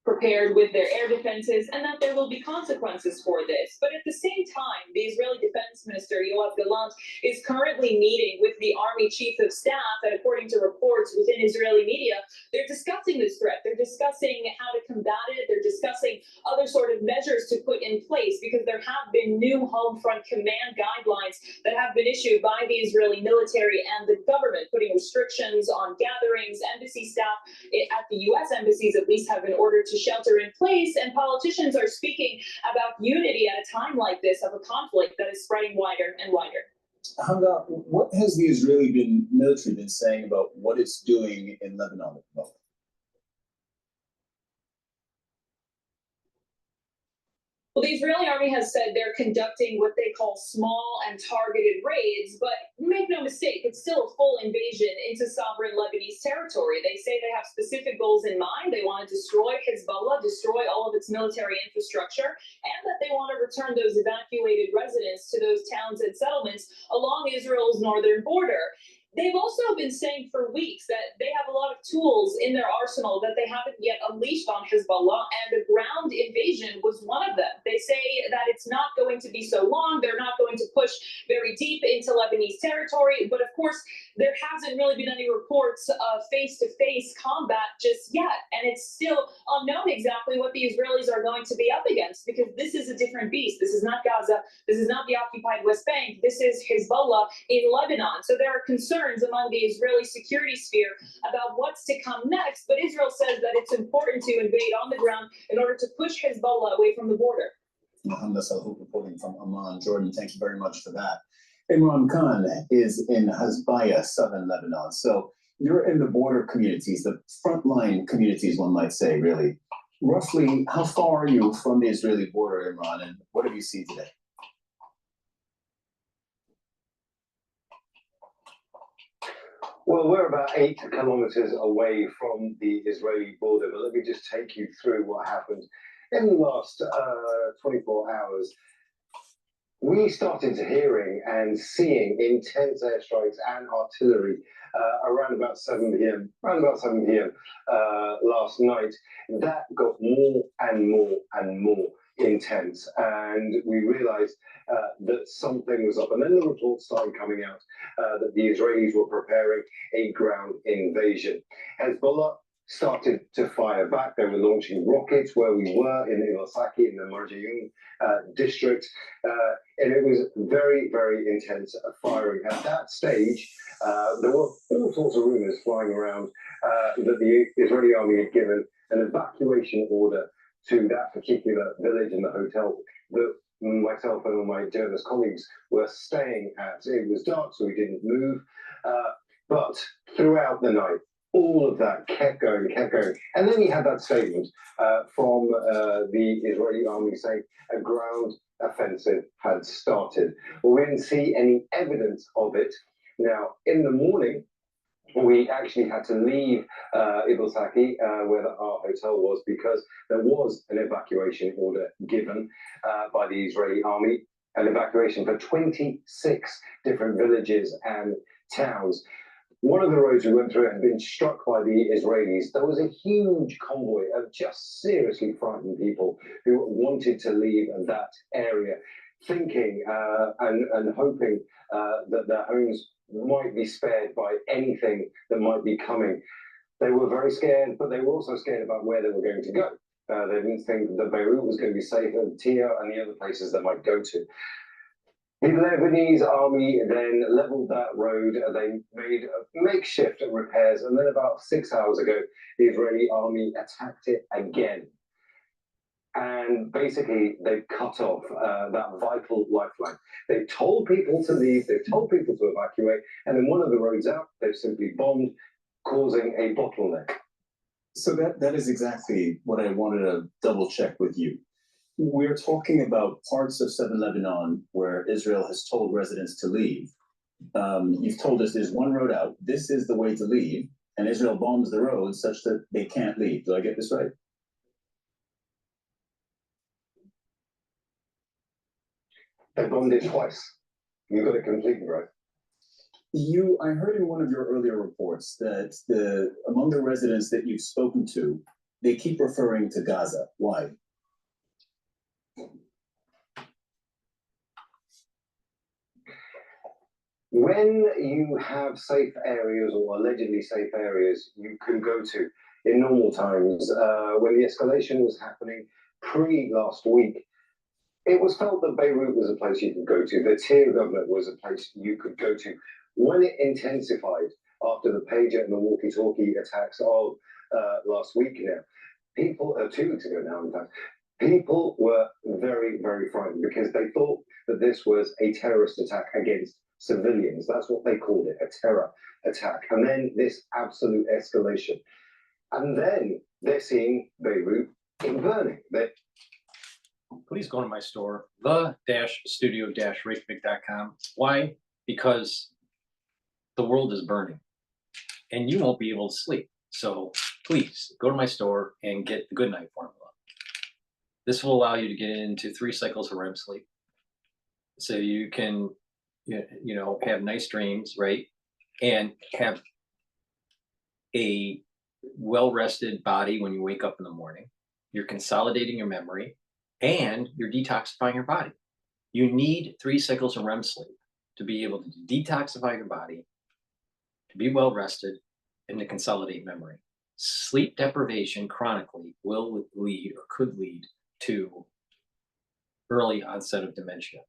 Prepared with their air defenses, and that there will be consequences for this. But at the same time, the Israeli Defense Minister Yoav Gallant is currently meeting with the Army Chief of Staff, and according to reports within Israeli media, they're discussing this threat. They're discussing how to combat it. They're discussing other sort of measures to put in place, because there have been new home front command guidelines that have been issued by the Israeli military and the government, putting restrictions on gatherings. Embassy staff at the U.S. embassies at least have been ordered to shelter in place, and politicians are speaking about unity at a time like this of a conflict that is spreading wider and wider. Hamda, what has the Israeli military been saying about what it's doing in Lebanon at the moment? Well, the Israeli army has said they're conducting what they call small and targeted raids, but make no mistake, it's still a full invasion into sovereign Lebanese territory. They say they have specific goals in mind. They want to destroy Hezbollah, destroy all of its military infrastructure, and that they want to return those evacuated residents to those towns and settlements along Israel's northern border. They've also been saying for weeks that they have a lot of tools in their arsenal that they haven't yet unleashed on Hezbollah, and a ground invasion was one of them. They say that it's not going to be so long. They're not going to push very deep into Lebanese territory. But of course, there hasn't really been any reports of face-to-face combat just yet. And it's still unknown exactly what the Israelis are going to be up against, because this is a different beast. This is not Gaza. This is not the occupied West Bank. This is Hezbollah in Lebanon. So there are concerns among the Israeli security sphere about what's to come next, but Israel says that it's important to invade on the ground in order to push Hezbollah away from the border. Hamda Salhout reporting from Amman, Jordan. Thank you very much for that. Imran Khan is in Hasbaya, southern Lebanon. So you're in the border communities, the frontline communities, one might say, really. Roughly, how far are you from the Israeli border, Imran, and what have you seen today? Well, we're about 8 kilometers away from the Israeli border, but let me just take you through what happened in the last 24 hours. We started hearing and seeing intense airstrikes and artillery around about 7 p.m. Last night. That got more and more and more intense, and we realized that something was up. And then the reports started coming out that the Israelis were preparing a ground invasion. Hezbollah started to fire back. They were launching rockets where we were in Ilasaki, in the Marjayoun district, and it was very, very intense firing. At that stage, there were all sorts of rumors flying around that the Israeli army had given an evacuation order to that particular village and the hotel that myself and all my journalist colleagues were staying at. It was dark, so we didn't move. But throughout the night, all of that kept going. And then he had that statement from the Israeli army saying a ground offensive had started. Well, we didn't see any evidence of it. Now, in the morning, we actually had to leave Ibelsaki, where our hotel was, because there was an evacuation order given by the Israeli army, an evacuation for 26 different villages and towns. One of the roads we went through had been struck by the Israelis. There was a huge convoy of just seriously frightened people who wanted to leave that area, thinking and hoping that their homes might be spared by anything that might be coming. They were very scared, but they were also scared about where they were going to go. They didn't think that Beirut was going to be safe, and Tyre and the other places they might go to. The Lebanese army then leveled that road. They made makeshift repairs, and then about 6 hours ago, the Israeli army attacked it again. And basically, they've cut off that vital lifeline. They've told people to leave, they've told people to evacuate, and then one of the roads out, they've simply bombed, causing a bottleneck. So that is exactly what I wanted to double check with you. We're talking about parts of southern Lebanon where Israel has told residents to leave. You've told us there's one road out. This is the way to leave, and Israel bombs the road such that they can't leave. Do I get this right? They bombed it twice. You got it completely right. I heard in one of your earlier reports that among the residents that you've spoken to, they keep referring to Gaza. Why? When you have safe areas or allegedly safe areas you can go to in normal times, when the escalation was happening last week, it was felt that Beirut was a place you could go to. The Tyre government was a place you could go to. When it intensified after the pager and the walkie-talkie attacks of last week now, 2 weeks ago now, in fact, people were very, very frightened because they thought that this was a terrorist attack against civilians. That's what they called it, a terror attack. And then this absolute escalation. And then they're seeing Beirut burning. Please go to my store, the-studio-reykjavik.com. Why? Because the world is burning and you won't be able to sleep. So please go to my store and get the Good Night Formula. This will allow you to get into 3 cycles of REM sleep. So you can, have nice dreams, right? And have a well-rested body when you wake up in the morning. You're consolidating your memory and you're detoxifying your body. You need 3 cycles of REM sleep to be able to detoxify your body, to be well rested, and to consolidate memory. Sleep deprivation chronically will lead or could lead to early onset of dementia.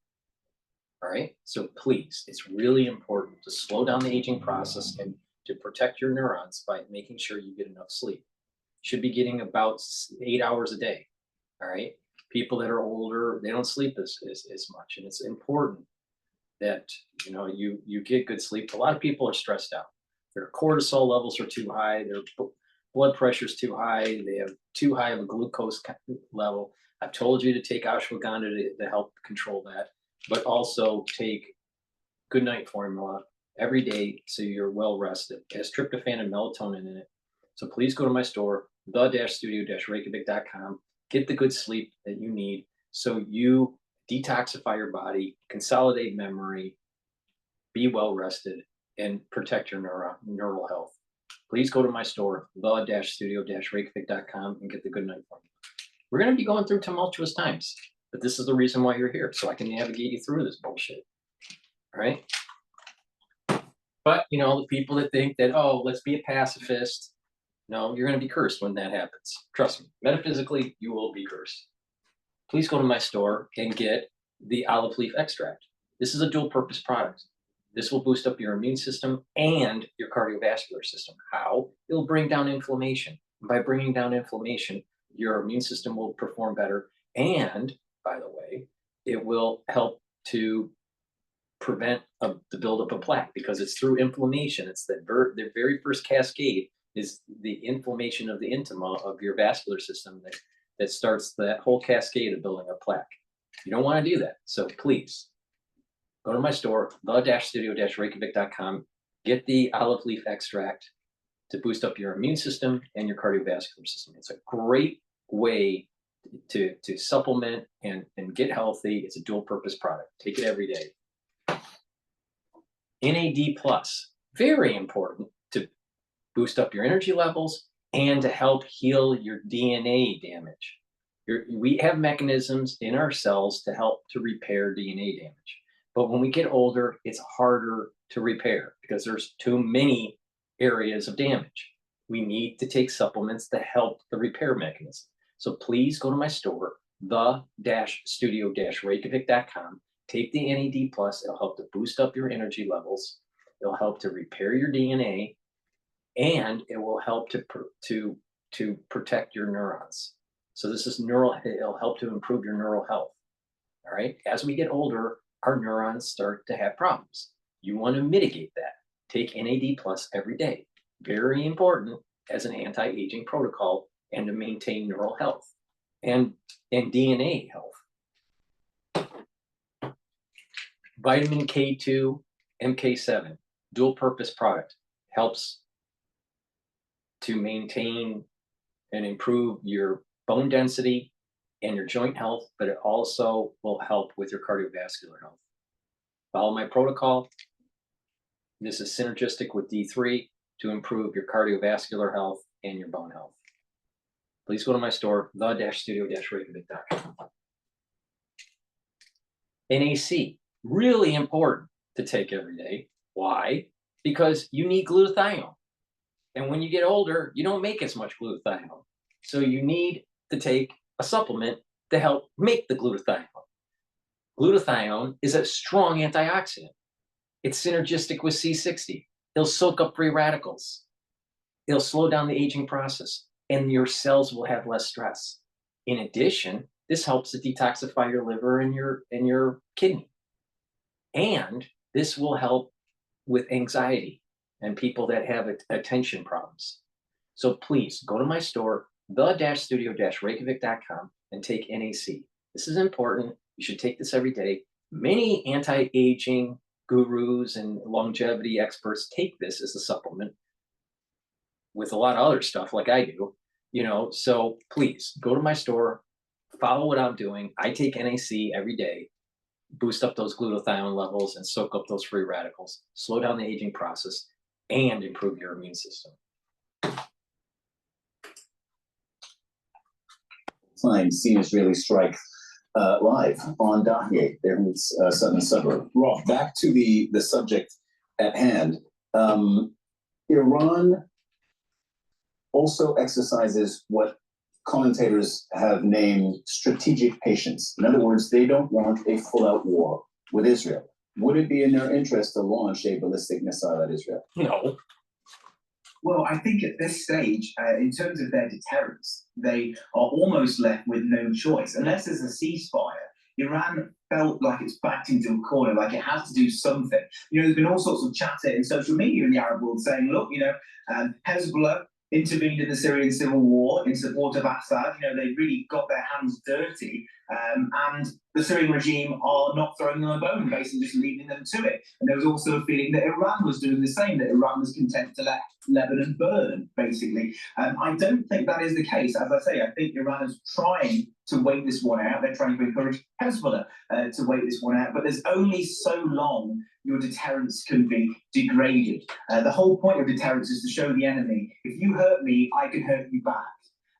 All right, so please, it's really important to slow down the aging process and to protect your neurons by making sure you get enough sleep. You should be getting about 8 hours a day. All right, people that are older, they don't sleep as much, and it's important that you get good sleep. A lot of people are stressed out. Their cortisol levels are too high. Their blood pressure is too high. They have too high of a glucose level. I've told you to take ashwagandha to help control that, but also take Good Night Formula every day so you're well rested. It has tryptophan and melatonin in it. So please go to my store, the-studio-reykjavik.com. Get the good sleep that you need so you detoxify your body, consolidate memory, be well rested, and protect your neural health. Please go to my store, the-studio-reykjavik.com, and get the Good Night Formula. We're going to be going through tumultuous times, but this is the reason why you're here, so I can navigate you through this bullshit. All right? But, the people that think that, let's be a pacifist, no, you're going to be cursed when that happens. Trust me, metaphysically, you will be cursed. Please go to my store and get the olive leaf extract. This is a dual purpose product. This will boost up your immune system and your cardiovascular system. How? It'll bring down inflammation. And by bringing down inflammation, your immune system will perform better. And, by the way, it will help to prevent the buildup of plaque because it's through inflammation. It's the very first cascade is the inflammation of the intima of your vascular system that starts that whole cascade of building up plaque. You don't want to do that. So please go to my store, the-studio-reykjavik.com, get the olive leaf extract to boost up your immune system and your cardiovascular system. It's a great way to supplement and get healthy. It's a dual purpose product. Take it every day. NAD+, very important to boost up your energy levels and to help heal your DNA damage. We have mechanisms in our cells to help to repair DNA damage. But when we get older, it's harder to repair because there's too many areas of damage. We need to take supplements to help the repair mechanism. So please go to my store, the-studio-reykjavik.com. Take the NAD+. It'll help to boost up your energy levels. It'll help to repair your DNA, and it will help to protect your neurons. So this is it'll help to improve your neural health. All right. As we get older, our neurons start to have problems. You want to mitigate that. Take NAD+ every day. Very important as an anti-aging protocol and to maintain neural health and DNA health. Vitamin K2, MK7, dual purpose product, helps to maintain and improve your bone density and your joint health, but it also will help with your cardiovascular health. Follow my protocol. This is synergistic with D3 to improve your cardiovascular health and your bone health. Please go to my store, the-studio-reykjavik.com. NAC, really important to take every day. Why? Because you need glutathione. And when you get older, you don't make as much glutathione. So you need to take a supplement to help make the glutathione. Glutathione is a strong antioxidant. It's synergistic with C60. It'll soak up free radicals. It'll slow down the aging process, and your cells will have less stress. In addition, this helps to detoxify your liver and your kidney. And this will help with anxiety and people that have attention problems. So please go to my store, the-studio-reykjavik.com, and take NAC. This is important. You should take this every day. Many anti-aging gurus and longevity experts take this as a supplement with a lot of other stuff like I do, so please go to my store, follow what I'm doing. I take NAC every day, boost up those glutathione levels and soak up those free radicals, slow down the aging process, and improve your immune system. Time seen Israeli strike live on Dahye, there in its southern suburb. Rob, back to the subject at hand. Iran also exercises what commentators have named strategic patience. In other words, they don't want a full-out war with Israel. Would it be in their interest to launch a ballistic missile at Israel? No. Well, I think at this stage, in terms of their deterrence, they are almost left with no choice. Unless there's a ceasefire, Iran felt like it's backed into a corner, like it has to do something. There's been all sorts of chatter in social media in the Arab world saying, look, Hezbollah intervened in the Syrian civil war in support of Assad. They really got their hands dirty, and the Syrian regime are not throwing them a bone, basically just leaving them to it. And there was also a feeling that Iran was doing the same, that Iran was content to let Lebanon burn, basically. I don't think that is the case. As I say, I think Iran is trying to wait this one out. They're trying to encourage Hezbollah to wait this one out, but there's only so long your deterrence can be degraded. The whole point of deterrence is to show the enemy, if you hurt me, I can hurt you back.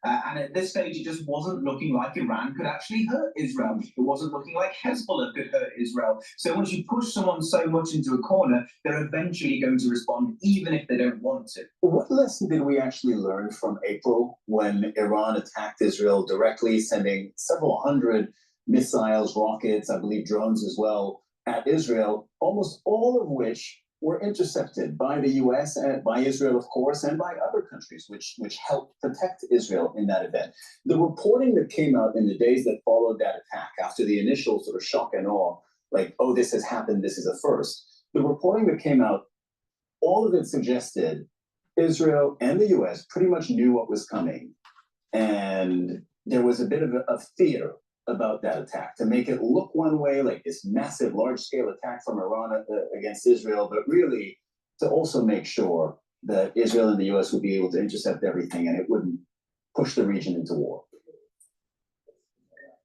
And at this stage, it just wasn't looking like Iran could actually hurt Israel. It wasn't looking like Hezbollah could hurt Israel. So once you push someone so much into a corner, they're eventually going to respond, even if they don't want to. What lesson did we actually learn from April when Iran attacked Israel directly, sending several hundred missiles, rockets, I believe drones as well, at Israel, almost all of which were intercepted by the US and by Israel, of course, and by other countries, which helped protect Israel in that event. The reporting that came out in the days that followed that attack, after the initial sort of shock and awe, like, oh, this has happened, this is a first. The reporting that came out, all of it suggested Israel and the US pretty much knew what was coming. And there was a bit of a fear about that attack, to make it look one way, like this massive, large-scale attack from Iran against Israel, but really, to also make sure that Israel and the US would be able to intercept everything and it wouldn't push the region into war?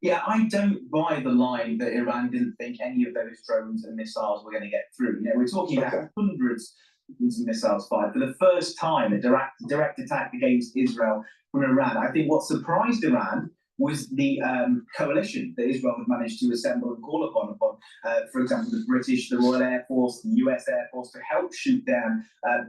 Yeah, I don't buy the line that Iran didn't think any of those drones and missiles were going to get through. You know, we're talking about hundreds of missiles fired for the first time, a direct attack against Israel from Iran. I think what surprised Iran was the coalition that Israel had managed to assemble and call upon, for example, the British, the Royal Air Force, the US Air Force, to help shoot down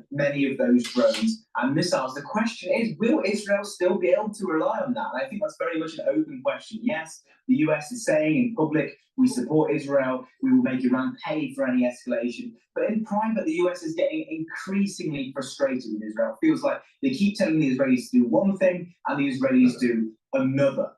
many of those drones and missiles. The question is, will Israel still be able to rely on that? And I think that's very much an open question. Yes, the US is saying in public, we support Israel, we will make Iran pay for any escalation. But in private, the US is getting increasingly frustrated with Israel. It feels like they keep telling the Israelis to do one thing and the Israelis do another.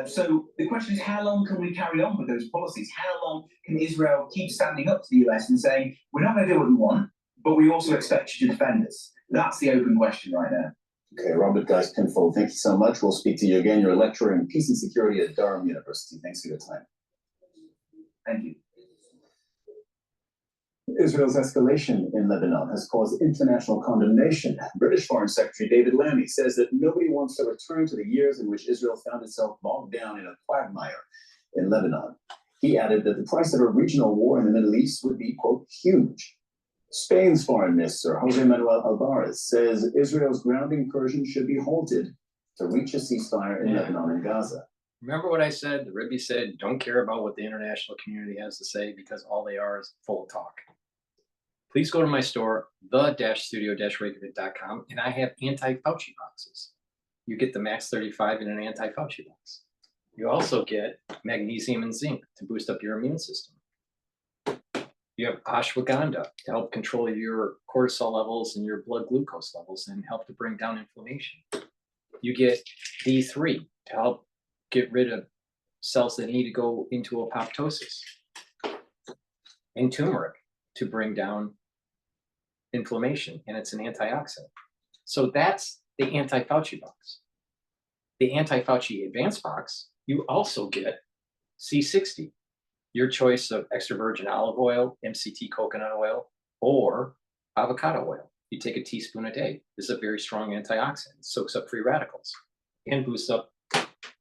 So the question is, how long can we carry on with those policies? How long can Israel keep standing up to the US and saying, we're not going to do what we want, but we also expect you to defend us? That's the open question right now. Okay, Robert Geist-Pinfold, thank you so much. We'll speak to you again. You're a lecturer in peace and security at Durham University. Thanks for your time. Thank you. Israel's escalation in Lebanon has caused international condemnation. British Foreign Secretary David Lammy says that nobody wants to return to the years in which Israel found itself bogged down in a quagmire in Lebanon. He added that the price of a regional war in the Middle East would be, quote, huge. Spain's Foreign Minister, Jose Manuel Alvarez, says Israel's ground incursion should be halted to reach a ceasefire in Lebanon and Gaza. Remember what I said? The Ribby said, don't care about what the international community has to say because all they are is full of talk. Please go to my store, the-studio-reykjavik.com, and I have anti-Fauci boxes. You get the Max 35 in an anti-Fauci box. You also get magnesium and zinc to boost up your immune system. You have ashwagandha to help control your cortisol levels and your blood glucose levels and help to bring down inflammation. You get D3 to help get rid of cells that need to go into apoptosis. And turmeric to bring down inflammation, and it's an antioxidant. So that's the anti-Fauci box. The anti-Fauci advanced box, you also get C60, your choice of extra virgin olive oil, MCT coconut oil, or avocado oil. You take a teaspoon a day. This is a very strong antioxidant. It soaks up free radicals and boosts up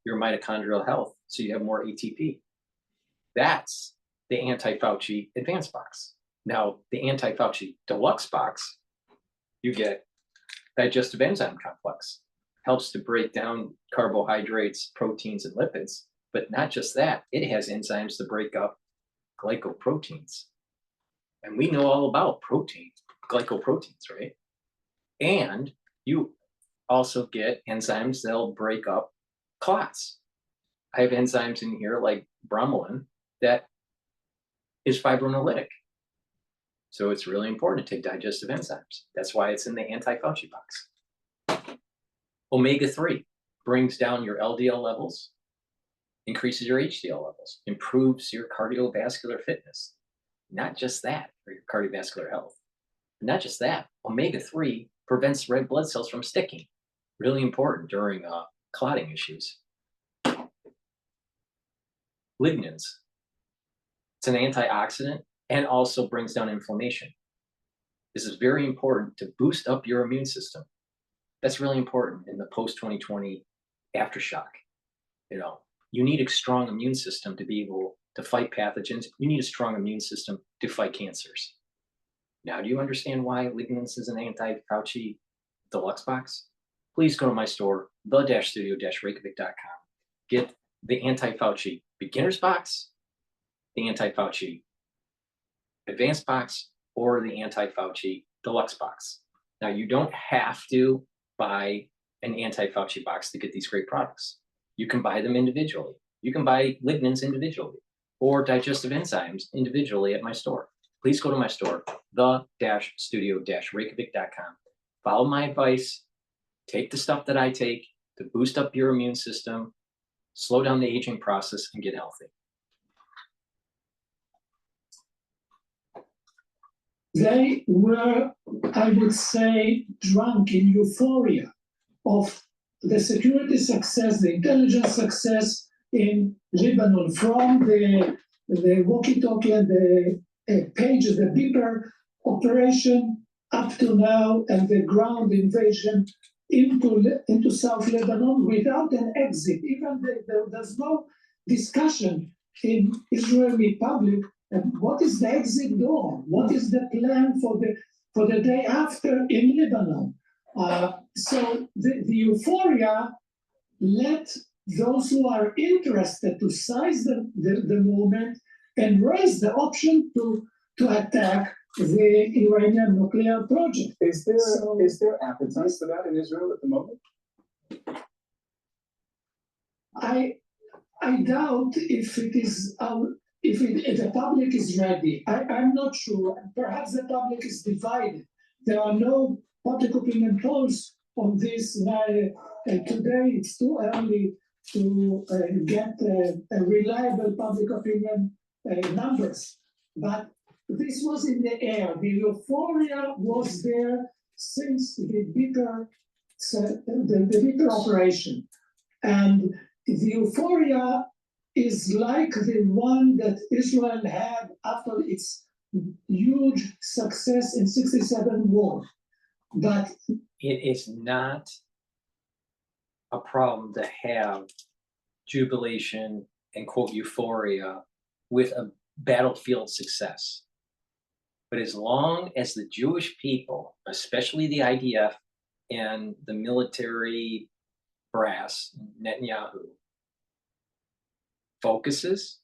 your mitochondrial health so you have more ATP. That's the anti-Fauci advanced box. Now, the anti-Fauci deluxe box, you get digestive enzyme complex. Helps to break down carbohydrates, proteins, and lipids. But not just that, it has enzymes to break up glycoproteins. And we know all about protein, glycoproteins, right? And you also get enzymes that'll break up clots. I have enzymes in here like bromelain that is fibrinolytic. So it's really important to take digestive enzymes. That's why it's in the anti-Fauci box. Omega-3 brings down your LDL levels, increases your HDL levels, improves your cardiovascular fitness. Not just that, for your cardiovascular health. Not just that, omega-3 prevents red blood cells from sticking. Really important during clotting issues. Lignans. It's an antioxidant and also brings down inflammation. This is very important to boost up your immune system. That's really important in the post-2020 aftershock. You know, you need a strong immune system to be able to fight pathogens. You need a strong immune system to fight cancers. Now, do you understand why lignans is an anti-Fauci deluxe box? Please go to my store, the-studio-reykjavik.com. Get the anti-Fauci beginners box, the anti-Fauci advanced box, or the anti-Fauci deluxe box. Now, you don't have to buy an anti-Fauci box to get these great products. You can buy them individually. You can buy lignans individually or digestive enzymes individually at my store. Please go to my store, the-studio-reykjavik.com. Follow my advice. Take the stuff that I take to boost up your immune system, slow down the aging process, and get healthy. They were, I would say, drunk in euphoria of the security success, the intelligence success in Lebanon, from the walkie-talkie and the pages, the beeper operation, up to now and the ground invasion into South Lebanon without an exit. Even there's no discussion in Israeli public. What is the exit door? What is the plan for the day after in Lebanon? So the euphoria let those who are interested to seize the movement and raise the option to attack the Iranian nuclear project. Is there appetite for that in Israel at the moment? I doubt if it is if the public is ready. I'm not sure. Perhaps the public is divided. There are no public opinion polls on this. Today it's too early to get a reliable public opinion numbers. But this was in the air. The euphoria was there since the bitter operation. And the euphoria is like the one that Israel had after its huge success in '67 war. But it is not a problem to have jubilation and quote euphoria with a battlefield success. But as long as the Jewish people, especially the IDF and the military brass, Netanyahu, focuses,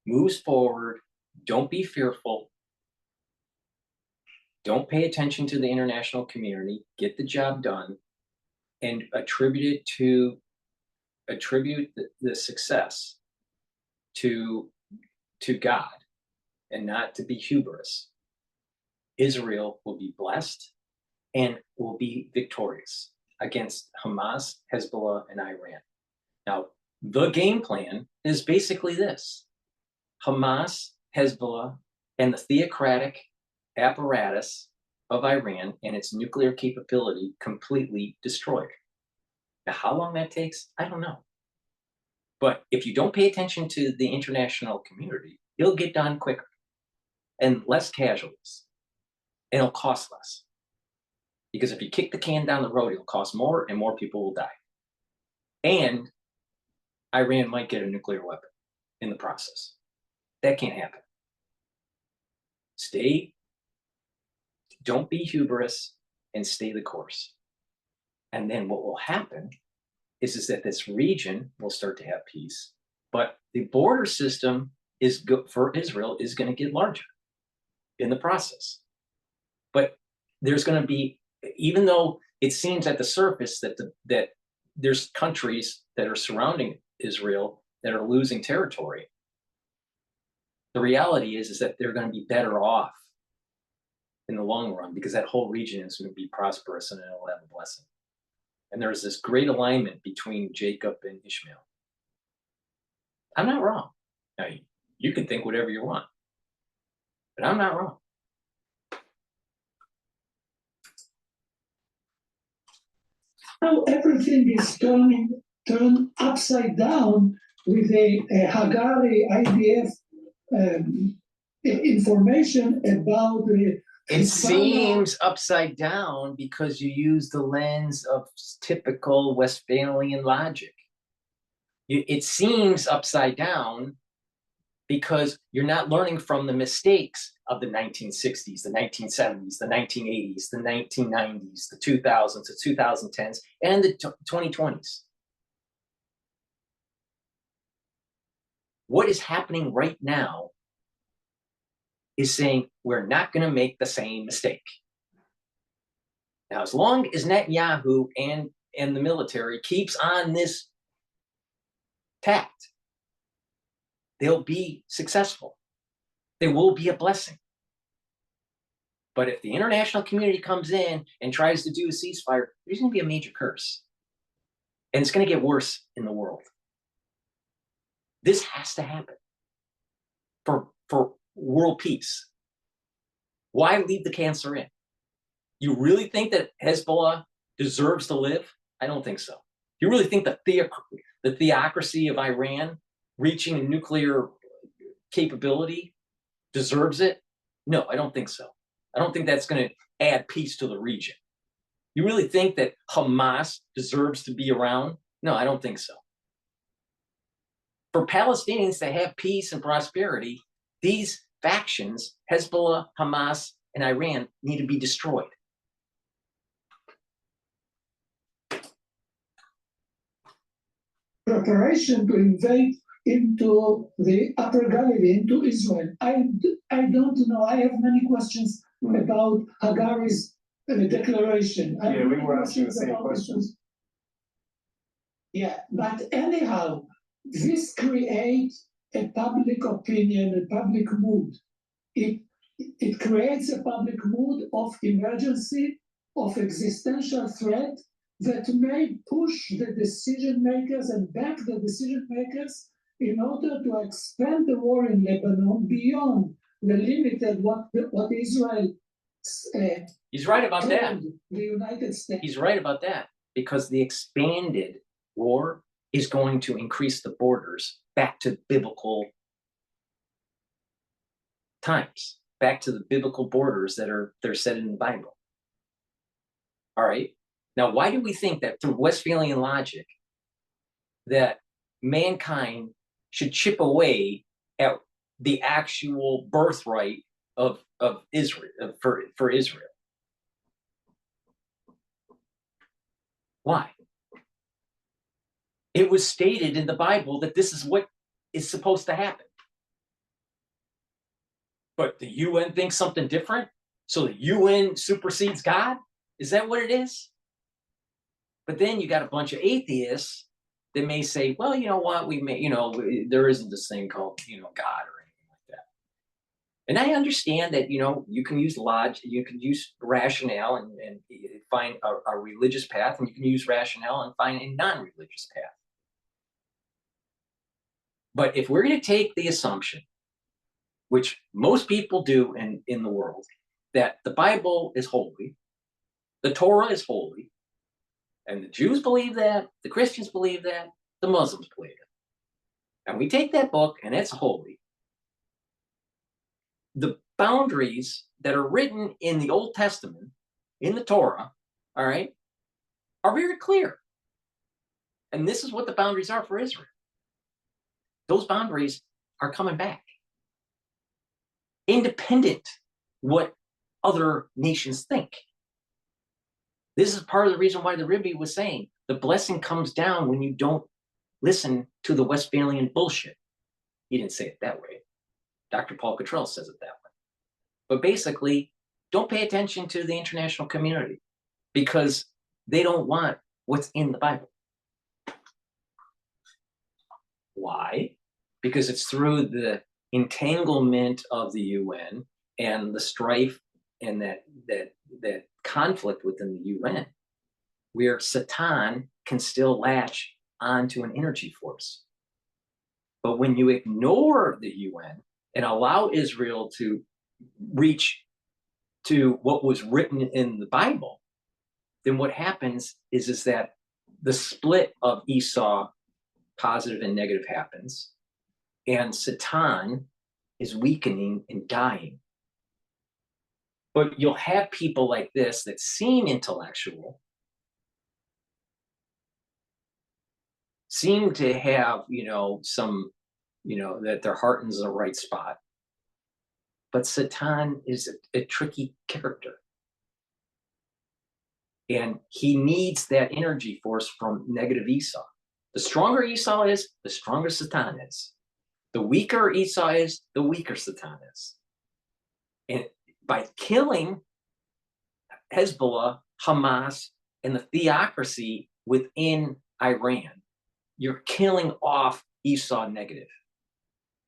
moves forward, don't be fearful, don't pay attention to the international community, get the job done, and attribute the success to God and not to be hubris, Israel will be blessed and will be victorious against Hamas, Hezbollah, and Iran. Now, the game plan is basically this: Hamas, Hezbollah, and the theocratic apparatus of Iran and its nuclear capability completely destroyed. Now, how long that takes, I don't know. But if you don't pay attention to the international community, it'll get done quicker and less casualties, and it'll cost less. Because if you kick the can down the road, it'll cost more and more people will die. And Iran might get a nuclear weapon in the process. That can't happen. Don't be hubris and stay the course. And then what will happen is that this region will start to have peace, but the border system is good for Israel is going to get larger in the process. But there's going to be, even though it seems at the surface that that there's countries that are surrounding Israel that are losing territory, the reality is that they're going to be better off in the long run because that whole region is going to be prosperous and it'll have a blessing. And there's this great alignment between Jacob and Ishmael. I'm not wrong. Now, you can think whatever you want, but I'm not wrong. Now everything is turned upside down with a Hagari IDF information about the. It seems upside down because you use the lens of typical Westphalian logic. It seems upside down because you're not learning from the mistakes of the 1960s, the 1970s, the 1980s, the 1990s, the 2000s, the 2010s, and the 2020s. What is happening right now is saying we're not going to make the same mistake. Now, as long as Netanyahu and the military keeps on this tact, they'll be successful. They will be a blessing. But if the international community comes in and tries to do a ceasefire, there's going to be a major curse. And it's going to get worse in the world. This has to happen for world peace. Why leave the cancer in? You really think that Hezbollah deserves to live? I don't think so. You really think that the theocracy of Iran reaching a nuclear capability deserves it? No, I don't think so. I don't think that's going to add peace to the region. You really think that Hamas deserves to be around? No, I don't think so. For Palestinians to have peace and prosperity, these factions, Hezbollah, Hamas, and Iran, need to be destroyed. Preparation to invade into the Upper Galilee, into Israel. I don't know. I have many questions about Hagari's declaration. Yeah, we were asking the same questions. Yeah, but anyhow, this creates a public opinion, a public mood. It creates a public mood of emergency, of existential threat that may push the decision makers and back the decision makers in order to expand the war in Lebanon beyond the limited what Israel. He's right about that. The United States. He's right about that, because the expanded war is going to increase the borders back to biblical times, back to the biblical borders they're set in the Bible. All right. Now, why do we think that through Westphalian logic that mankind should chip away at the actual birthright of Israel for Israel? Why? It was stated in the Bible that this is what is supposed to happen. But the UN thinks something different? So the UN supersedes God? Is that what it is? But then you got a bunch of atheists that may say, well, you know what, there isn't this thing called, God or anything like that. And I understand that, you can use logic, you can use rationale and find a religious path, and you can use rationale and find a non-religious path. But if we're going to take the assumption, which most people do in the world, that the Bible is holy, the Torah is holy, and the Jews believe that, the Christians believe that, the Muslims believe it. And we take that book, and it's holy. The boundaries that are written in the Old Testament, in the Torah, all right, are very clear. And this is what the boundaries are for Israel. Those boundaries are coming back. Independent what other nations think. This is part of the reason why the Rebbe was saying the blessing comes down when you don't listen to the Westphalian bullshit. He didn't say it that way. DrPaulCottrell says it that way. But basically, don't pay attention to the international community because they don't want what's in the Bible. Why? Because it's through the entanglement of the UN and the strife and that conflict within the UN, where Satan can still latch onto an energy force. But when you ignore the UN and allow Israel to reach to what was written in the Bible, then what happens is that the split of Esau, positive and negative, happens, and Satan is weakening and dying. But you'll have people like this that seem intellectual, seem to have, some, that their heart is in the right spot. But Satan is a tricky character. And he needs that energy force from negative Esau. The stronger Esau is, the stronger Satan is. The weaker Esau is, the weaker Satan is. And by killing Hezbollah, Hamas, and the theocracy within Iran, you're killing off Esau negative.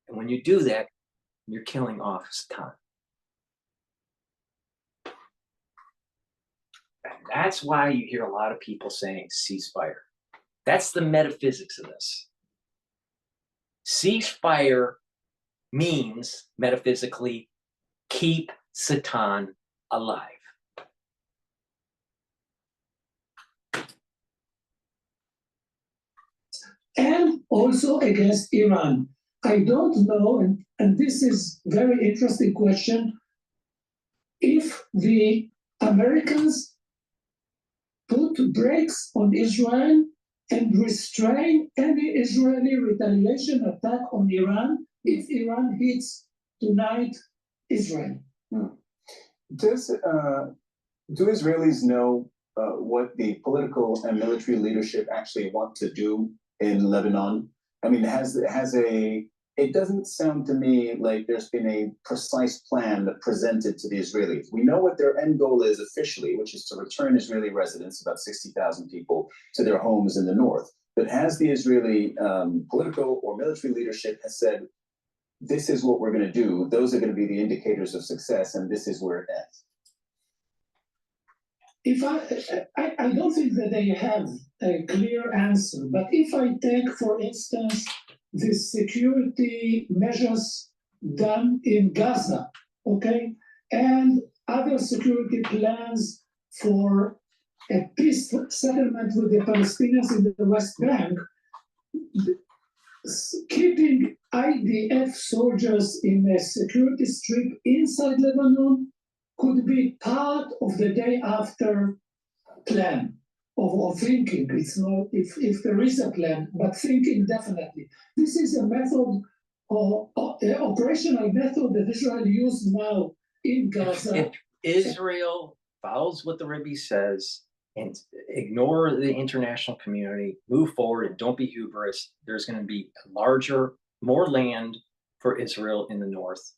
And when you do that, you're killing off Satan. And that's why you hear a lot of people saying ceasefire. That's the metaphysics of this. Ceasefire means, metaphysically, keep Satan alive. And also against Iran. I don't know, and this is very interesting question. if the Americans put brakes on Israel and restrain any Israeli retaliation attack on Iran if Iran hits tonight Israel. Do Israelis know what the political and military leadership actually want to do in Lebanon? I mean, it doesn't sound to me like there's been a precise plan presented to the Israelis. We know what their end goal is officially, which is to return Israeli residents, about 60,000 people, to their homes in the north. But has the Israeli political or military leadership has said, this is what we're going to do, those are going to be the indicators of success, and this is where it ends? If I don't think that they have a clear answer, but if I take, for instance, the security measures done in Gaza, okay, and other security plans for a peace settlement with the Palestinians in the West Bank, keeping IDF soldiers in a security strip inside Lebanon could be part of the day after plan of thinking. It's not if there is a plan, but thinking definitely. This is a method, operational method that Israel uses now in Gaza. If Israel follows what the Rebbe says and ignore the international community, move forward and don't be hubris, there's going to be more land for Israel in the north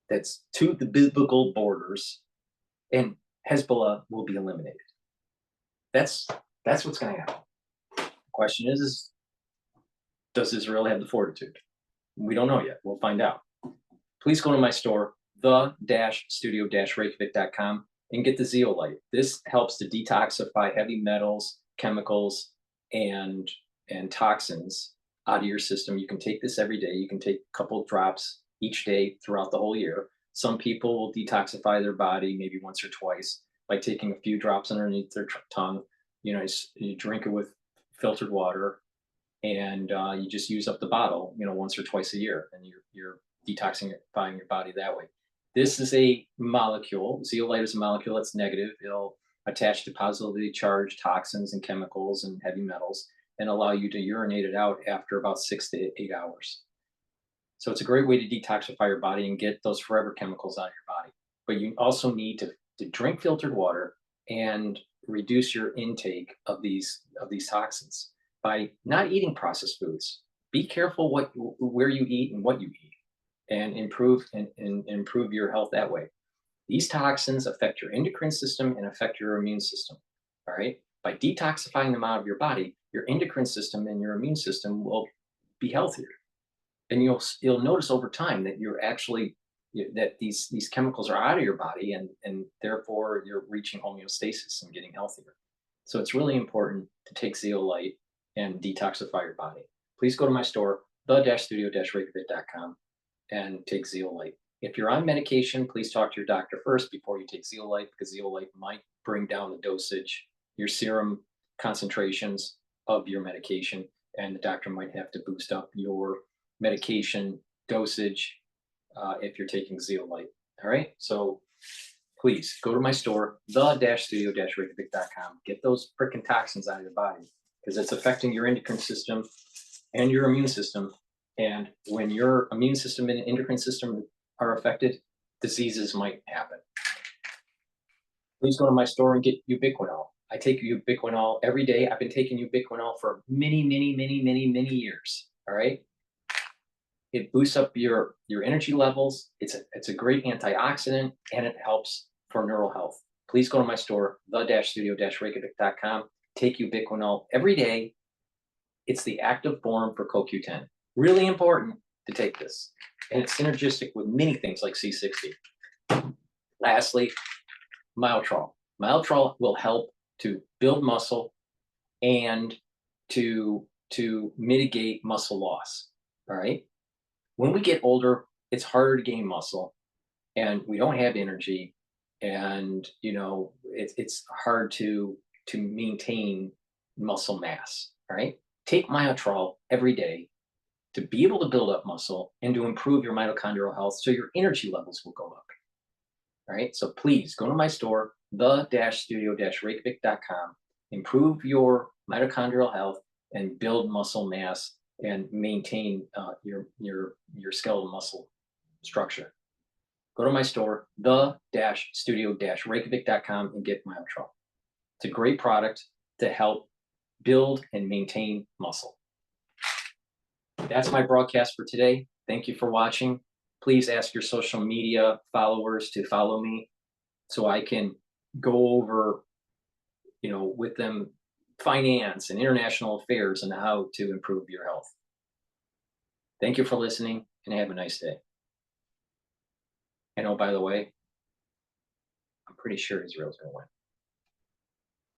that's to the biblical borders, and Hezbollah will be eliminated. That's what's going to happen. The question is, does Israel have the fortitude? We don't know yet. We'll find out. Please go to my store, the-studio-reykjavik.com, and get the zeolite. This helps to detoxify heavy metals, chemicals, and toxins out of your system. You can take this every day. You can take a couple of drops each day throughout the whole year. Some people will detoxify their body maybe once or twice by taking a few drops underneath their tongue. You drink it with filtered water, and you just use up the bottle, once or twice a year, and you're detoxifying your body that way. This is a molecule. Zeolite is a molecule that's negative. It'll attach to positively charged toxins and chemicals and heavy metals and allow you to urinate it out after about 6 to 8 hours. So it's a great way to detoxify your body and get those forever chemicals out of your body. But you also need to drink filtered water and reduce your intake of these toxins by not eating processed foods. Be careful where you eat and what you eat, and improve your health that way. These toxins affect your endocrine system and affect your immune system. All right. By detoxifying them out of your body, your endocrine system and your immune system will be healthier. And you'll notice over time that that these chemicals are out of your body, and therefore you're reaching homeostasis and getting healthier. So it's really important to take zeolite and detoxify your body. Please go to my store, the-studio-reykjavik.com, and take zeolite. If you're on medication, please talk to your doctor first before you take zeolite, because zeolite might bring down the dosage, your serum concentrations of your medication, and the doctor might have to boost up your medication dosage if you're taking zeolite. All right, so please go to my store, the-studio-reykjavik.com. Get those frickin' toxins out of your body, because it's affecting your endocrine system and your immune system. And when your immune system and endocrine system are affected, diseases might happen. Please go to my store and get ubiquinol. I take ubiquinol every day. I've been taking ubiquinol for many years. All right. It boosts up your energy levels. It's a great antioxidant, and it helps for neural health. Please go to my store, the-studio-reykjavik.com. Take ubiquinol every day. It's the active form for CoQ10. Really important to take this. And it's synergistic with many things like C60. Lastly, Myotrol. Myotrol will help to build muscle and to mitigate muscle loss. All right. When we get older, it's harder to gain muscle, and we don't have energy, and it's hard to maintain muscle mass. All right. Take Myotrol every day to be able to build up muscle and to improve your mitochondrial health, so your energy levels will go up. All right, so please go to my store, the-studio-reykjavik.com, improve your mitochondrial health and build muscle mass and maintain your skeletal muscle structure. Go to my store, the-studio-reykjavik.com, and get Cottrell. It's a great product to help build and maintain muscle. That's my broadcast for today. Thank you for watching. Please ask your social media followers to follow me so I can go over, with them finance and international affairs and how to improve your health. Thank you for listening and have a nice day. And oh, by the way, I'm pretty sure Israel's going to win.